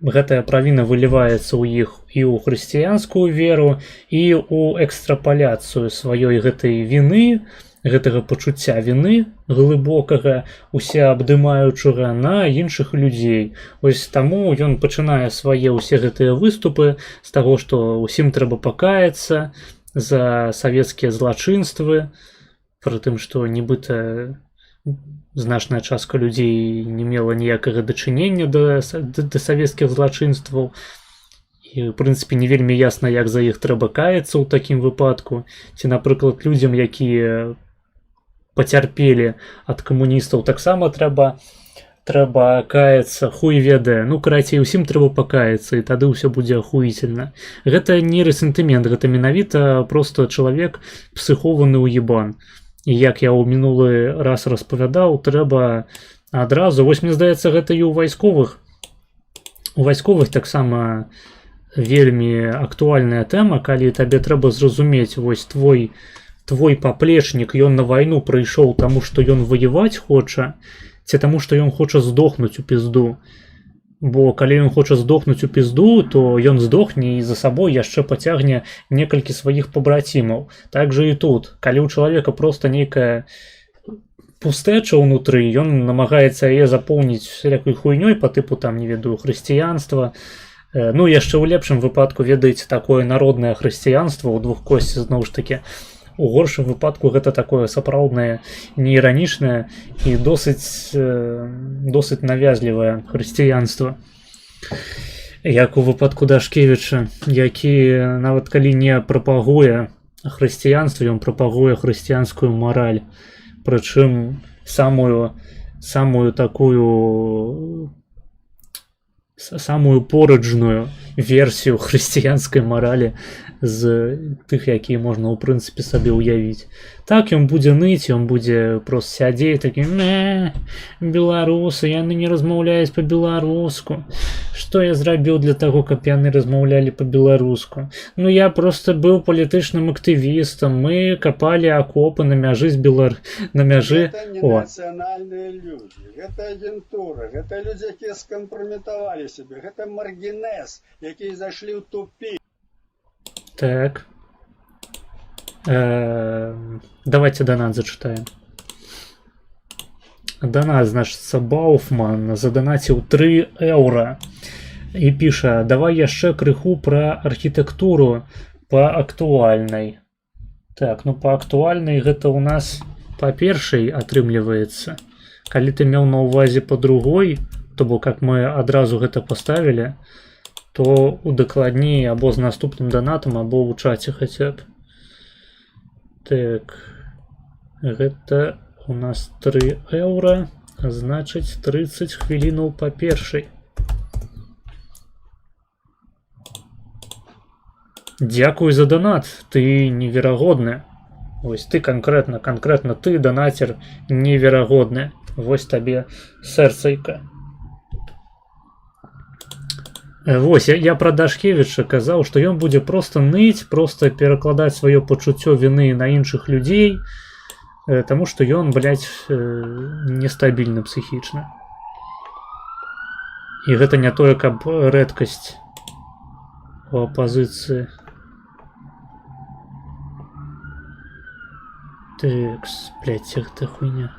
гэтая правіна выліваецца ў іх і ў хрысціянскую веру, і ў экстрапаляцыю сваёй гэтай віны, гэтага пачуцця віны глыбокага, усеабдымаючага на іншых людзей. Вось таму ён пачынае свае ўсе гэтыя выступы з таго, што ўсім трэба пакаяцца за савецкія злачынствы, пры тым, што нібыта значная частка людзей не мела ніякага дачынення да савецкіх злачынстваў. І, в прынцыпе, не вельмі ясна, як за іх трэба каяцца ў такім выпадку. Ці, напрыклад, людзям, якія пацярпелі ад камуністаў, таксама трэба каяцца, хуй ведае. Ну, карацей, усім трэба пакаяцца, і тады ўсё будзе ахуіцельна. Гэта не рэсентымент, гэта менавіта проста чалавек псыхованы ўебан. І як я ў мінулы раз распавядаў, трэба адразу, вось мне здаецца, гэта і ў вайсковых. У вайсковых таксама вельмі актуальная тэма, калі табе трэба зразумець, вось твой паплечнік, ён на вайну прыйшоў таму, што ён ваяваць хоча, ці таму, што ён хоча здохнуць у пізду. Бо калі ён хоча здохнуць у пізду, то ён здохне і за сабой яшчэ пацягне некалькі сваіх пабрацімаў. Так жа і тут. Калі ў чалавека проста нейкая пустэча ўнутры, ён намагаецца яе запоўніць всялякой хуйнёй па тыпу, там, не ведаю, хрысціянства. Ну, яшчэ ў лепшым выпадку, ведаеце, такое народнае хрысціянства ў двухкосці, зноў ж такі. У горшым выпадку гэта такое сапраўднае, неіранічнае і досыць навязлівае хрысціянства. Як у выпадку Дашкевіча, які нават калі не прапагуе хрысціянства, ён прапагуе хрысціянскую мараль. Прычым самую пораджную версію хрысціянскай маралі з тых, якія можна ў прынцыпе сабе ўявіць. Так ён будзе ныць, ён будзе проста сядзець такі: беларусы, яны не размаўляюць па-беларуску. Што я зрабіў для таго, каб яны размаўлялі па-беларуску? Ну, я проста быў палітычным актывістам, мы капалі акопы на мяжы на мяжы. Гэта не нацыянальныя людзі, гэта агентура, гэта людзі, якія скампраметавалі сябе, гэта маргінез, якія зайшлі ў тупік. Так. Давайте донат зачитаем. Донат, значится, Бауфман задонатил 3 евро и пишет: давай яшчэ крыху про архитектуру по актуальной. Так, ну по актуальной гэта у нас по першай атрымліваецца. Калі ты меў на увазе по другой, то бок как мы адразу гэта поставили, то удакладней або з наступным донатам, або ў чаце хаця б. Так, гэта у нас 3 евро, а значыць 30 хвілінаў па першай. Дзякуй за донат, ты неверагодны. Вось ты конкретно ты, донатер неверагодны. Вось табе сэрцайка. Вось, я пра Дашкевіча казаў, што ён будзе проста ныць, проста перакладаць сваё пачуццё віны на іншых людзей, таму што ён, блядь, нестабільны псіхічна. І гэта не тое, каб рэдкасць у апазіцыі. Текс, блядь, гэта хуйня.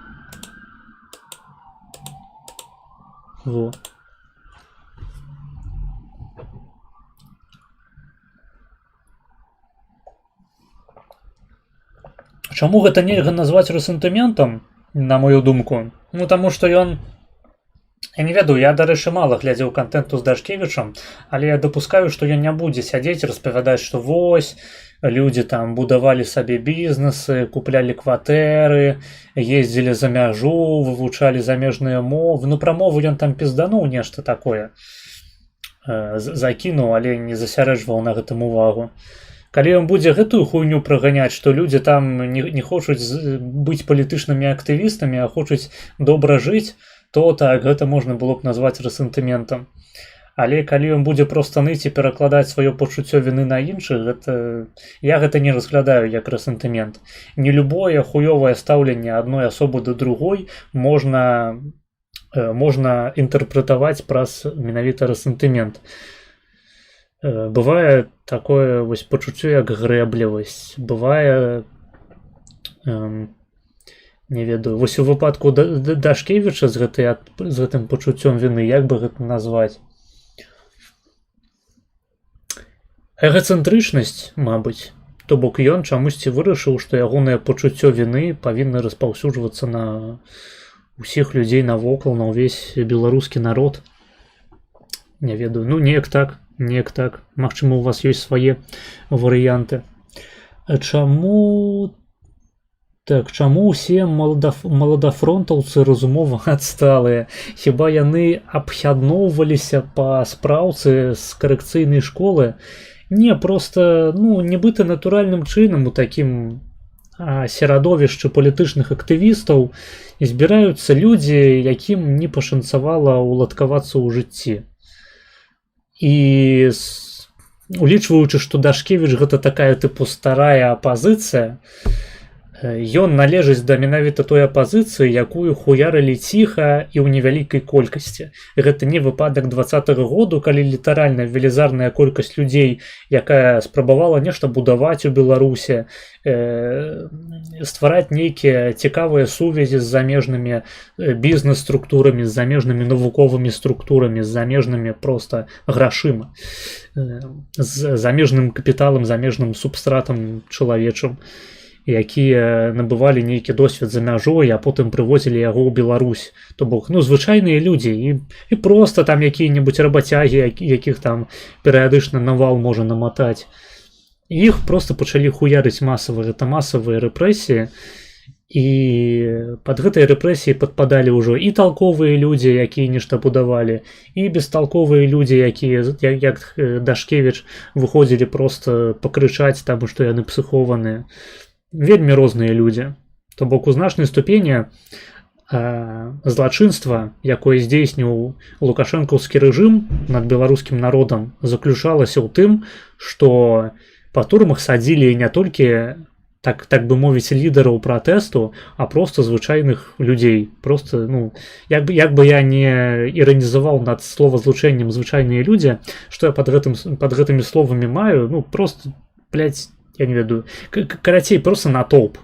Во. Чаму гэта нельга назваць рэсентыментам, на мою думку? Ну, таму што ён... Я не ведаю, я, дарэчы, мала глядзеў контенту з Дашкевічам, але я дапускаю, што ён не будзе сядзець, распавядаць, што вось, людзі там будавалі сабе бізнесы, куплялі кватэры, ездзілі за мяжу, вывучалі замежныя мовы. Ну, пра мову ён там піздануў нешта такое. Закінуў, але не засярэджваў на гэтым увагу. Калі ён будзе гэтую хуйню праганяць, што людзі там не хочуць быць палітычнымі актывістамі, а хочуць добра жыць, то так, гэта можна было б назваць рэсентыментам. Але калі ён будзе проста ныць і перакладаць сваё пачуццё віны на іншых, я гэта не разглядаю як рэсентымент. Не любое хуёвае стаўленне адной асобы да другой можна інтэрпрэтаваць праз менавіта рэсентымент. Бывае такое вось пачуццё як грэблівасць, бывае не ведаю, вось у выпадку Дашкевіча з гэтым пачуццём віны, як бы гэта назваць? Эгацэнтрычнасць, мабыць. То бок ён чамусьці вырашыў, што ягонае пачуццё віны павінна распаўсюджвацца на ўсіх людзей навокал, на ўвесь беларускі народ. Не ведаю, ну неяк так. Магчыма, у вас ёсць свае варыянты. Чаму ўсе маладафронтаўцы разумова адсталыя? Хіба яны абхядноўваліся па спраўцы з карэкцыйнай школы? Не, проста, нібыта натуральным чынам у такім серадовішчы палітычных актывістаў збіраюцца людзі, якім не пашанцавала ўладкавацца ў жыцці. І улічваючы, што Дашкевіч гэта такая тыпу старая апазіцыя, ён належыць да менавіта той апазіцыі, якую хуярылі ціха і ў невялікай колькасці. Гэта не выпадак 20-го году, калі літаральна велізарная колькасць людзей, якая спрабавала нешта будаваць у Беларусе, ствараць нейкія цікавыя сувязі з замежнымі бізнес-структурамі, з замежнымі навуковымі структурамі, з замежнымі проста грашыма, з замежным капіталам, замежным субстратам чалавечым, якія набывалі нейкі досвед за мяжой, а потым прывозілі яго ў Беларусь. То бок, звычайныя людзі і проста там якія-небудзь рабацягі, якіх там перыядычна навал можа наматаць. Іх проста пачалі хуярыць масава, гэта масавыя рэпрэсіі, і пад гэтай рэпрэсіі падпадалі ўжо і талковыя людзі, якія нешта будавалі, і бесталковыя людзі, якія, як Дашкевіч, выходзілі проста пакрычаць, таму што яны псіхованыя. Вельмі розныя людзі. То бок у значнай ступені злачынства, якое здзейсніў лукашэнкаўскі рэжым над беларускім народам, заключалася ў тым, што па турмах садзілі не толькі, так бы мовіць, лідараў пратэсту, а проста звычайных людзей. Проста, як бы я не іранізаваў над словазлучэннем звычайныя людзі, што я пад гэтымі словамі маю, проста, блядь, я не ведаю, карацей, проста натоўп.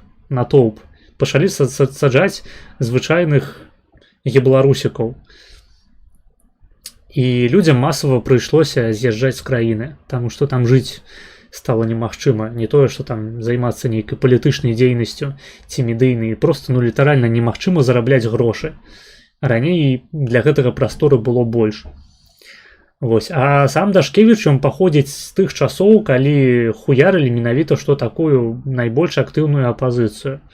Пачалі саджаць звычайных беларусікаў. І людзям масава прыйшлося з'язджаць з краіны, таму што там жыць стала немагчыма. Не тое, што там займацца нейкай палітычнай дзейнасцю ці медыйнай, проста, літаральна немагчыма зарабляць грошы. Раней для гэтага прасторы было больш. Вось. А сам Дашкевіч, ён паходзіць з тых часоў, калі хуярылі менавіта што такую найбольш актыўную апазіцыю.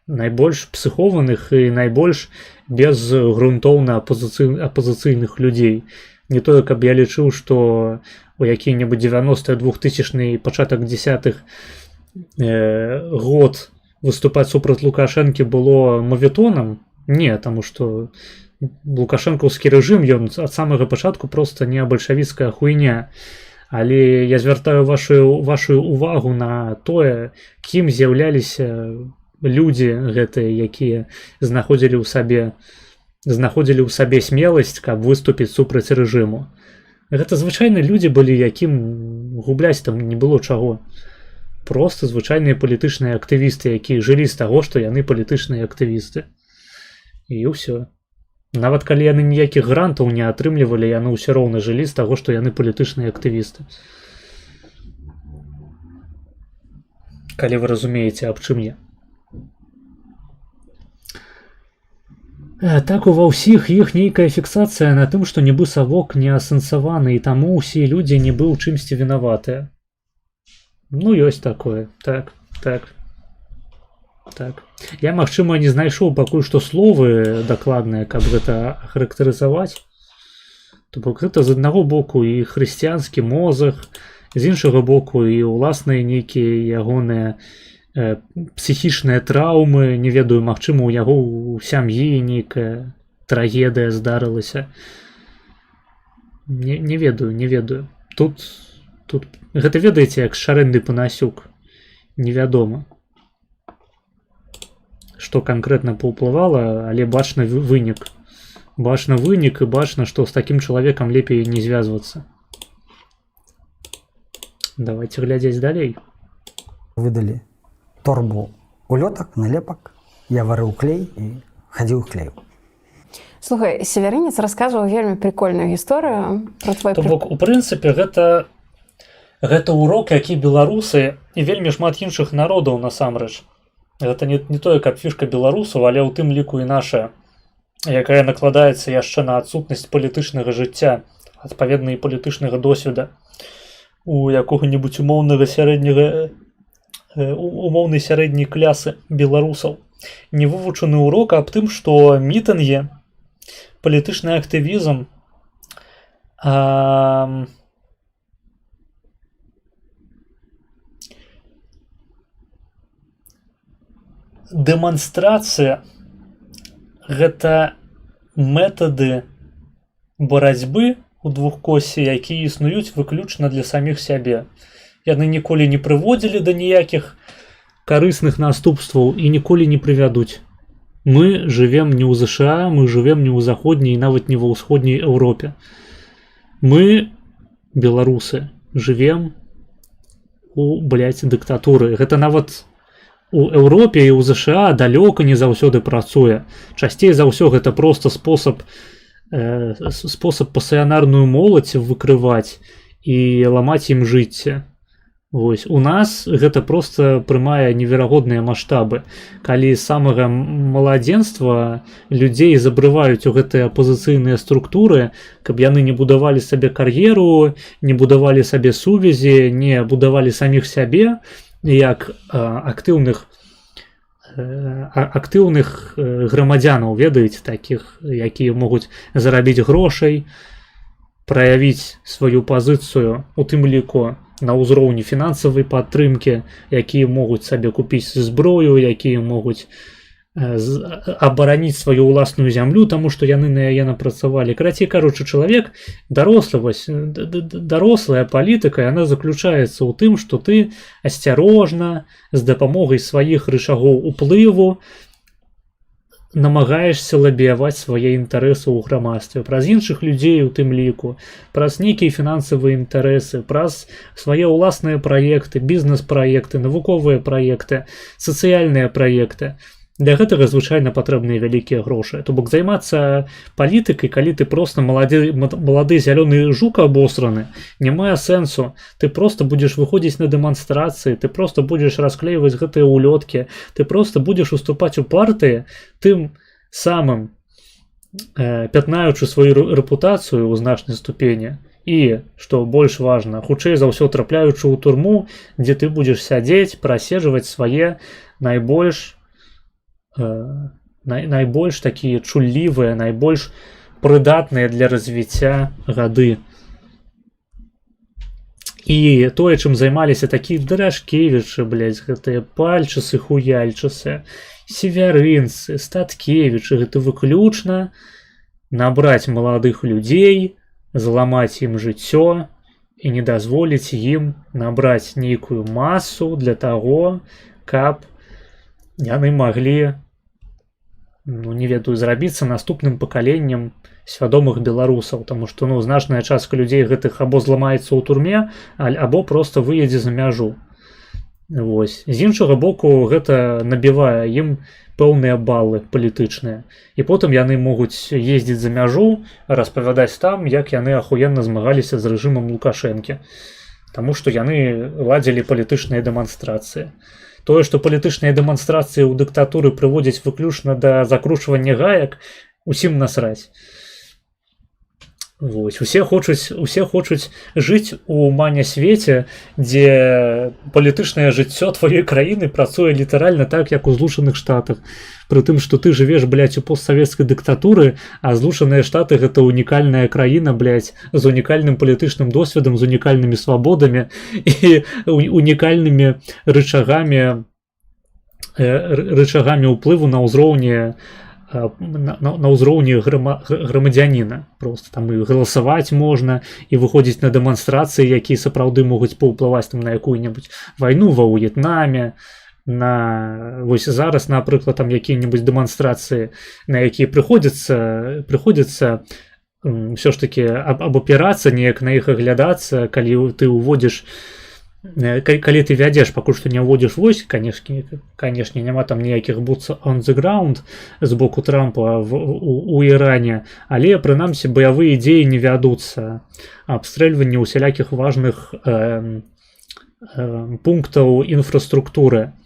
Найбольш псіхованых і найбольш безгрунтоўна апазіцыйных людзей. Не тое, каб я лічыў, што у які-небудзь 90-х, 2000-х, пачатак 10-х год выступаць супраць Лукашэнкі было мавітонам? Не, таму што лукашэнкаўскі рэжым, ён ад самага пачатку проста не бальшавіцкая хуйня. Але я звяртаю вашу увагу на тое, кім з'яўляліся людзі гэтыя, якія знаходзілі ў сабе смеласць, каб выступіць супраць рэжыму. Гэта звычайныя людзі былі, якім губляць там не было чаго. Просто звычайныя палітычныя актывісты, якія жылі з таго, што яны палітычныя актывісты. І ўсё. Нават калі яны ніякіх грантаў не атрымлівалі, яны ўсё роўна жылі з таго, што яны палітычныя актывісты. Калі вы разумееце, аб чым я. Так ува ўсіх іх нейкая фіксацыя на тым, што нібы савок не асэнсаваны, і таму ўсе людзі нібы ў чымсьці вінаватыя. Ну, ёсць такое. Так. Я, магчыма, не знайшоў пакуль што словы дакладныя, каб гэта характарызаваць. То бок гэта з аднаго боку і хрысціянскі мозг, з іншага боку і ўласныя нейкія ягоныя псіхічныя траўмы, не ведаю, магчыма, у яго ў сям'і нейкая трагедыя здарылася. Не ведаю. Тут гэта ведаеце, як Шарэнды Панасюк. Невядома, што канкрэтна паўплывала, але бачна вынік. Бачна вынік і бачна, што з такім чалавекам лепей не звязвацца. Давайте глядзець далей. Выдалі торбу улётак, налепак, я варыў клей і хадзіў клею. Слухай, севярынец расказваў вельмі прикольную гісторыю про твой... То бок, у прынцыпе, гэта урок, які беларусы і вельмі шмат іншых народаў насамрэч. Гэта не тое, каб фішка беларусаў, але ў тым ліку і наша, якая накладаецца яшчэ на адсутнасць палітычнага жыцця, адпаведна і палітычнага досведа у якога-небудзь умоўнай сярэдняй клясы беларусаў. Невывучаны урок аб тым, што мітынгі, палітычны актывізм дэманстрацыя гэта метады барацьбы у двухкосе, якія існуюць выключна для саміх сябе. Яны ніколі не прыводзілі да ніякіх карысных наступстваў і ніколі не прывядуць. Мы жывем не ў ЗША, мы жывем не ў заходняй і нават не ва ўсходняй Еўропе. Мы, беларусы, жывем у, дыктатуры. Гэта нават у Еўропе і ў ЗША далёка не заўсёды працуе. Часцей за ўсё гэта проста спосаб пасіянарную моладзь выкрываць і ламаць ім жыцця. Вось. У нас гэта проста прымае неверагодныя маштабы. Калі з самага маладзенства людзей забрываюць у гэтыя апазіцыйныя структуры, каб яны не будавалі сабе кар'еру, не будавалі сабе сувязі, не будавалі саміх сябе, як актыўных грамадзянаў, ведаеце, такіх, якія могуць зарабіць грошай, праявіць сваю пазіцыю, у тым ліку на ўзроўні фінансавай падтрымкі, якія могуць сабе купіць зброю, якія могуць абараніць сваю ўласную зямлю, таму што яны на яе напрацавалі. Карацей кажучы, чалавек, дарослая палітыка, яна заключаецца ў тым, што ты асцярожна, з дапамогай сваіх рычагоў уплыву намагаешся лабіяваць свае інтарэсы ў грамадстве, праз іншых людзей у тым ліку, праз нейкія фінансавыя інтарэсы, праз свае ўласныя праекты, бізнес-праекты, навуковыя праекты, сацыяльныя праекты. Для гэтага звычайна патрэбныя вялікія грошы. То бок займацца палітыкай, калі ты проста малады зялёны жук абосраны, не мае сэнсу. Ты проста будзеш выходзіць на дэманстрацыі, ты проста будзеш расклейваць гэтыя улёткі, ты проста будзеш уступаць у партыі, тым самым пятнаючы сваю рэпутацыю ў значнай ступені. І, што больш важна, хутчэй за ўсё трапляючы ў турму, дзе ты будзеш сядзець, праседжваць свае найбольш такія чуллівыя, найбольш прыдатныя для развіцця гады. І тое, чым займаліся такія Дарашкевічы, блядь, гэтыя пальчысы, хуяльчысы, севярынцы, статкевічы, гэта выключна набраць маладых людзей, зламаць ім жыццё і не дазволіць ім набраць нейкую масу для таго, каб яны маглі, ну, не ведаю, зрабіцца наступным пакаленнем свядомых беларусаў, таму што, ну, значная частка людзей гэтых або зламаецца ў турме, або проста выедзе за мяжу. Вось. З іншага боку, гэта набівае ім пэўныя балы палітычныя. І потым яны могуць ездзіць за мяжу, распавядаць там, як яны ахуенна змагаліся з рэжымам Лукашэнкі. Таму што яны ладзілі палітычныя дэманстрацыі. Тое, што палітычныя дэманстрацыі ў дыктатуры прыводзяць выключна да закручвання гаек, усім насраць. Вось. Усе хочуць жыць у маня-свеце, дзе палітычнае жыццё тваёй краіны працуе літаральна так, як у Злучаных Штатах. Пры тым, што ты жывеш, блядь, у постсавецкай дыктатуры, а Злучаныя Штаты гэта унікальная краіна, блядь, з унікальным палітычным досведам, з унікальнымі свабодамі і унікальнымі рычагамі ўплыву на ўзроўні на ўзроўні грамадзяніна. Просто там і галасаваць можна, і выходзіць на дэманстрацыі, якія сапраўды могуць паўплываць там на якую-небудзь вайну ва В'етнаме, на вось зараз, напрыклад, там якія-небудзь дэманстрацыі, на якія прыходзіцца ўсё ж такі абапірацца, неяк на іх аглядацца, калі ты ўводзіш, калі ты вядзеш, пакуль што не ўводзіш войск, канешне, няма там ніякіх boots on the ground з боку Трампа у Іране, але прынамсі баявыя дзеі не вядуцца, абстрэльванне ўсялякіх важных пунктаў інфраструктуры.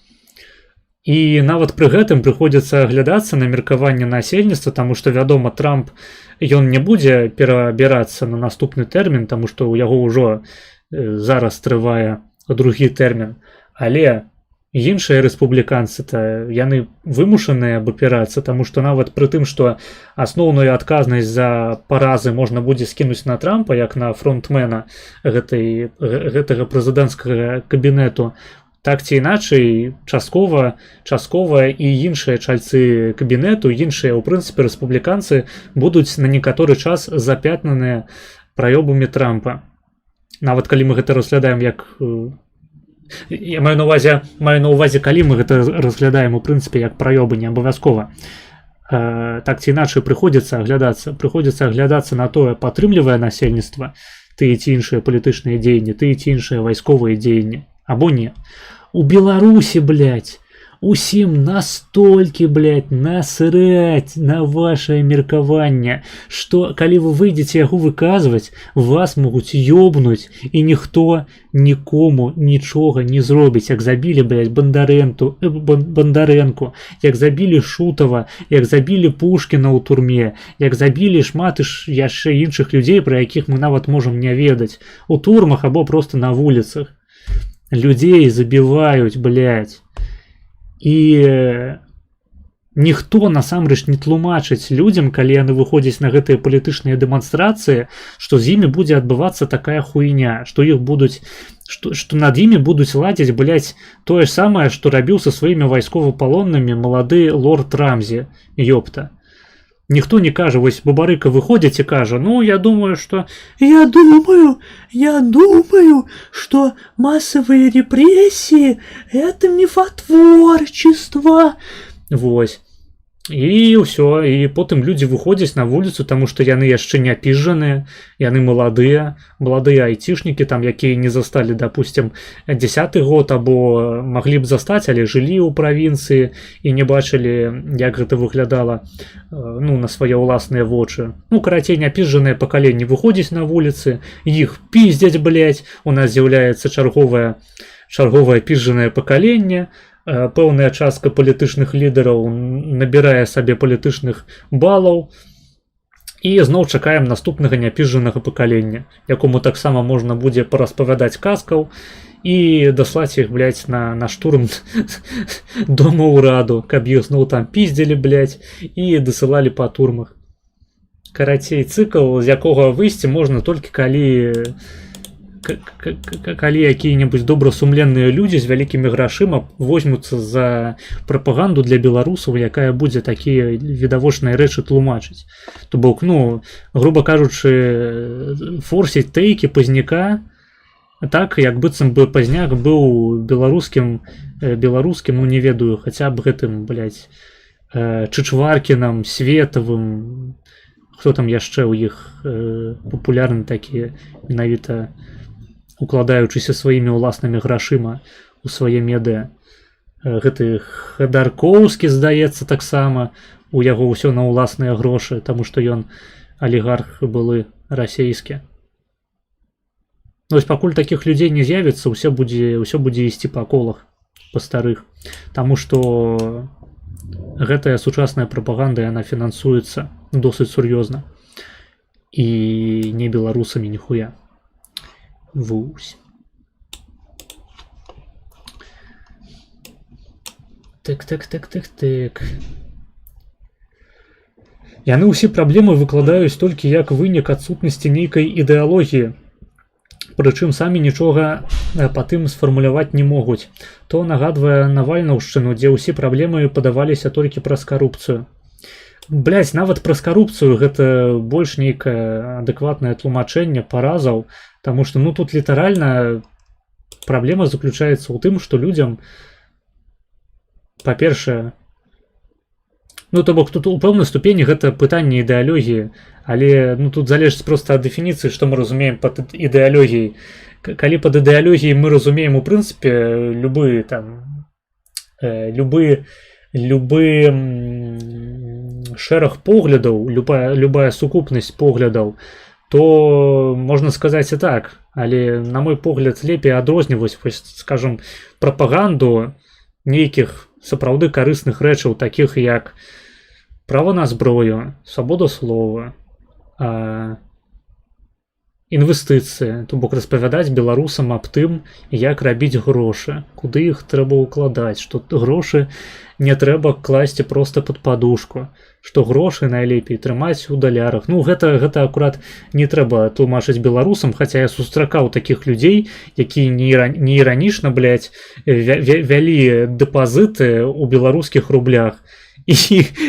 І нават пры гэтым прыходзіцца аглядацца на меркаванне насельніцтва, таму што, вядома, Трамп, ён не будзе перабірацца на наступны тэрмін, таму што ў яго ўжо зараз трывае другі тэрмін, але іншыя рэспубліканцы-то яны вымушаныя абапірацца, таму што нават пры тым, што асноўную адказнасць за паразы можна будзе скінуць на Трампа, як на фронтмена гэтага прэзідэнцкага кабінету, так ці іначай часткова і іншыя чальцы кабінету, іншыя, у прынцыпе, рэспубліканцы будуць на некаторы час запятнаныя праёбамі Трампа. Нават калі мы гэта разглядаем як... Я маю на ўвазе, калі мы гэта разглядаем, у прынцыпе, як праёбы, не абавязкова. Так ці іначай прыходзіцца аглядацца на тое, падтрымлівае насельніцтва тыя ці іншыя палітычныя дзеянні, тыя ці іншыя вайсковыя дзеянні, або не. У Беларусі, блядь, усім настолькі, блядь, насраць на вашае меркаванне, што калі вы выйдзеце яго выказваць, вас могуць ёбнуць, і ніхто нікому нічога не зробіць, як забілі, блядь, Бандарэнку, як забілі Шутава, як забілі Пушкіна ў турме, як забілі шмат яшчэ іншых людзей, пра якіх мы нават можам не ведаць, у турмах або проста на вуліцах. Людзей забіваюць, блядь. І ніхто насамрэч не тлумачыць людзям, калі яны выходзяць на гэтыя палітычныя дэманстрацыі, што з імі будзе адбывацца такая хуйня, што над імі будуць ладзіць, блядь, тое ж самае, што рабіў са сваімі вайсковапалоннымі малады лорд Рамзі, ёпта. Ніхто не кажа, вось Бабарыка выходзіць і кажа, ну, я думаю, што массовые репрессии – это мифотворчество. Вось. І ўсё, і потым людзі выходзяць на вуліцу, таму што яны яшчэ не апіжаныя, яны маладыя айцішнікі, там, якія не засталі, допустим, 10-й год, або маглі б застаць, але жылі ў правінцыі і не бачылі, як гэта выглядала, ну, на свае ўласныя вочы. Ну, карацей, неапіжанае пакаленне выходзіць на вуліцы, іх пиздзяць, блядь, у нас з'яўляецца чарговае піжанае пакаленне, пэўная частка палітычных лідараў набірае сабе палітычных балаў, і зноў чакаем наступнага няпіжанага пакалення, якому таксама можна будзе параспавядаць казкаў і даслаць іх, блядь, на штурм дома ўраду, каб іх зноў там пиздзілі, блядь, і дасылалі па турмах. Карацей, цыкл, з якога выйсці можна толькі калі калі якія-небудзь добрасумленныя людзі з вялікімі грашыма возьмуцца за прапаганду для беларусаў, якая будзе такія відавочныя рэчы тлумачыць. То бок, ну, груба кажучы, форсіць тэйкі пазняка так, як быццам бы пазняк быў беларускім, ну не ведаю, хаця б гэтым, блядь, Чычваркінам, Светавым, хто там яшчэ ў іх папулярны такія, менавіта укладаючыся сваімі ўласнымі грашыма у свае медыа. Гэты Хадаркоўскі, здаецца, таксама у яго ўсё на ўласныя грошы, таму што ён алігарх былы расійскі. Ну, вось пакуль такіх людзей не з'явіцца, ўсё будзе ісці па колах, па старых. Таму што гэтая сучасная прапаганда, яна фінансуецца досыць сур'ёзна. І не беларусамі ніхуя. Вусь. Так. Яны ўсе праблемы выкладаюць толькі як вынік адсутнасці нейкай ідэалогіі. Прычым самі нічога па тым сфармуляваць не могуць. То нагадвае Навальнаўшчыну, дзе ўсе праблемы падаваліся толькі праз карупцыю. Блядь, нават праз карупцыю гэта больш нейкае адэкватнае тлумачэнне паразаў, таму што, ну, тут літаральна праблема заключаецца ў тым, што людзям, па-першае, ну, то бок тут у пэўнай ступені гэта пытанне ідэалогіі, але, ну, тут залежыць проста ад дэфініцыі, што мы разумеем пад ідэалогіяй. Калі пад ідэалогіяй мы разумеем, у прынцыпе, любы шэраг поглядаў, любая сукупнасць поглядаў, то можна сказаць і так, але, на мой погляд, лепей адрозніваць, скажем, прапаганду нейкіх сапраўды карысных рэчаў, такіх як права на зброю, свабода слова, інвестыцыі, то бок распавядаць беларусам аб тым, як рабіць грошы, куды іх трэба ўкладаць, што грошы не трэба класці проста пад падушку, што грошы найлепей трымаць у далярах. Ну, гэта акурат не трэба тлумачыць беларусам, хаця я сустракаў такіх людзей, якія не іранічна, блядь, вялі дэпазіты ў беларускіх рублях і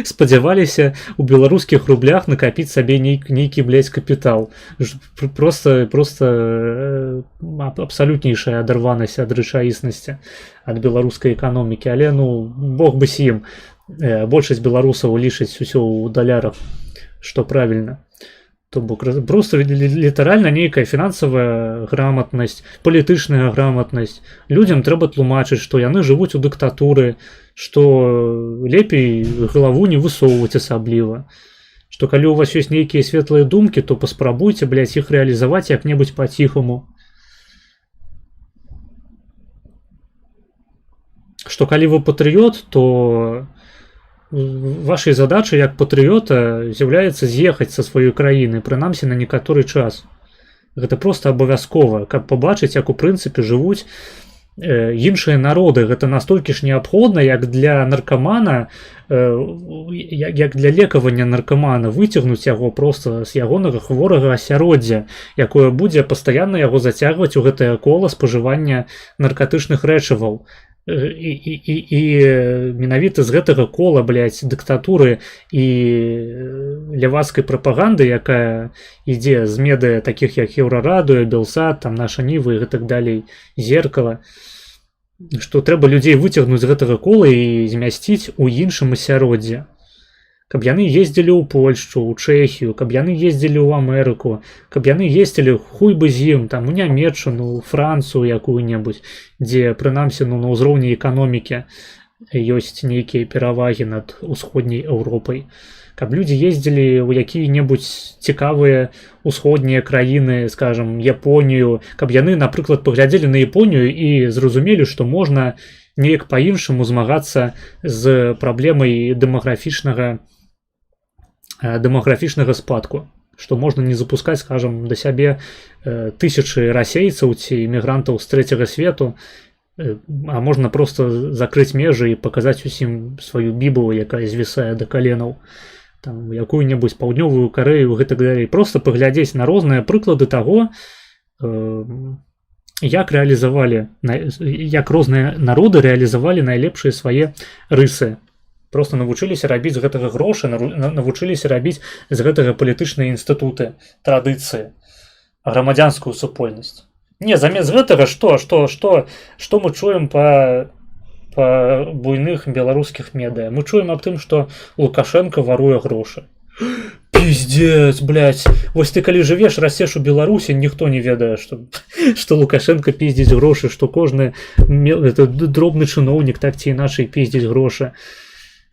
спадзяваліся ў беларускіх рублях накапіць сабе нейкі, блядь, капітал. Просто абсалютнейшая адарванасць ад рэчаіснасці, ад беларускай эканомікі. Але, ну, бог бы с ім. Большасць беларусаў лічыць усё ў далярах, што правільна. То бок просто літаральна нейкая фінансавая граматнасць, палітычная граматнасць. Людзям трэба тлумачыць, што яны жывуць у дыктатуры, што лепей галаву не высоўваць асабліва. Што калі у вас ёсць нейкія светлыя думкі, то паспрабуйце, блядь, іх рэалізаваць як-небудзь па-ціхаму. Што калі вы патрыёт, то вашай задачай як патрыёта з'яўляецца з'ехаць са сваёй краіны, прынамсі на некаторы час. Гэта проста абавязкова, каб пабачыць, як у прынцыпе жывуць іншыя народы. Гэта настолькі ж неабходна, як для наркамана, як для лекавання наркамана, выцягнуць яго проста з ягонага хворага асяроддзя, якое будзе пастаянна яго зацягваць у гэтае кола спажывання наркатычных рэчываў. І менавіта з гэтага кола, блядь, дыктатуры і лявацкай прапаганды, якая ідзе з медыя такіх як Еўрарадыё, Белсат, там Наша Ніва і гэтак далей, Зеркала, што трэба людзей выцягнуць з гэтага кола і змясціць у іншым асяроддзі. Каб яны ездзілі ў Польшчу, ў Чэхію, каб яны ездзілі ў Амерыку, каб яны ездзілі хуй бы з ім, там, у Нямецчыну, у Францыю якую-небудзь, дзе, прынамсі, ну, на ўзроўні эканомікі ёсць нейкія перавагі над усходняй Еўропай. Каб людзі ездзілі ў якія-небудзь цікавыя усходнія краіны, скажам, Японію, каб яны, напрыклад, паглядзелі на Японію і зразумелі, што можна неяк па-іншаму змагацца з праблемай дэмаграфічнага спадку, што можна не запускаць, скажам, да сябе тысячы расейцаў ці імігрантаў з трэцяга свету, а можна проста закрыць межы і паказаць усім сваю бібу, якая звісае да каленаў, там, якую-небудзь паўднёвую Карэю, гэтак далей. Проста паглядзець на розныя прыклады таго, як розныя народы рэалізавалі найлепшыя свае рысы. Просто навучыліся рабіць з гэтага грошы, навучыліся рабіць з гэтага палітычныя інстытуты, традыцыі, грамадзянскую супольнасць. Не, замест гэтага што мы чуем па буйных беларускіх медыа? Мы чуем аб тым, што Лукашенко варуе грошы. Пиздец, блядь. Вось ты калі жывеш, расцеш у Беларусі, ніхто не ведае, што Лукашенко пиздзіць грошы, што кожны дробны чыноўнік так ці іначай пиздзіць грошы.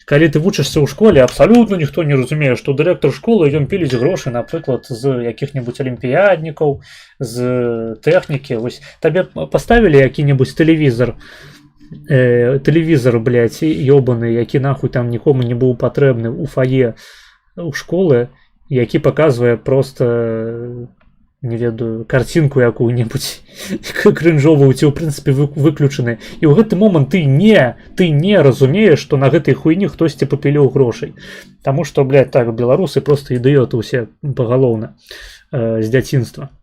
Калі ты вучышся ў школе, абсалютна ніхто не разумее, што дырэктар школы ён піліць грошы, напрыклад, з якіх-небудзь алімпіяднікаў, з тэхнікі. Вось табе паставілі які-небудзь тэлевізор, блядь, ёбаны, які нахуй там нікому не быў патрэбны у фае у школы, які паказвае просто, не ведаю, карцінку якую-небудзь крынжовую, ці ў прынцыпе выключаны. І ў гэты момант ты не разумееш, што на гэтай хуйні хтосьці папіліў грошай. Таму што, блядь, так, беларусы просто ідыёты ўсе пагалоўна з дзяцінства.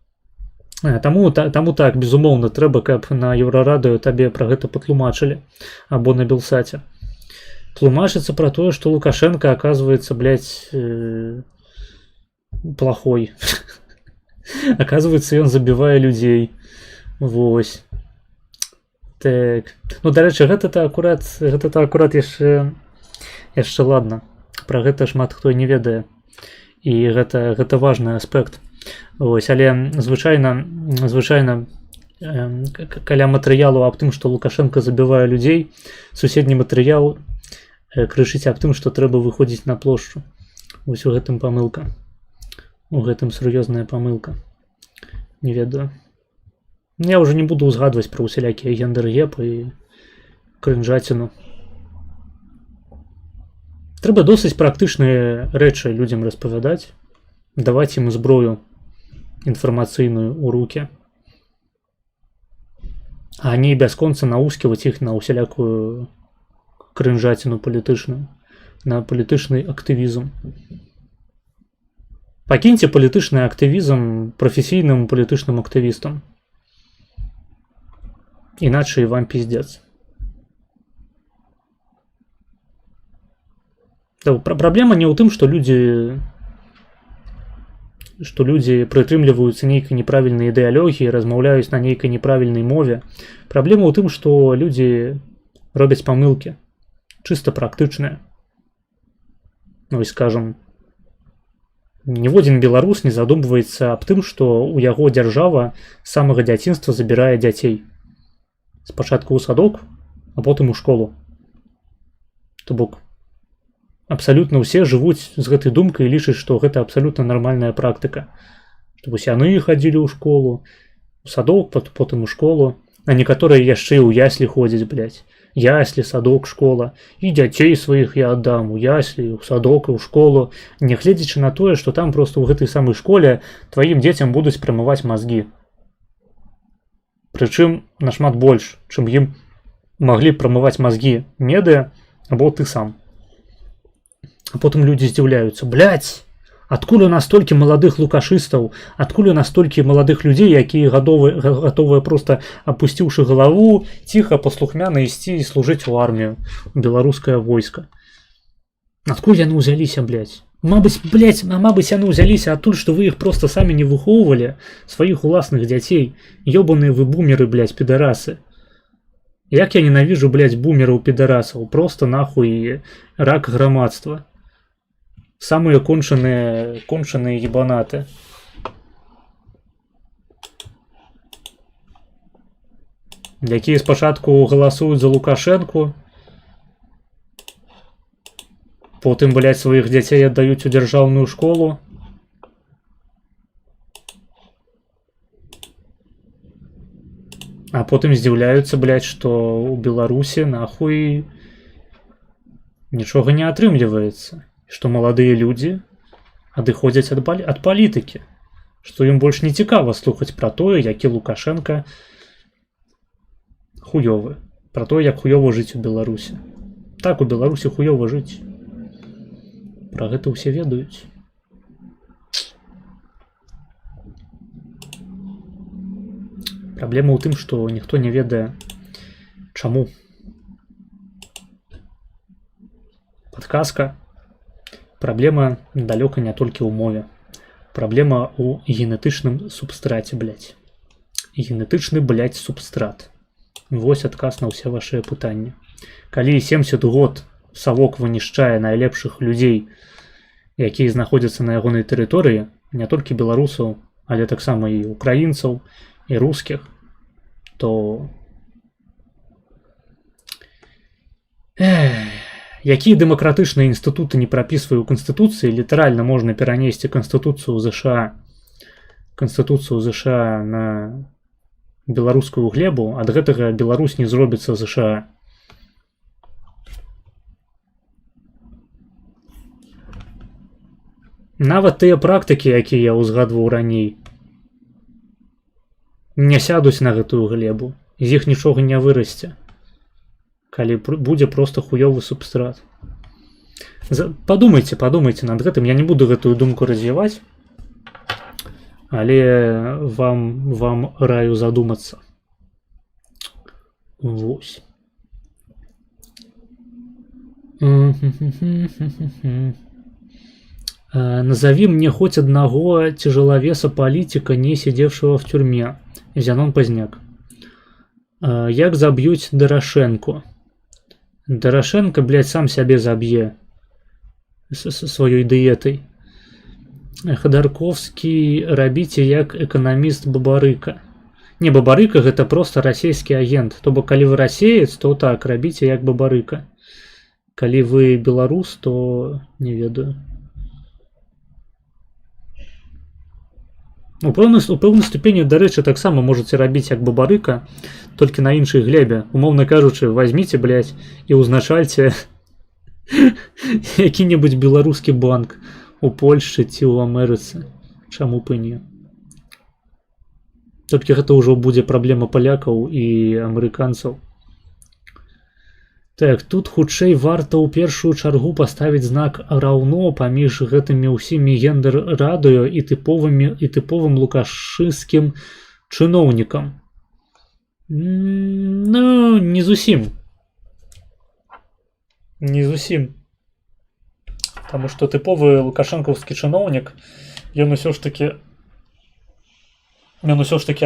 Таму так, безумоўна, трэба, каб на Еўрарадыё табе пра гэта патлумачылі, або на Белсаце. Тлумачыцца пра тое, што Лукашенко, оказывается, блядь, плохой. Оказывается, ён забівае людзей. Вось. Так. Ну, дарэчы, гэта акурат яшчэ ладно. Пра гэта шмат хто не ведае. І гэта важны аспект. Вось, але звычайна каля матэрыялу аб тым, што Лукашенко забівае людзей, суседні матэрыял крычыць аб тым, што трэба выходзіць на плошчу. Вось у гэтым памылка. У гэтым сур'ёзная памылка. Не ведаю. Я ўжо не буду ўзгадваць пра усялякія гендэр-геп і крынжаціну. Трэба досыць практычныя рэчы людзям распавядаць, даваць ім зброю інфармацыйную ў рукі, а не бясконца наусківаць іх на усялякую крынжаціну палітычную, на палітычны актывізм. Пакіньце палітычны актывізм прафесійным палітычным актывістам. Іначай вам пиздец. Праблема не ў тым, што людзі прытрымліваюцца нейкай неправільнай ідэалогіі, размаўляюць на нейкай неправільнай мове. Праблема ў тым, што людзі робяць памылкі, чыста практычныя. Ну і скажам, ніводзін беларус не задумваецца аб тым, што ў яго дзяржава з самага дзяцінства забірае дзяцей. Спачатку ў садок, а потым у школу. То бок, абсалютна ўсе жывуць з гэтай думкай і лічаць, што гэта абсалютна нармальная практыка. Што вось яны хадзілі ў школу, у садок, потым у школу, а некаторыя яшчэ і ў яслі ходзяць, блядь. Яслі, садок, школа. І дзяцей сваіх я аддам у яслі, у садок і ў школу, нягледзячы на тое, што там проста ў гэтай самай школе тваім дзецям будуць прамываць мазгі. Прычым нашмат больш, чым ім маглі прамываць мазгі медыа або ты сам. А потым людзі здзіўляюцца: блядь, адкуль у нас столькі маладых лукашыстаў, адкуль у нас столькі маладых людзей, якія гатовыя проста, апусціўшы галаву, ціха, паслухмяна ісці і служыць у армію, у беларускае войска. Адкуль яны ўзяліся, блядь? Мабыць, яны ўзяліся адтуль, што вы іх проста самі не выхоўвалі, сваіх уласных дзяцей. Ёбаныя вы бумеры, блядь, підарасы. Як я ненавіжу, блядь, бумераў підарасаў. Просто нахуй рак грамадства. Самыя кончаныя ебанаты. Якія спачатку галасуюць за Лукашэнку, потым, блядь, сваіх дзяцей аддаюць у дзяржаўную школу. А потым здзіўляюцца, блядь, што ў Беларусі нахуй нічога не атрымліваецца. Што маладыя людзі адыходзяць ад палітыкі. Што ім больш не цікава слухаць пра тое, які Лукашенко хуёвы. Пра тое, як хуёва жыць у Беларусі. Так, у Беларусі хуёва жыць. Пра гэта ўсе ведаюць. Праблема ў тым, што ніхто не ведае, чаму. Падказка. Праблема далёка не толькі ў мове. Праблема ў генетычным субстраце, блядь. Генетычны, блядь, субстрат. Вось адказ на ўсе вашыя пытанні. Калі 70 год савок вынішчае найлепшых людзей, якія знаходзяцца на ягонай тэрыторыі, не толькі беларусаў, але таксама і украінцаў, і рускіх, то якія дэмакратычныя інстытуты не прапісваю ў Канстытуцыі, літаральна можна перанесці Канстытуцыю ЗША на беларускую глебу, ад гэтага Беларусь не зробіцца ЗША. Нават тыя практыкі, якія я ўзгадваў раней, не сядуць на гэтую глебу, з іх нічога не вырасце, калі будзе проста хуёвы субстрат. Падумайце над гэтым, я не буду гэтую думку развіваць, але вам раю задумацца. Вось. Назови мне хоть одного тяжеловеса политика, не сидевшего в тюрьме. Зянон Поздняк. Як заб'ють Дорошенко? Дорошенко, блядь, сам себе заб'е своей диетой. Ходорковский рабіце як экономист Бабарыка. Не, Бабарыка гэта просто расійскі агент. То бок, калі вы расеец, то так, рабіце як Бабарыка. Калі вы беларус, то не ведаю. У пэўнай ступені, дарэчы, таксама можаце рабіць як Бабарыка, толькі на іншай глебе. Умоўна кажучы, возьміце, блядь, і ўзначальце які-небудзь беларускі банк у Польшчы ці ў Амерыцы. Чаму б і не? Толькі гэта ўжо будзе праблема палякаў і амерыканцаў. Так, тут хутчэй варта ў першую чаргу паставіць знак раўно паміж гэтымі ўсімі гендэр-радыё і тыповым лукашыскім чыноўнікам. Ну, не зусім. Не зусім. Таму што тыповы лукашэнкаўскі чыноўнік, ён усё ж такі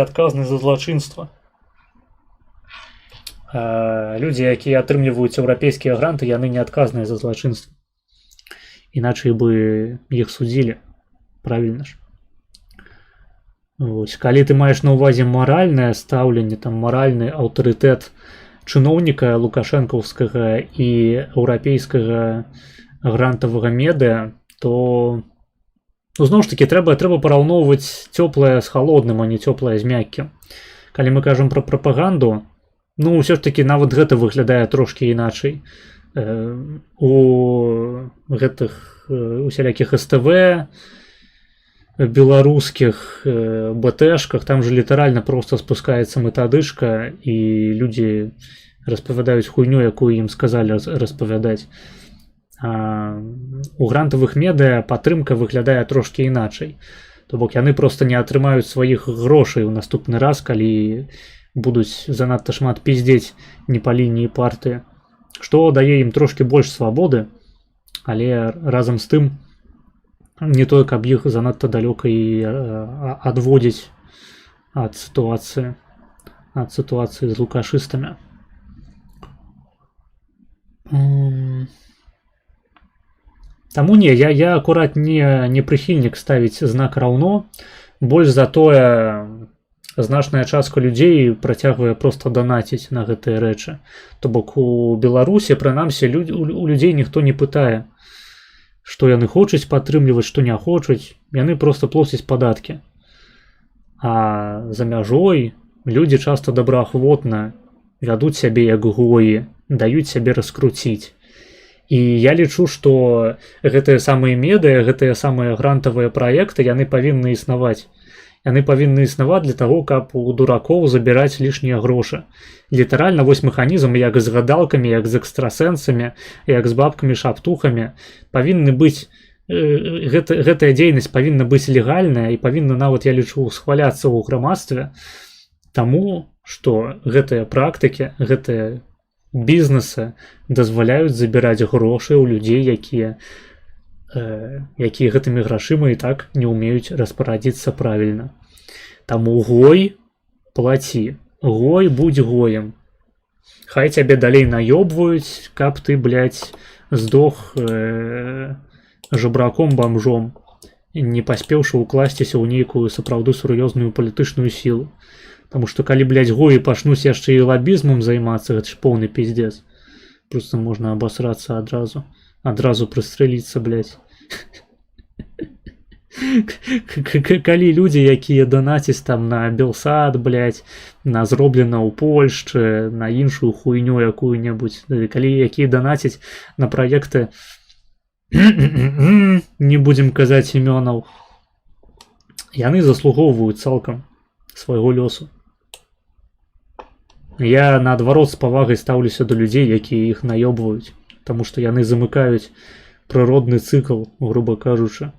адказны за злачынства. Людзі, якія атрымліваюць еўрапейскія гранты, яны не адказныя за злачынства. Іначай бы іх судзілі. Правільна ж. Вось. Калі ты маеш на ўвазе маральнае стаўленне, там маральны аўтарытэт чыноўніка лукашэнкаўскага і еўрапейскага грантавага медыа, то зноў ж такі трэба параўноўваць цёплае з халодным, а не цёплае з мяккім. Калі мы кажам пра прапаганду, ну, ўсё ж такі нават гэта выглядае трошкі іначай. У гэтых усялякіх СТВ, беларускіх БТшках, там же літаральна проста спускаецца метадышка, і людзі распавядаюць хуйню, якую ім сказалі распавядаць. У грантавых медыа падтрымка выглядае трошкі іначай. То бок яны проста не атрымаюць сваіх грошай у наступны раз, калі будуць занадта шмат пиздзець не па лініі партыі, што дае ім трошкі больш свабоды, але разам з тым не тое, каб іх занадта далёка і адводзіць ад сітуацыі з лукашыстамі. Таму не, я акурат не прыхільнік ставіць знак раўно, больш за тое значная частка людзей працягвае проста данаціць на гэтыя рэчы. То бок у Беларусі, прынамсі, у людзей ніхто не пытае, што яны хочуць падтрымліваць, што не хочуць. Яны проста плоцяць падаткі. А за мяжой людзі часта добраахвотна вядуць сябе як гоі, даюць сябе раскруціць. І я лічу, што гэтыя самыя медыа, гэтыя самыя грантавыя праекты, яны павінны існаваць. Яны павінны існаваць для таго, каб у дуракоў забіраць лішнія грошы. Літаральна вось механізм, як з гадалкамі, як з экстрасэнсамі, як з бабкамі-шаптухамі, павінны быць, гэтая дзейнасць павінна быць легальная і павінна нават, я лічу, схваляцца ў грамадстве. Таму, што гэтыя практыкі, гэтыя бізнесы дазваляюць забіраць грошы ў людзей, якія гэтымі грашыма і так не ўмеюць распарадзіцца правільна. Таму гой плаці, гой будь гоем. Хай цябе далей наёбваюць, каб ты, блядь, здох жабраком бомжом, не паспеўшы ўкласціся ў нейкую сапраўды сур'ёзную палітычную сілу. Таму што калі, блядь, гоі пачнуць яшчэ і лабізмам займацца, гэта ж поўны пиздец. Просто можна абасрацца адразу. Адразу прыстрэліцца, блядь. Калі людзі, якія данацяць там на Белсад, блядь, на зроблена ў Польшчы, на іншую хуйню якую-небудзь, калі якія данацяць на праекты, не будзем казаць імёнаў, яны заслугоўваюць цалкам свайго лёсу. Я, наадварот, з павагай стаўлюся да людзей, якія іх наёбваюць, таму што яны замыкаюць прыродны цикл, грубо кажучи.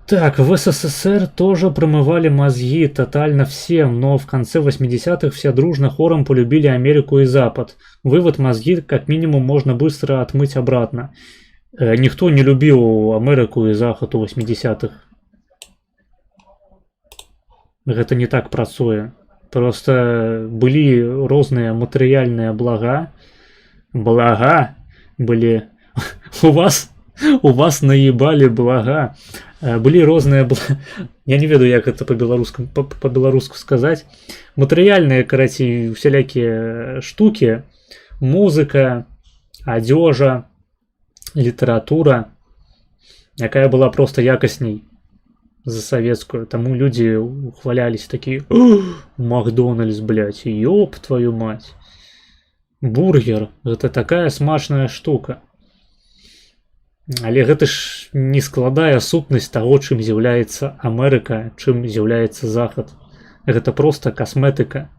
Так, в СССР тоже промывали мозги тотально всем, но в конце 80-х все дружно хором полюбили Америку и Запад. Вывод: мозги как минимум можно быстро отмыть обратно. Никто не любил Америку и Захад у 80-х. Гэта не так працуе. Просто были розныя матэрыяльныя блага. Были... У вас наебали блага. Былі розныя... Я не ведаю, як гэта по-беларуску сказаць. Матэрыяльныя, карацей, усялякія штукі. Музыка, адзёжа, літаратура, якая была просто якасней за савецкую. Таму людзі ухвалялись такія: Макдональдс, блядь, ёб твою мать. Бургер, гэта такая смачная штука. Але гэта ж не складае сутнасць таго, чым з'яўляецца Амерыка, чым з'яўляецца Захад. Гэта проста касметыка.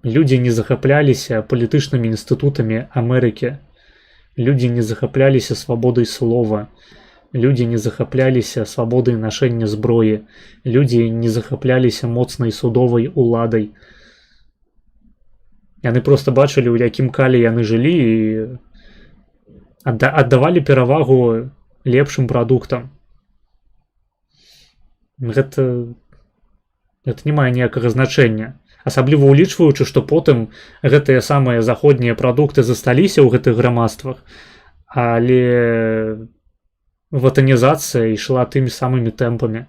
Людзі не захапляліся палітычнымі інстытутамі Амерыкі. Людзі не захапляліся свабодай слова. Людзі не захапляліся свабодай нашэння зброі. Людзі не захапляліся моцнай судовай уладай. Яны проста бачылі, у якім калі яны жылі, і аддавалі перавагу лепшым прадуктам. Гэта не мае ніякага значэння. Асабліва улічваючы, што потым гэтыя самыя заходнія прадукты засталіся ў гэтых грамадствах, але ватанізацыя ішла тымі самымі тэмпамі.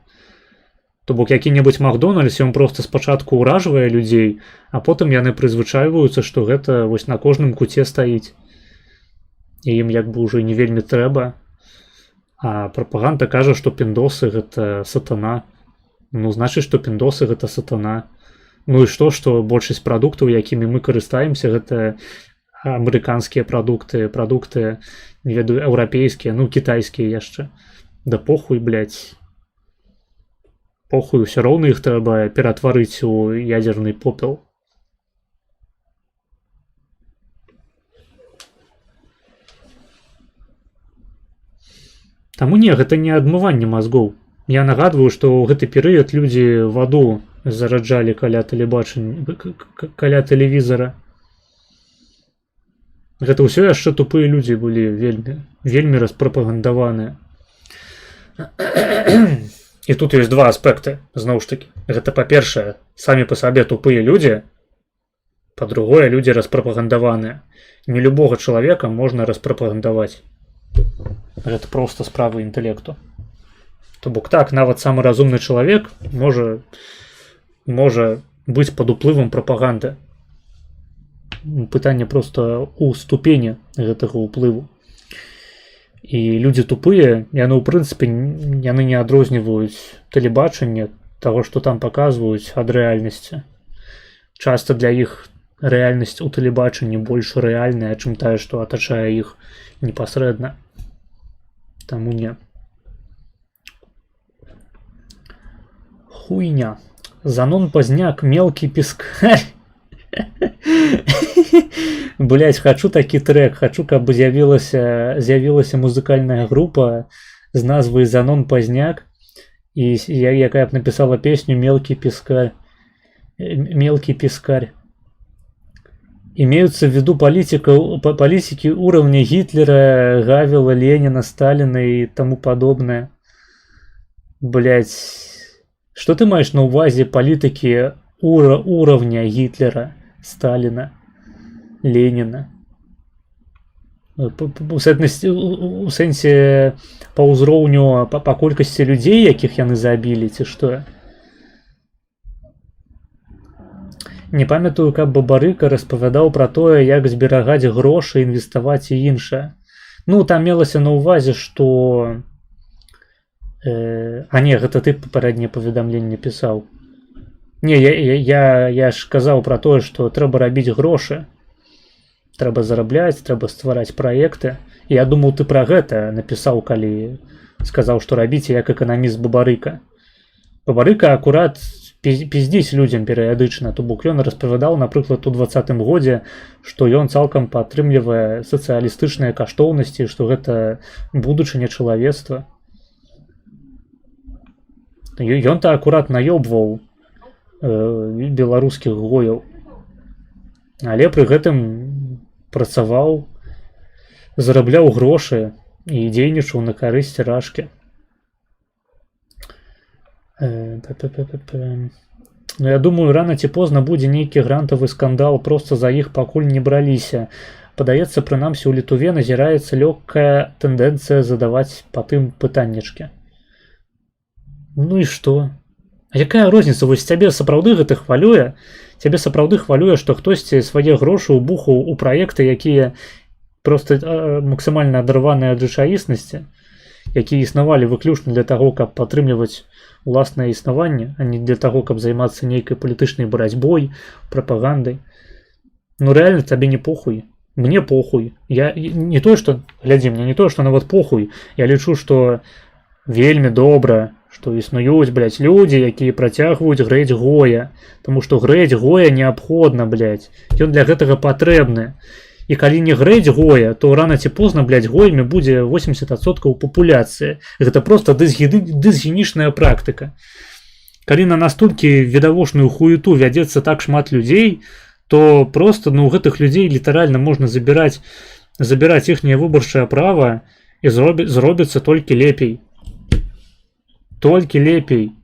То бок які-небудзь Макдональдс, ён проста спачатку ўражвае людзей, а потым яны прызвычайваюцца, што гэта вось на кожным куце стаіць. І ім як бы ўжо не вельмі трэба. А прапаганда кажа, што піндосы гэта сатана. Ну, значыць, што піндосы гэта сатана. Ну і што большасць прадуктаў, якімі мы карыстаемся, гэта амерыканскія прадукты, не ведаю, еўрапейскія, ну, кітайскія яшчэ. Да похуй, блядь. Похуй, усё роўна іх трэба ператварыць у ядзерны попел. Таму не, гэта не адмыванне мазгоў. Я нагадваю, што ў гэты перыяд людзі ваду зараджалі каля тэлевізара. Гэта ўсё яшчэ тупыя людзі былі вельмі распрапагандаваныя. І тут ёсць два аспекты, зноў ж такі. Гэта, па-першае, самі па сабе тупыя людзі, па-другое, людзі распрапагандаваныя. Не любога чалавека можна распрапагандаваць. Гэта проста справа інтэлекту. То бок так, нават самы разумны чалавек можа быць пад уплывам прапаганды. Пытанне проста ў ступені гэтага ўплыву. І людзі тупыя, яны ў прынцыпе яны не адрозніваюць тэлебачанне таго, што там паказваюць, ад рэальнасці. Часта для іх рэальнасць у тэлебачанні больш рэальная, чым тая, што атачае іх непасрэдна. Таму не. Хуйня. Занон Пазняк, мелкий пескарь. Блять, хочу такі трек. Хочу, каб з'явілася музыкальная група з назвай Занон Пазняк, якая б написала песню «Мелкий пескарь». Мелкий пескарь. Имеются в виду политики уровня Гитлера, Гавела, Ленина, Сталина и тому подобное. Блять. Что ты маешь на увазі политики уровня Гитлера, Сталина, Ленина? У сэнсе па ўзроўню па колькасці людзей, якіх яны забілі, ці што? Не памятаю, каб Бабарыка распавядаў пра тое, як зберагаць грошы, інвеставаць і іншае. Ну, там мелася на ўвазе, што... А не, гэта ты папярэдняе паведамленне пісаў. Не, я ж казаў пра тое, што трэба рабіць грошы. Трэба зарабляць, трэба ствараць праекты. Я думаў, ты пра гэта напісаў, калі сказаў, што рабіце як эканаміст Бабарыка. Бабарыка акурат пиздзіць людзям перыядычна, то бок ён распавядаў, напрыклад, у 20-м годзе, што ён цалкам падтрымлівае сацыялістычныя каштоўнасці, што гэта будучыня чалавецтва. Ён-то акурат наёбваў беларускіх гояў, але пры гэтым працаваў, зарабляў грошы і дзейнічаў на карысць рашкі. Ну, я думаю, рано ці позна будзе нейкі грантавы скандал, просто за іх пакуль не браліся. Падаецца, прынамсі, у Літве назіраецца лёгкая тэндэнцыя задаваць па тым пытаннічкі. Ну і што? А якая розніца? Вось цябе сапраўды гэта хвалюе? Цябе сапраўды хвалюе, што хтосьці свае грошы ўбухаў у праекты, якія проста максімальна адарваныя ад рэчаіснасці, якія існавалі выключна для таго, каб падтрымліваць уласнае існаванне, а не для таго, каб займацца нейкай палітычнай барацьбой, прапагандай. Ну рэальна табе не похуй. Мне похуй. Я не тое, што, глядзі, мне не тое, што нават похуй. Я лічу, што вельмі добра, што існуюць, блядь, людзі, якія працягваюць грэць гоя. Таму што грэць гоя неабходна, блядь. Ён для гэтага патрэбны. І калі не грэць гоя, то рана ці позна, блядь, гоямі будзе 80% папуляцыі. Гэта проста дысгенічная практыка. Калі на настолькі відавочную хуету вядзецца так шмат людзей, то просто, ну, гэтых людзей літаральна можна забіраць іхняе выбарчае права і зробіцца толькі лепей. Толькі лепей.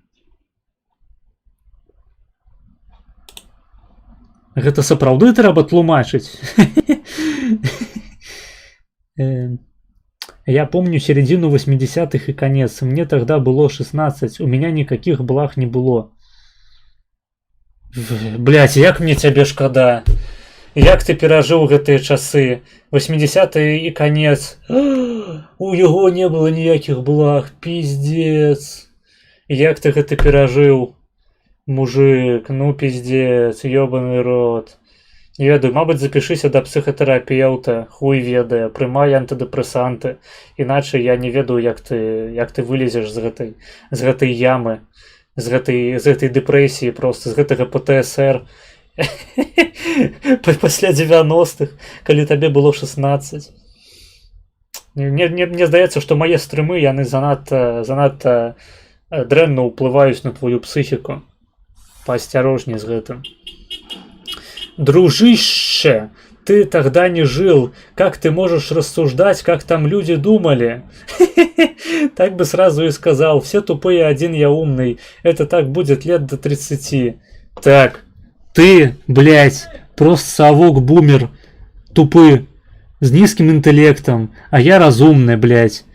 Гэта сапраўды трэба тлумачыць. Я помню середину 80-х и конец. Мне тогда было 16. У меня никаких благ не было. Блять, як мне цябе шкада. Як ты перажыў гэтыя часы? 80-е и конец. У яго не было ніякіх благ. Пиздец. Як ты гэта перажыў? Мужик, ну пиздец, ёбаный рот. Не ведаю, мабыць, запішыся да псіхатэрапеўта, хуй ведае, прымай антыдэпрэсанты. Іначай я не ведаю, як ты вылезеш з гэтай ямы, з гэтай дэпрэсіі, просто з гэтага ПТСР. Пасля 90-х, калі табе было 16. Мне здаецца, што мае стрымы, яны занадта дрэнна ўплываюць на твою псіхіку. Поосторожнее с гэтым. Дружище, ты тогда не жил. Как ты можешь рассуждать, как там люди думали? Так бы сразу и сказал. Все тупые, один я умный. Это так будет лет до 30. Так, ты, блядь, просто совок-бумер. Тупый. С низким интеллектом. А я разумный, блядь.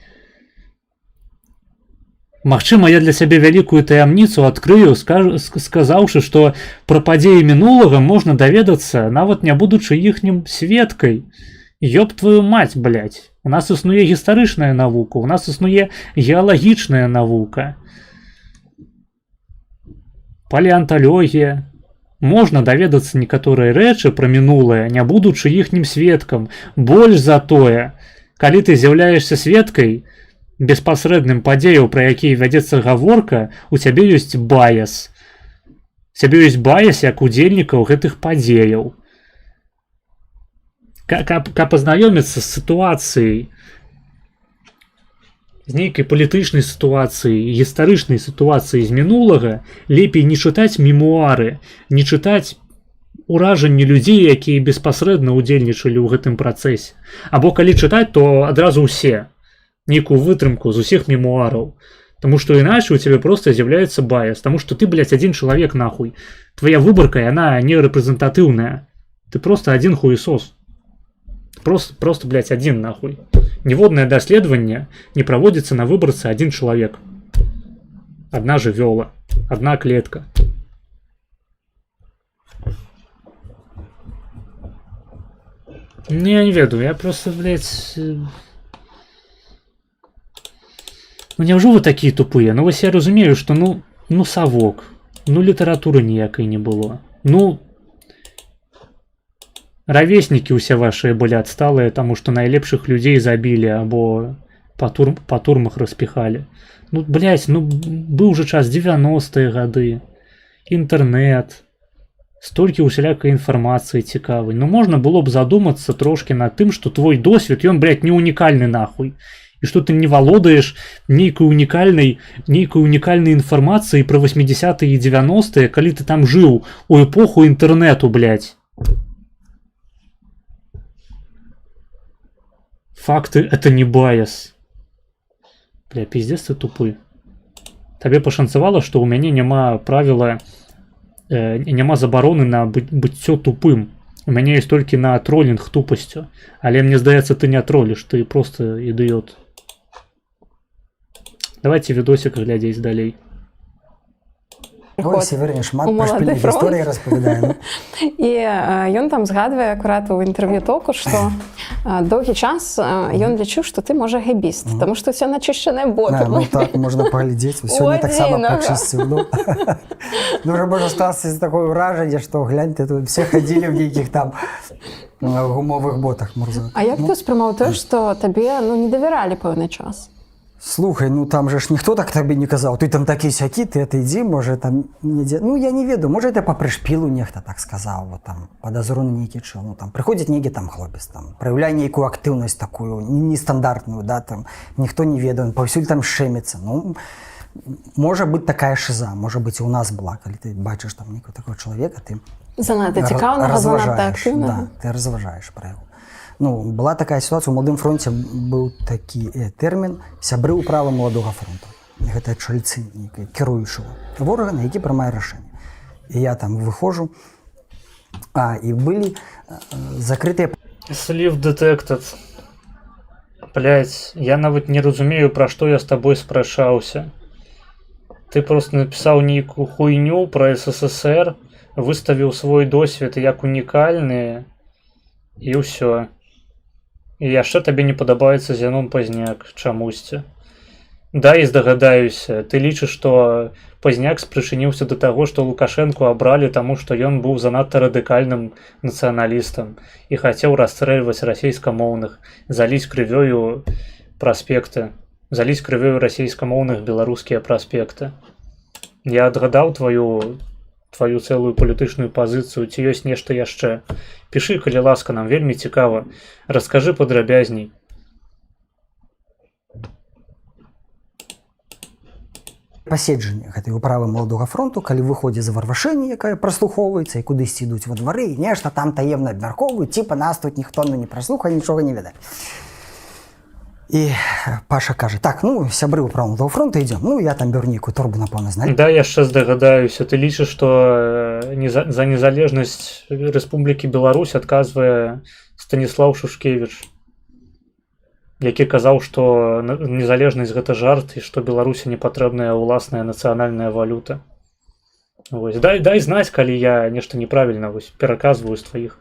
Магчыма, я для сябе вялікую таямніцу адкрыю, сказаўшы, што пра падзеі мінулага можна даведацца, нават не будучы іхнім сведкай. Ёб твою мать, блядь. У нас існуе гістарычная навука, у нас існуе геалагічная навука. Палеанталогія. Можна даведацца некаторыя рэчы пра мінулае, не будучы іхнім сведкам. Больш за тое, калі ты з'яўляешся сведкай, беспасрэдным падзеяў, пра якія вядзецца гаворка, у цябе ёсць баяс. У цябе ёсць баяс як удзельнікаў гэтых падзеяў. Каб пазнаёміцца з сітуацыяй, з нейкай палітычнай сітуацыі, гістарычнай сітуацыі з мінулага лепей не чытаць мемуары, не чытаць уражанні людзей, якія беспасрэдна ўдзельнічалі ў гэтым працэсе. Або калі чытаць, то адразу ўсе, нейкую вытрымку з усіх мемуараў. Таму што іначай у цябе проста з'яўляецца баяс, таму што ты, блядь, адзін чалавек нахуй. Твая выбарка, яна не рэпрэзентатыўная. Ты просто адзін хуесос. Просто, блядь, адзін нахуй. Ніводнае даследаванне не праводзіцца на выбарцы адзін чалавек. Адна жывёла, адна клетка. Ну, я не ведаю, я просто, блядь... Ну, няўжо вы такія тупыя? Ну, вось я разумею, што, ну, савок. Ну, літаратуры ніякай не было. Ну, равеснікі ўсе вашыя былі адсталыя, таму што найлепшых людзей забілі або па турмах распіхалі. Ну, блядь, ну, быў жа час 90-е гады. Інтэрнэт. Столькі усялякай інфармацыі цікавай. Ну, можна было б задумацца трошкі над тым, што твой досвед, ён, блядь, не унікальны нахуй. І што ты не валодаеш нейкай унікальнай інфармацыяй пра 80-е і 90-е, калі ты там жыў у эпоху інтэрнэту, блядь. Факты — это не баяс. Бля, пиздец ты тупы. Табе пашанцавала, што ў мяне няма правіла, няма забароны на быццё тупым. У мяне ёсць толькі на тролінг тупасцю. Але мне здаецца, ты не троліш, ты просто ідыёт. Давайте відосик глядзець далей. Ой, Северин, шмат у пра «Малады шпільні фронт». гісторыі распавядае. І ён там згадвае акурат у інтэрв'ю толку, што доўгі час ён лічыў, што ты, можа, гэбіст, таму што ўсё начышчанае ботам. Ну так, можна паглядзець. Сёння таксама пачысціў. Ну, уже можа сталася такое ўражанне, што глянь, ты тут все хадзілі ў нейкіх там гумовых ботах мурзах. А як ты ўспрымаў тое, што табе не давяралі пэўны час? Слухай, ну там же ж ніхто так табе не казаў, ты там такі-сякі, ты ідзі, можа там недзе... Ну, я не ведаю, можа это па прышпілу нехта так сказаў, вот там падазроны нейкі чыл, ну там прыходзіць нейкі там хлопец, там праяўляе нейкую актыўнасць такую, нестандартную, да, там ніхто не ведае, паўсюль там шэміцца, ну, можа быць такая шыза, можа быць і ў нас была, калі ты бачыш там нейкого такого чалавека, ты занадта цікаўнага, занадта актыўнага. Да, ты разважаеш пра яго. Ну, была такая ситуация, у «Молодым фронте» был такі тэрмін «сябры ўправы Маладога фронту». Гэта чальцы кіруючого ворага, на які прымае рашэнне. І я там выхожу, і былі закрытыя... Слив detected. Блять, я нават не разумею, пра што я з табой спрачаўся. Ты просто напісаў нейкую хуйню пра СССР, выставіў свой досвед як унікальны, і ўсё. І яшчэ табе не падабаецца Зянон Пазняк чамусьці. Да, і здагадаюся, ты лічыш, што Пазняк спрычыніўся да таго, што Лукашэнку абралі таму, што ён быў занадта радыкальным нацыяналістам і хацеў расстрэльваць расейскамоўных, заліць крывёю праспекты, заліць крывёю расейскамоўных беларускія праспекты. Я адгадаў твою цэлую палітычную пазіцыю, ці ёсць нешта яшчэ. Пішы, калі ласка, нам вельмі цікава. Раскажы падрабязней. Паседжанне гэтай управы Маладога фронту, калі выходзіць з варвашыні, якая праслухоўваецца, і кудысьці ідуць во двары, і нешта там таемна абмяркоўваюць, ціпа нас тут ніхто не праслухае, нічога не ведае. І Паша кажа, так, ну, сябры ўправы Маладога фронту, ідзём. Ну, я там бяру нейкую торбу, напэўна, знаю. Да, яшчэ здагадаюся. Ты лічыш, што за незалежнасць Рэспублікі Беларусь адказвае Станіслаў Шушкевіч, які казаў, што незалежнасць гэта жарт і што Беларусі не патрэбная ўласная нацыянальная валюта. Вось. Дай знаць, калі я нешта неправільна пераказваю з тваіх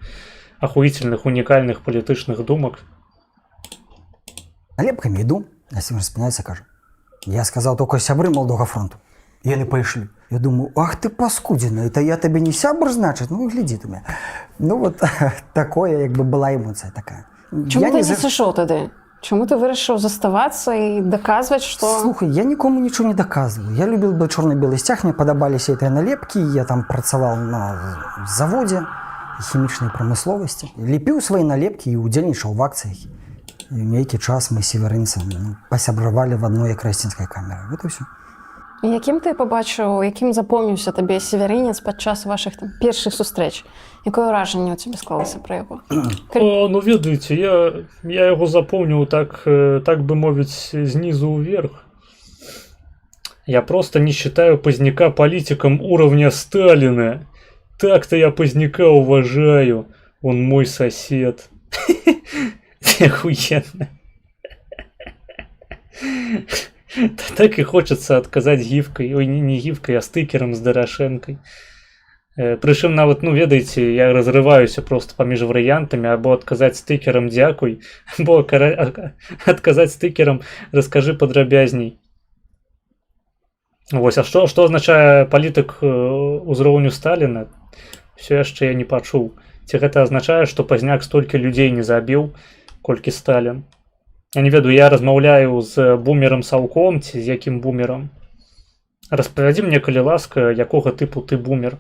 ахуительных, унікальных палітычных думак. Налепкамі іду, а Северин спыняецца, кажа, я сказаў только сябры Маладога фронту. І яны пайшлі. Я думаю, ах ты паскудзіна, это я табе не сябр, значыць? Ну, глядзі ты мне. Ну, вот такое, як бы была эмоцыя такая. Чаму ты не сышоў тады? Чаму ты вырашыў заставацца і даказваць, што... Слухай, я нікому нічого не даказваю. Я любіў бы чорна-белы сцяг, мне падабаліся гэтыя налепкі, я там працаваў на заводзе хімічнай прамысловасці, лепіў свае налепкі і удзельнічаў в акцыях. І нейкі час мы з северынцам пасябравалі в адной крэсцінскай камеры. Вот і все. Яким ти побачив, яким запомнився тобі северинець під час ваших там перших зустріч? Яке враження у тебе склалося про його? Ну, ведаеце, я яго запомніў так бы мовіць, знизу вверх. Я просто не считаю Поздняка политиком уровня Сталина. Так-то я Поздняка уважаю. Он мой сосед. Охуенно. Так и хочется отказать гифкой. Ой, не гифкой, а стикером с Дорошенкой. Причем нават, ну, ведаеце, я разрываюся просто паміж варыянтамі, або адказаць стыкерам дзякуй, або адказаць стыкерам раскажы падрабязней. Вось, а што азначае палітык узроўню Сталіна? Все яшчэ я не пачуў. Ці гэта азначае, што Пазняк столькі людзей не забіў, колькі Сталін? Я не ведаю, я размаўляю з бумерам Саўком, ці з якім бумерам? Распавядзі мне, калі ласка, якога тыпу ты бумер?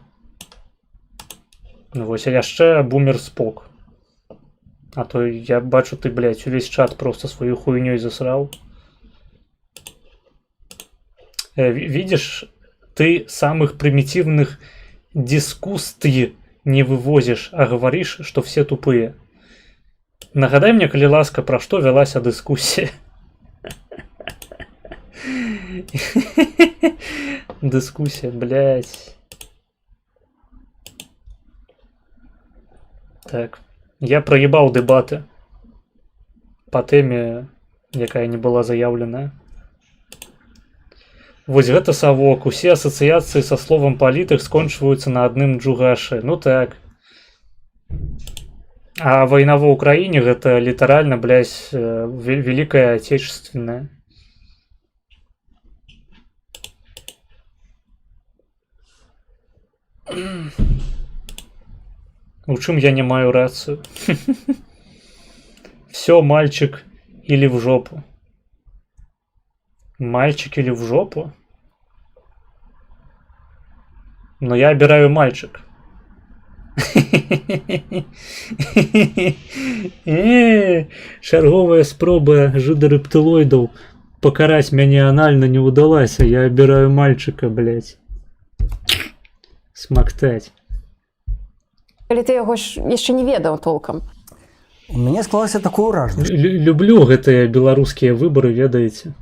Вось, а яшчэ бумер Спок. А то я бачу, ты, блядь, увесь чат просто свою хуйнёй засрал. Видишь, ты самых примитивных дискуссий не вывозишь, а говоришь, что все тупые. Нагадай мне, калі ласка, про что велася дискуссия. Дискуссия, блядь. Так, я проебал дебаты по теме, якая не была заявленная. Вось гэта Савок. Усе асацыяцыі са словам палітык скончваюцца на адным джугашы. Ну так. А вайна ва Ўкраіне гэта літаральна, блядь, Великая Отечественная. У чым я не маю рацыю? Все, мальчик, или в жопу. Мальчик или в жопу? Но я обираю мальчик. Шарговая спроба жидорептилоидов покарать меня анально не удалась, а я обираю мальчика, блять. Смактать. Калі ты яго ж яшчэ не ведаў толкам. У мяне склалася такое ўражанне. Люблю гэтыя беларускія выборы, ведаеце.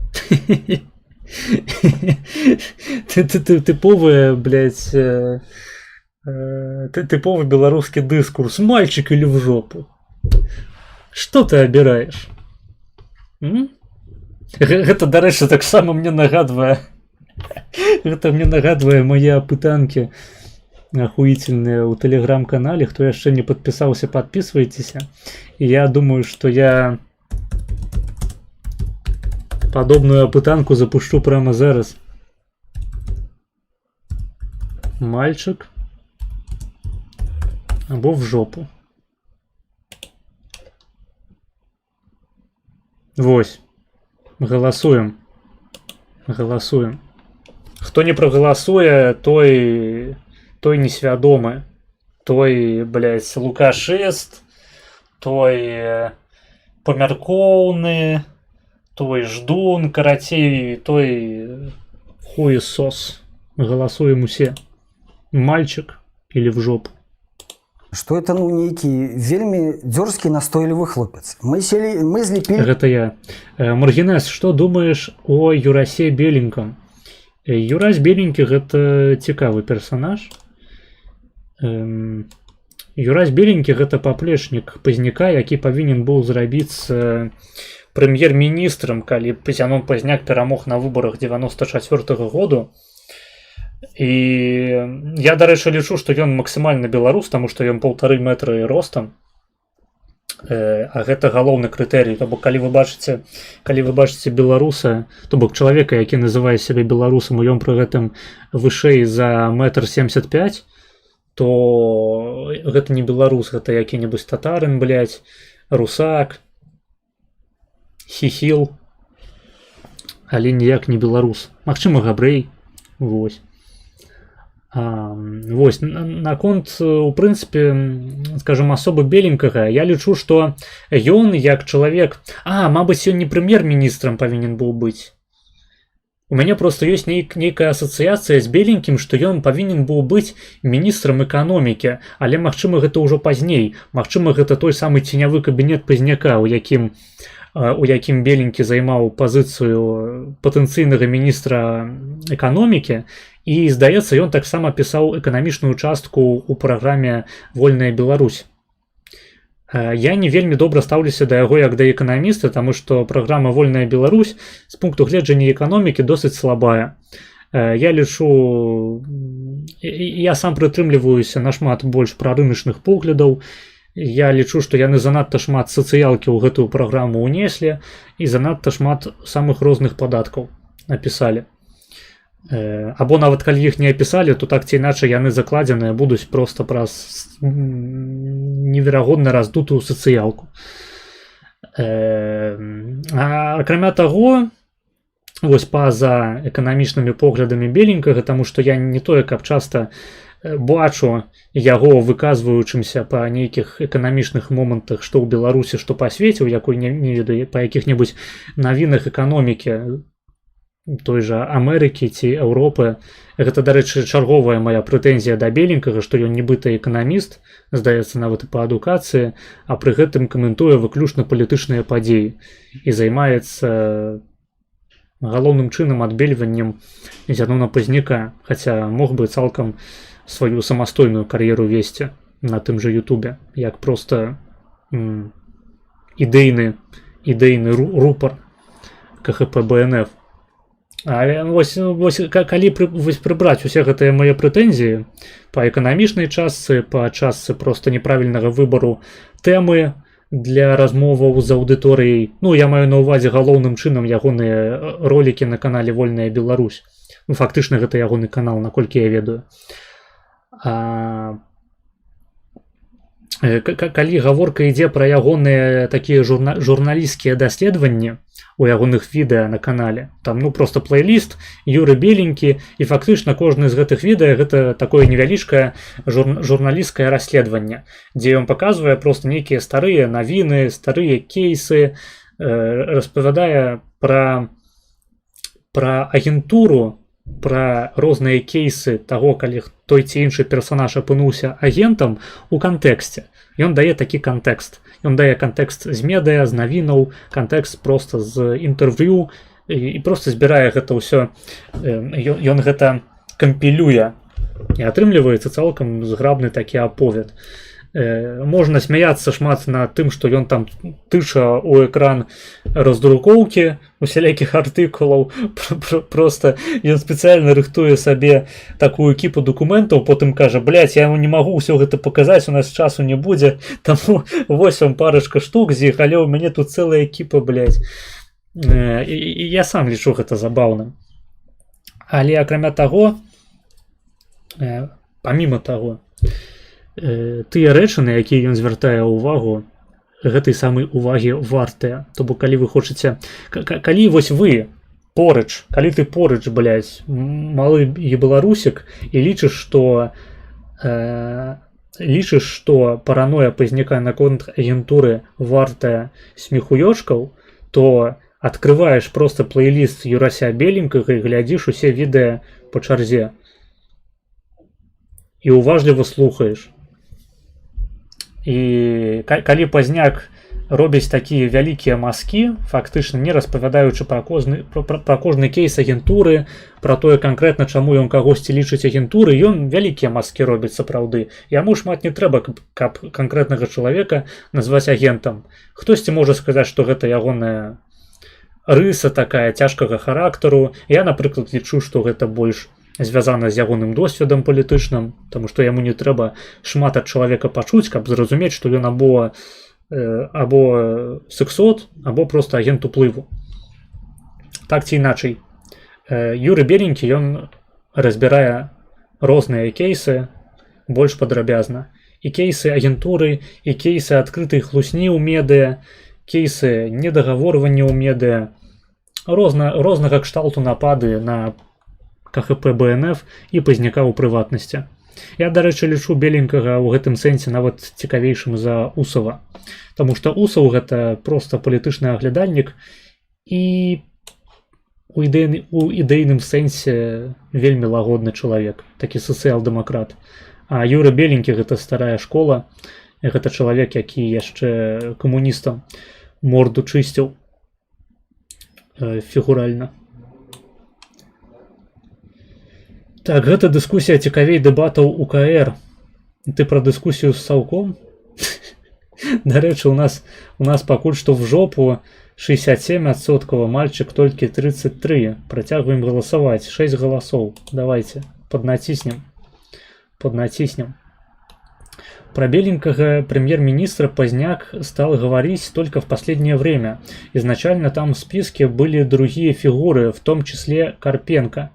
Тыповая, блядь, тыповый белорусский дискурс. Мальчик или в жопу? Что ты обираешь? Гэта, дарэчы, таксама мне нагадвае. Гэта мне нагадвае мае апытанкі охуительные у телеграм-канале. Кто яшчэ не подписался, подписывайтесь. И я думаю, что я подобную опытанку запущу прямо зараз. Мальчик або в жопу. Вось. Голосуем. Голосуем. Хто не проголосуе, той несвядомы. Той, блядь, лукашист, той памяркоўны, той ждун, карацей, той хуесос. Голосуем усе. Мальчик или в жопу. Что это, ну, нейкі вельмі дзёрзкі настойлівы хлопец. Мы злепілі... Гэта я. Маргинес, что думаешь о Юрасе Беленьком? Юрась Беленькі гэта цікавы персонаж. Юрась Беленькі гэта паплечнік Пазняка, які павінен быў зрабіцца прэм'ер-міністрам, калі Зянон Пазняк перамог на выбарах 94-го году. І я, дарэчы, лічу, што ён максімальна беларус, таму што ён 1,5 метра ростам. А гэта галоўны крытэрый. То бок, калі вы бачыце беларуса, то бок чалавека, які называе сябе беларусам, і ён пры гэтым вышэй за 1,75 м, то гэта не беларус, гэта які-небудзь татарын, блядь, русак, хіхіл, але ніяк не беларус. Магчыма, габрэй. Вось. Вось наконт у прынцыпе скажем асобы беленькага я лічу што ён як чалавек мабыць ён не прэм'ер-міністрам павінен быў быць. У мяне просто ёсць нейкая асацыяцыя з беленькім, што ён павінен быў быць міністрам эканомікі, але магчыма гэта ўжо пазней, магчыма гэта той самы ценявы кабінет пазняка, у якім беленькі займаў пазіцыю патэнцыйнага міністра эканомікі, і здаецца ён таксама пісаў эканамічную частку ў праграме «Вольная Беларусь». Я не вельмі добра стаўлюся да яго як да эканаміста, таму што праграма «Вольная Беларусь» з пункту гледжання эканомікі досыць слабая. Я лічу, я сам прытрымліваюся нашмат больш прарыначных поглядаў. Я лічу, што яны занадта шмат сацыялкі ў гэтую праграму ўнеслі і занадта шмат самых розных падаткаў напісалі. Або нават калі іх не апісалі, то так ці іначай яны закладзеныя будуць проста праз неверагодна раздутую сацыялку. Акрамя таго, вось па-за эканамічнымі поглядамі беленькага, таму што я не тое, каб часта бачу яго выказваючымся па нейкіх эканамічных момантах, што ў Беларусі, што па свеце, у якой не ведаю, па якіх-небудзь навінах эканомікі той жа Амерыкі ці Еўропы. Гэта, дарэчы, чарговая моя прэтэнзія да беленькага, што ён нібыта эканаміст, здаецца нават і па адукацыі, а пры гэтым каментуе выключна палітычныя падзеі і займаецца галоўным чынам адбельваннем Зянона Пазняка, хаця мог бы цалкам сваю самастойную кар'еру весці на тым жа Ютубе, як проста ідэйны рупар КХП БНФ. Але вось калі прыбраць усе гэтыя мае прэтэнзіі па эканамічнай частцы, па частцы проста неправільнага выбару тэмы для размоваў з аўдыторыяй, я маю на ўвазе галоўным чынам ягоныя ролікі на канале «Вольная Беларусь». Фактычна гэта ягоны канал, наколькі я ведаю. Калі гаворка ідзе пра ягоныя такія журналісцкія даследаванні у ягоных відэа на канале, там проста плейліст Юры Беленькі, і фактычна кожны з гэтых відэа гэта такое невялічкае журналісцкае расследаванне, дзе ён паказвае проста нейкія старыя навіны, старыя кейсы, распавядае пра агентуру, пра розныя кейсы таго, калі той ці іншы персанаж апынуўся агентам у кантэксце. Ён дае такі кантэкст. Ён дае кантэкст з медыа, з навінаў, кантэкст проста з інтэрв'ю і проста збірае гэта ўсё. Ён гэта кампілюе і атрымліваецца цалкам зграбны такі аповед. Можна смяяцца шмат над тым, што ён там тыча ў экран раздрукоўкі усялякіх артыкулаў, просто ён спецыяльна рыхтуе сабе такую кіпу дакументаў, потым кажа: блядь, я не магу ўсё гэта паказаць, у нас часу не будзе, таму вось вам парачка штук з іх, але ў мяне тут цэлая кіпа, блядь. І я сам лічу гэта забаўным. Але акрамя таго, паміма таго, тыя рэчы, на якія ён звяртае ўвагу, гэтай самай увагі вартыя. То бок, калі вы хочаце, калі вось вы поруч, калі ты поруч, блядь, малы беларусік і лічыш, што параноя Пазняка наконт агентуры вартая смехуёчкаў, то открываеш просто плейліст Юрася Беленькага і глядзіш усе відэа па чарзе. І уважліва слухаеш. І калі Пазняк робіць такія вялікія мазкі, фактычна не распавядаючы пра кожны кейс агентуры, пра тое канкрэтна, чаму ён кагосьці лічыць агентуры, ён вялікія мазкі робіць сапраўды. Яму шмат не трэба, каб канкрэтнага чалавека назваць агентам. Хтосьці можа сказаць, што гэта ягоная рыса такая цяжкага характару. Я, напрыклад, лічу, што гэта больш звязана з ягоным досведам палітычным, таму што яму не трэба шмат ад чалавека пачуць, каб зразумець, што ён або сексот, або проста агент уплыву. Так ці іначай. Юры Беленькі, ён разбірае розныя кейсы больш падрабязна. І кейсы агентуры, і кейсы адкрытай хлусні ў медыа, кейсы недагаворвання ў медыа, рознага кшталту напады на КХП БНФ і Пазняка ў прыватнасці. Я, дарэчы, лічу Беленькага ў гэтым сэнсе нават цікавейшым за Усава. Таму што Усаў гэта проста палітычны аглядальнік і у ідэйным сэнсе вельмі лагодны чалавек, такі сацыял-дэмакрат. А Юра Беленькі гэта старая школа, гэта чалавек, які яшчэ камуністам морду чысціў фігуральна. Так, гэта дыскусія цікавей дэбатаў УКР. Ты пра дыскусію з Саўком? Дарэчы, у нас пакуль што в жопу 67%, мальчик толькі 33. Працягваем галасаваць. 6 галасоў. Давайте, поднаціснем. Про Беленького премьер-министра Пазняк стал говорить только в последнее время. Изначально там в списке были другие фигуры, в том числе Карпенко.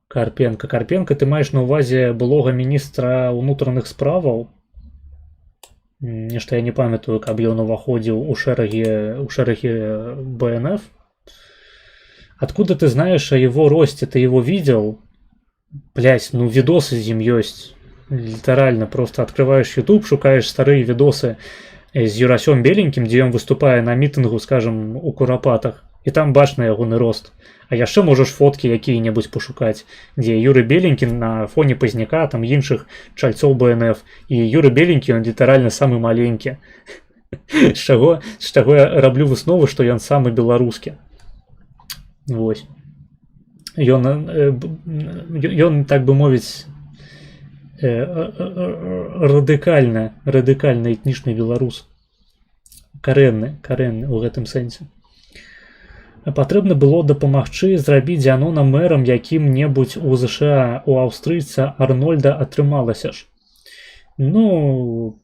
Карпенко, ты маеш на увазе былога міністра ўнутраных справаў? Нешта я не памятаю, каб ён уваходзіў у шэрагі БНФ. Откуда ты знаешь о его росте? Ты его видел? Блять, ну видосы с ним есть. Литерально, просто открываешь YouTube, шукаешь старые видосы с Юрасём Беленьким, где он выступая на митингу, скажем, у Курапатах. І там бачна ягоны рост. А яшчэ можаш фоткі якія-небудзь пашукаць, дзе Юры Беленькі на фоне Пазняка, там іншых чальцоў БНФ. І Юры Беленькі, ён літаральна самы маленькі. З чаго я раблю высновы, што ён самы беларускі. Вось. Ён, так бы мовіць, радыкальна этнічны беларус. Карэнны у гэтым сэнсе. Патрэбна было дапамагчы зрабіць Зянона мэрам якім-небудзь у ЗША. У аўстрыйца Арнольда атрымалася ж. Ну,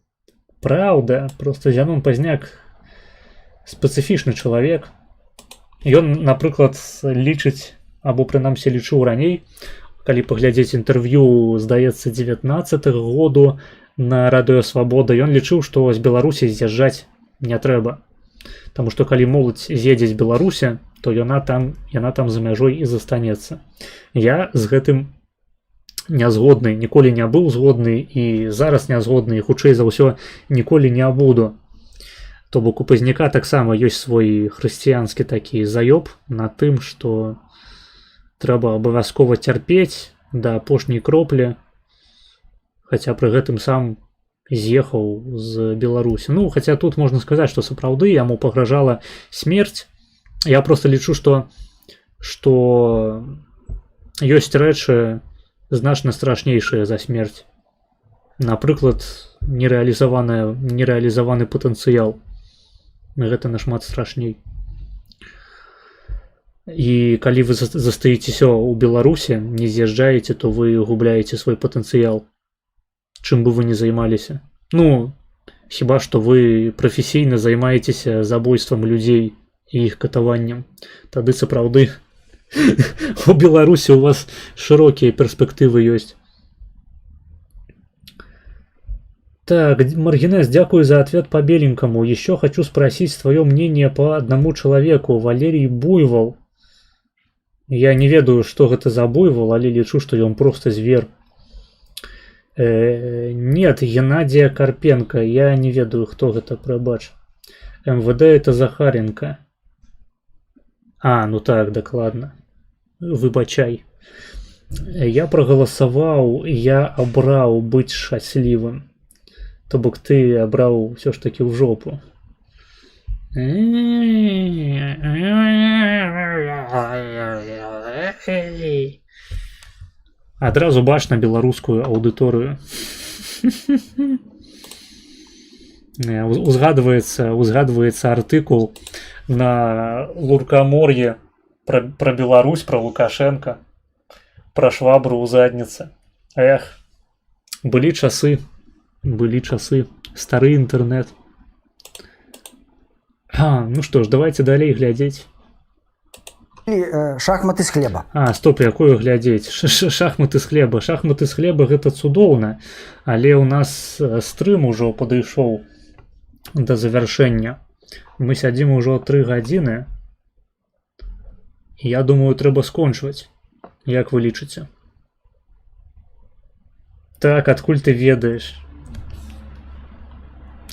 праўда, просто Зянон Пазняк спецыфічны чалавек. Ён, напрыклад, лічыць, або прынамсі лічыў раней, калі паглядзець інтэрв'ю, здаецца, 19-го году на Радыё Свабода, ён лічыў, што з Беларусі з'язджаць не трэба. Таму што калі моладзь з'едзе з Беларусі, то яна там за мяжой і застанецца. Я з гэтым не згодны, ніколі не быў згодны і зараз не згодны, і хутчэй за ўсё ніколі не буду. То бок у Пазняка таксама ёсць свой хрысціянскі такі заёб на тым, што трэба абавязкова цярпець да апошняй кроплі, хаця пры гэтым сам з'ехаў з Беларусі. Ну, хаця тут можна сказаць, што сапраўды яму пагражала смерць. Я просто лічу, што ёсць рэчы значна страшнейшыя за смерць. Напрыклад, нерэалізаваны патэнцыял. Гэта нашмат страшней. І калі вы застаецеся ў Беларусі, не з'язджаеце, то вы губляеце свой патэнцыял. Чым бы вы не займаліся. Ну, хіба што вы прафесійна займаецеся забойствам людзей і іх катаваннем. Тады сапраўды у Беларусі у вас шырокія перспектывы ёсць. Так, Маргинес, дякую за ответ по Беленькому. Еще хочу спросить твое мнение по одному человеку. Валерий Буйвол. Я не ведаю, что это за буйвол, але лічу, что ён просто звер. Нет, Геннадия Карпенко. Я не ведаю, кто это, прабач. МВД это Захаренко. А, ну так, докладно. Выбачай. Я проголосовал, я обрал быть счастливым. То бок ты абраў все ж таки ў жопу. Адразу бачна беларускую аўдыторыю. Узгадваецца артыкул на Луркамор'е про Беларусь, про Лукашенко, про швабру ў задніцы. Эх, былі часы, стары інтэрнэт. Ну што ж, давайте далей глядзець. Шахматы з хлеба. Стоп, якое глядзець? Шахматы з хлеба. Шахматы з хлеба гэта цудоўна, але ў нас стрым ужо падышоў да завяршэння. Мы сядзім ужо 3 гадзіны. Я думаю, трэба скончваць. Як вы лічыце? Так, адкуль ты ведаеш?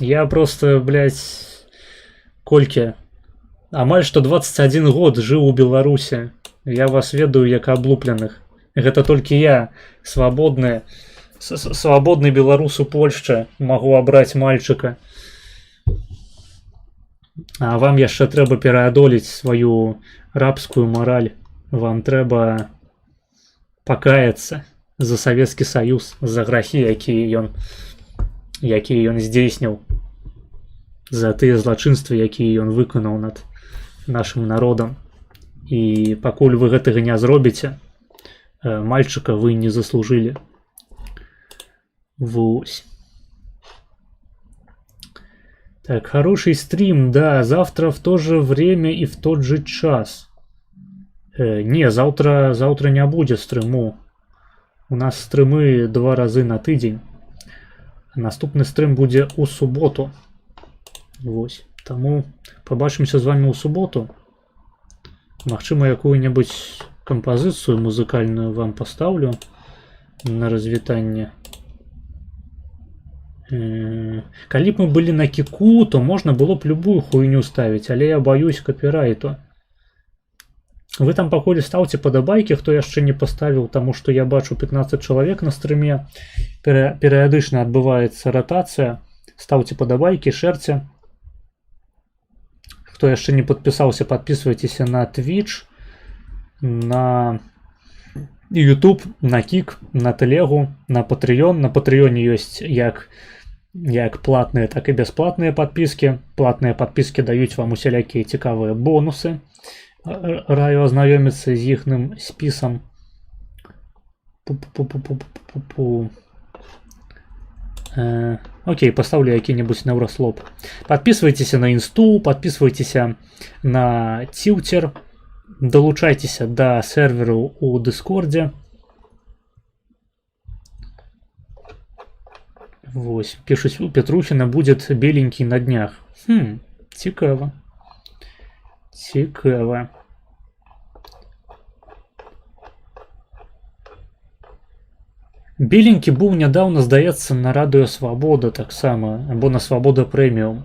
Я просто, блядь, колькі? Амаль што 21 год жыў у Беларусі. Я вас ведаю як аблупленых. Гэта толькі я, свабодны беларус у Польшчы, магу абраць мальчыка. А вам яшчэ трэба пераадолець сваю рабскую мараль. Вам трэба пакаяцца за Савецкі Саюз, за грахі, якія ён здзейсніў, за тыя злачынствы, якія ён выканаў над нашым народам. І пакуль вы гэтага не зробіце, мальчика вы не заслужили. Вось. Так, хороший стрим, да, завтра в то же время и в тот же час. Не, завтра не будет стриму. У нас стримы 2 разы на тыдзень. Наступны стрим будзе у суботу. Вось. Таму побачимся з вами у суботу. Магчыма, якую-небудзь кампазіцыю музыкальную вам поставлю на развітанне. Калі б мы былі на кіку, то можна было б любую хуйню ставіць, але я боюсь копірайту. Вы там пакуль ставце падабайкі, хто яшчэ не паставіў, таму што я бачу 15 чалавек на стрыме. Перыядычна адбываецца ратацыя. Ставце падабайкі, шэрце. Хто яшчэ не падпісаўся, падпісвайцеся на Twitch, на YouTube, на Кік, на Телегу, на Patreon. На Patreon ёсць як платныя, так і бясплатныя падпіскі. Платныя падпіскі даюць вам усялякія цікавыя бонусы. Раю азнаёміцца з іхным спісам. Окей, поставлю які-небудзь неўраслоп. Подписывайтеся на инсту, подписывайтеся на Тьютер, долучайтеся до серверу у Дискорде. Вось, пишусь, у Петрухина будет беленький на днях. Цікаво. Цікаво. Беленькі быў нядаўна, здаецца, на радыё Свабода таксама, або на Свабода Прэміум.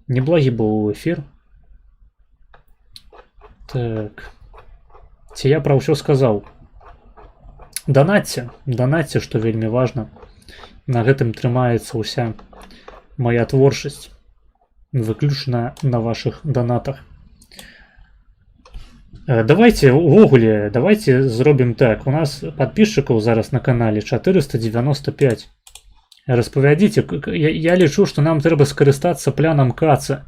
Неблагі быў эфір. Так. Ці я пра ўсё сказаў? Данатце, што вельмі важна. На гэтым трымаецца ўся моя творчасць. Выключна на вашых донатах. Давайте зробім так. У нас подписчиков зараз на канале 495. Распавядзіце, я лічу, што нам трэба скарыстацца планам Каца.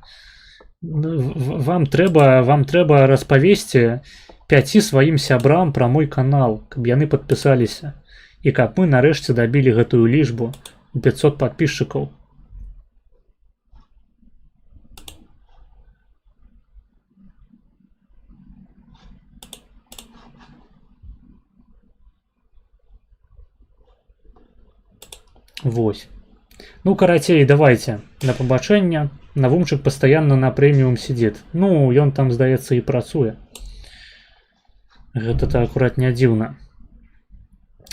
Вам трэба распавесці 5 сваім сябрам пра мой канал, каб яны падпісаліся. І каб мы нарэшце дабілі гэтую лічбу у 500 подписчиков. Вось. Ну, карацей, давайте. На пабачэнне. Навумчык пастаянна на прэміум сидит. Ну, ён там, здаецца, і працуе. Гэта акурат не дзіўна.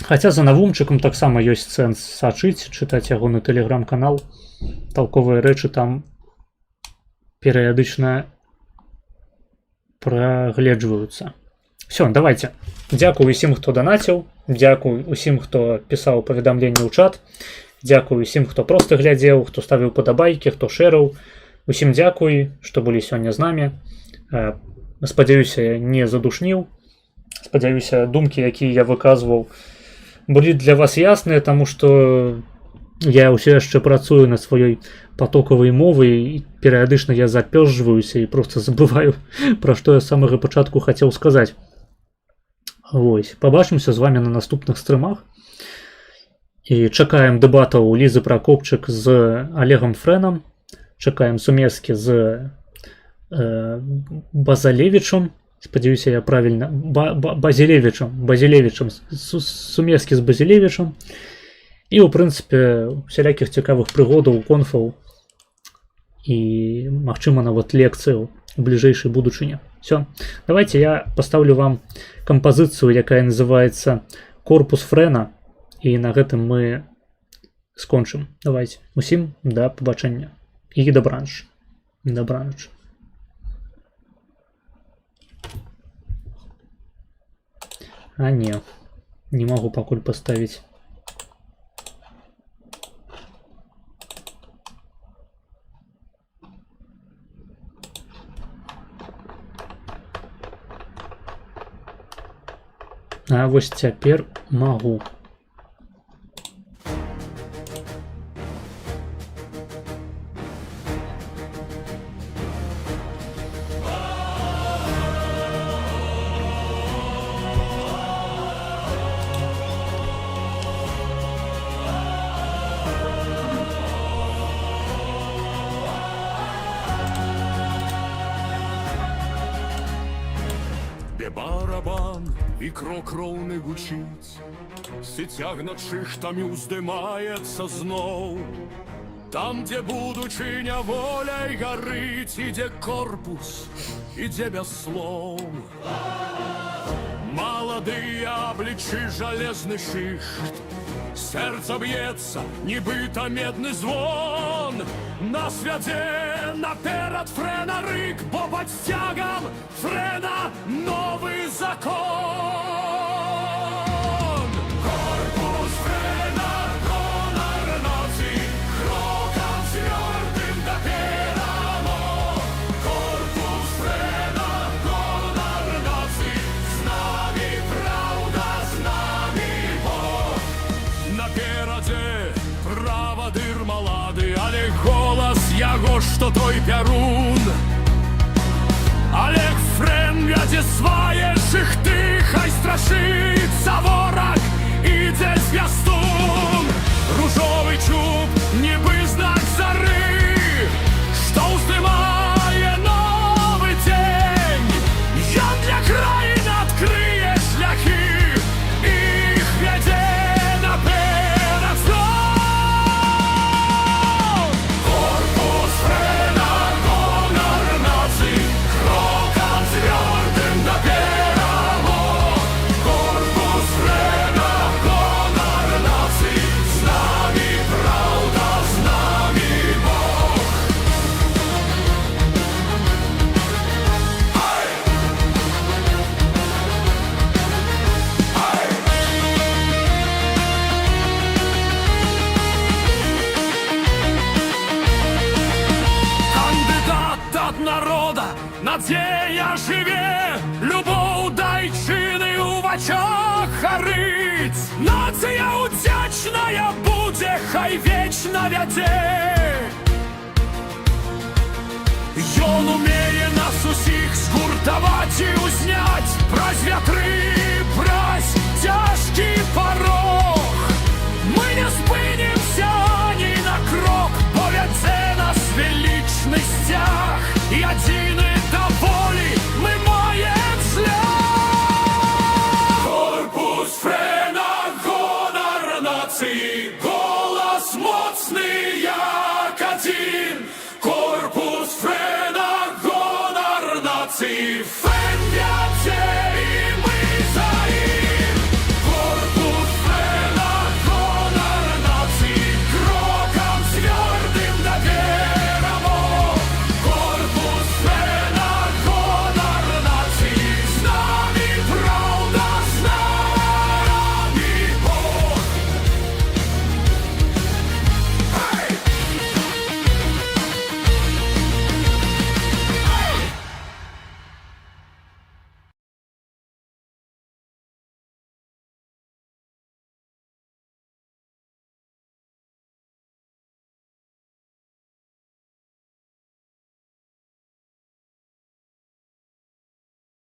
Хаця за Навумчыкам таксама ёсць сэнс сачыць, чытаць ягоны тэлеграм-канал. Талковыя рэчы там перыядычна прагледжваюцца. Все, давайте. Дзякую усім, хто данаціў. Дзякую усім, хто пісаў паведамленні ў чат. Дзякую усім, хто проста глядзеў, хто ставіў падабайкі, хто шэрыў. Усім дзякуй, што былі сёння з намі. Спадзяюся, не задушніў. Спадзяюся, думкі, якія я выказваў, былі для вас ясныя, таму што я ўсё яшчэ працую над сваёй потоковай мовай, і перыядычна я запёжжваюся і проста забываю, пра што я з самага пачатку хацеў сказаць. Вось, пабачымся з вами на наступных стрымах. І чакаем дэбатаў Лізы Пракопчык з Олегам Фрэнам. Чакаем сумескі з Базалевічам. Спадзяюся, я правільна. Базілевічам. Сумескі з Базілевічам. І, у прынцыпе, усялякіх цікавых прыгодаў, конфаў і, магчыма, нават лекцыяў у бліжэйшай будучыні. Все. Давайте я поставлю вам композицию, якая называется «Корпус Фрэна». І на гэтым мы скончым. Давайте. Усім да побачення. І добраніч. Добраніч. А не могу пакуль поставить. А вось цяпер магу. Де барабан і крок роўны гучыць, сыцяг над шыхтамі ўздымаецца зноў. Там, дзе будучыня воляй гарыць, ідзе корпус, ідзе без слоў. Маладыя аблічы жалезны шыхт, сэрца б'ецца, нібыта медны звон. Нас вядзе наперад Фрэна рык, бо пад сцягам Фрэна новы закон. Корпус Фрэна, гонар нацыі, крокам цвёрдым да перамог. Корпус Фрэна, гонар нацыі, з намі праўда, з намі Бог. Наперадзе правадыр малады, але голас яго, што той пярун. Олег Фрэн вядзе свае шыхты, хай страшыцца вораг, ідзе звястун. Ружовы чуб, нібы знак зары, што ўздымае новы дзень. Ён для краіны адкрые шляхі, іх вядзе наперад зноў. Корпус Фрэна, гонар нацыі, крокам цвёрдым да перамог. Корпус Фрэна, гонар нацыі, з намі праўда, з намі Бог. Кандыдат ад народа, надзея жыве, любоў дайчыны ў вачах гарыць. Нацыя удзячная будзе, хай вечна вядзе. Ён умее нас усіх згуртаваць і ўзняць праз вятры, праз цяжкі парог. Мы не спынімся ні на крок, бо вядзе нас велічны сцяг, і адзіны да волі мы маем шлях. Корпус Фрэна, гонар нацыі, голас моцны як адзін.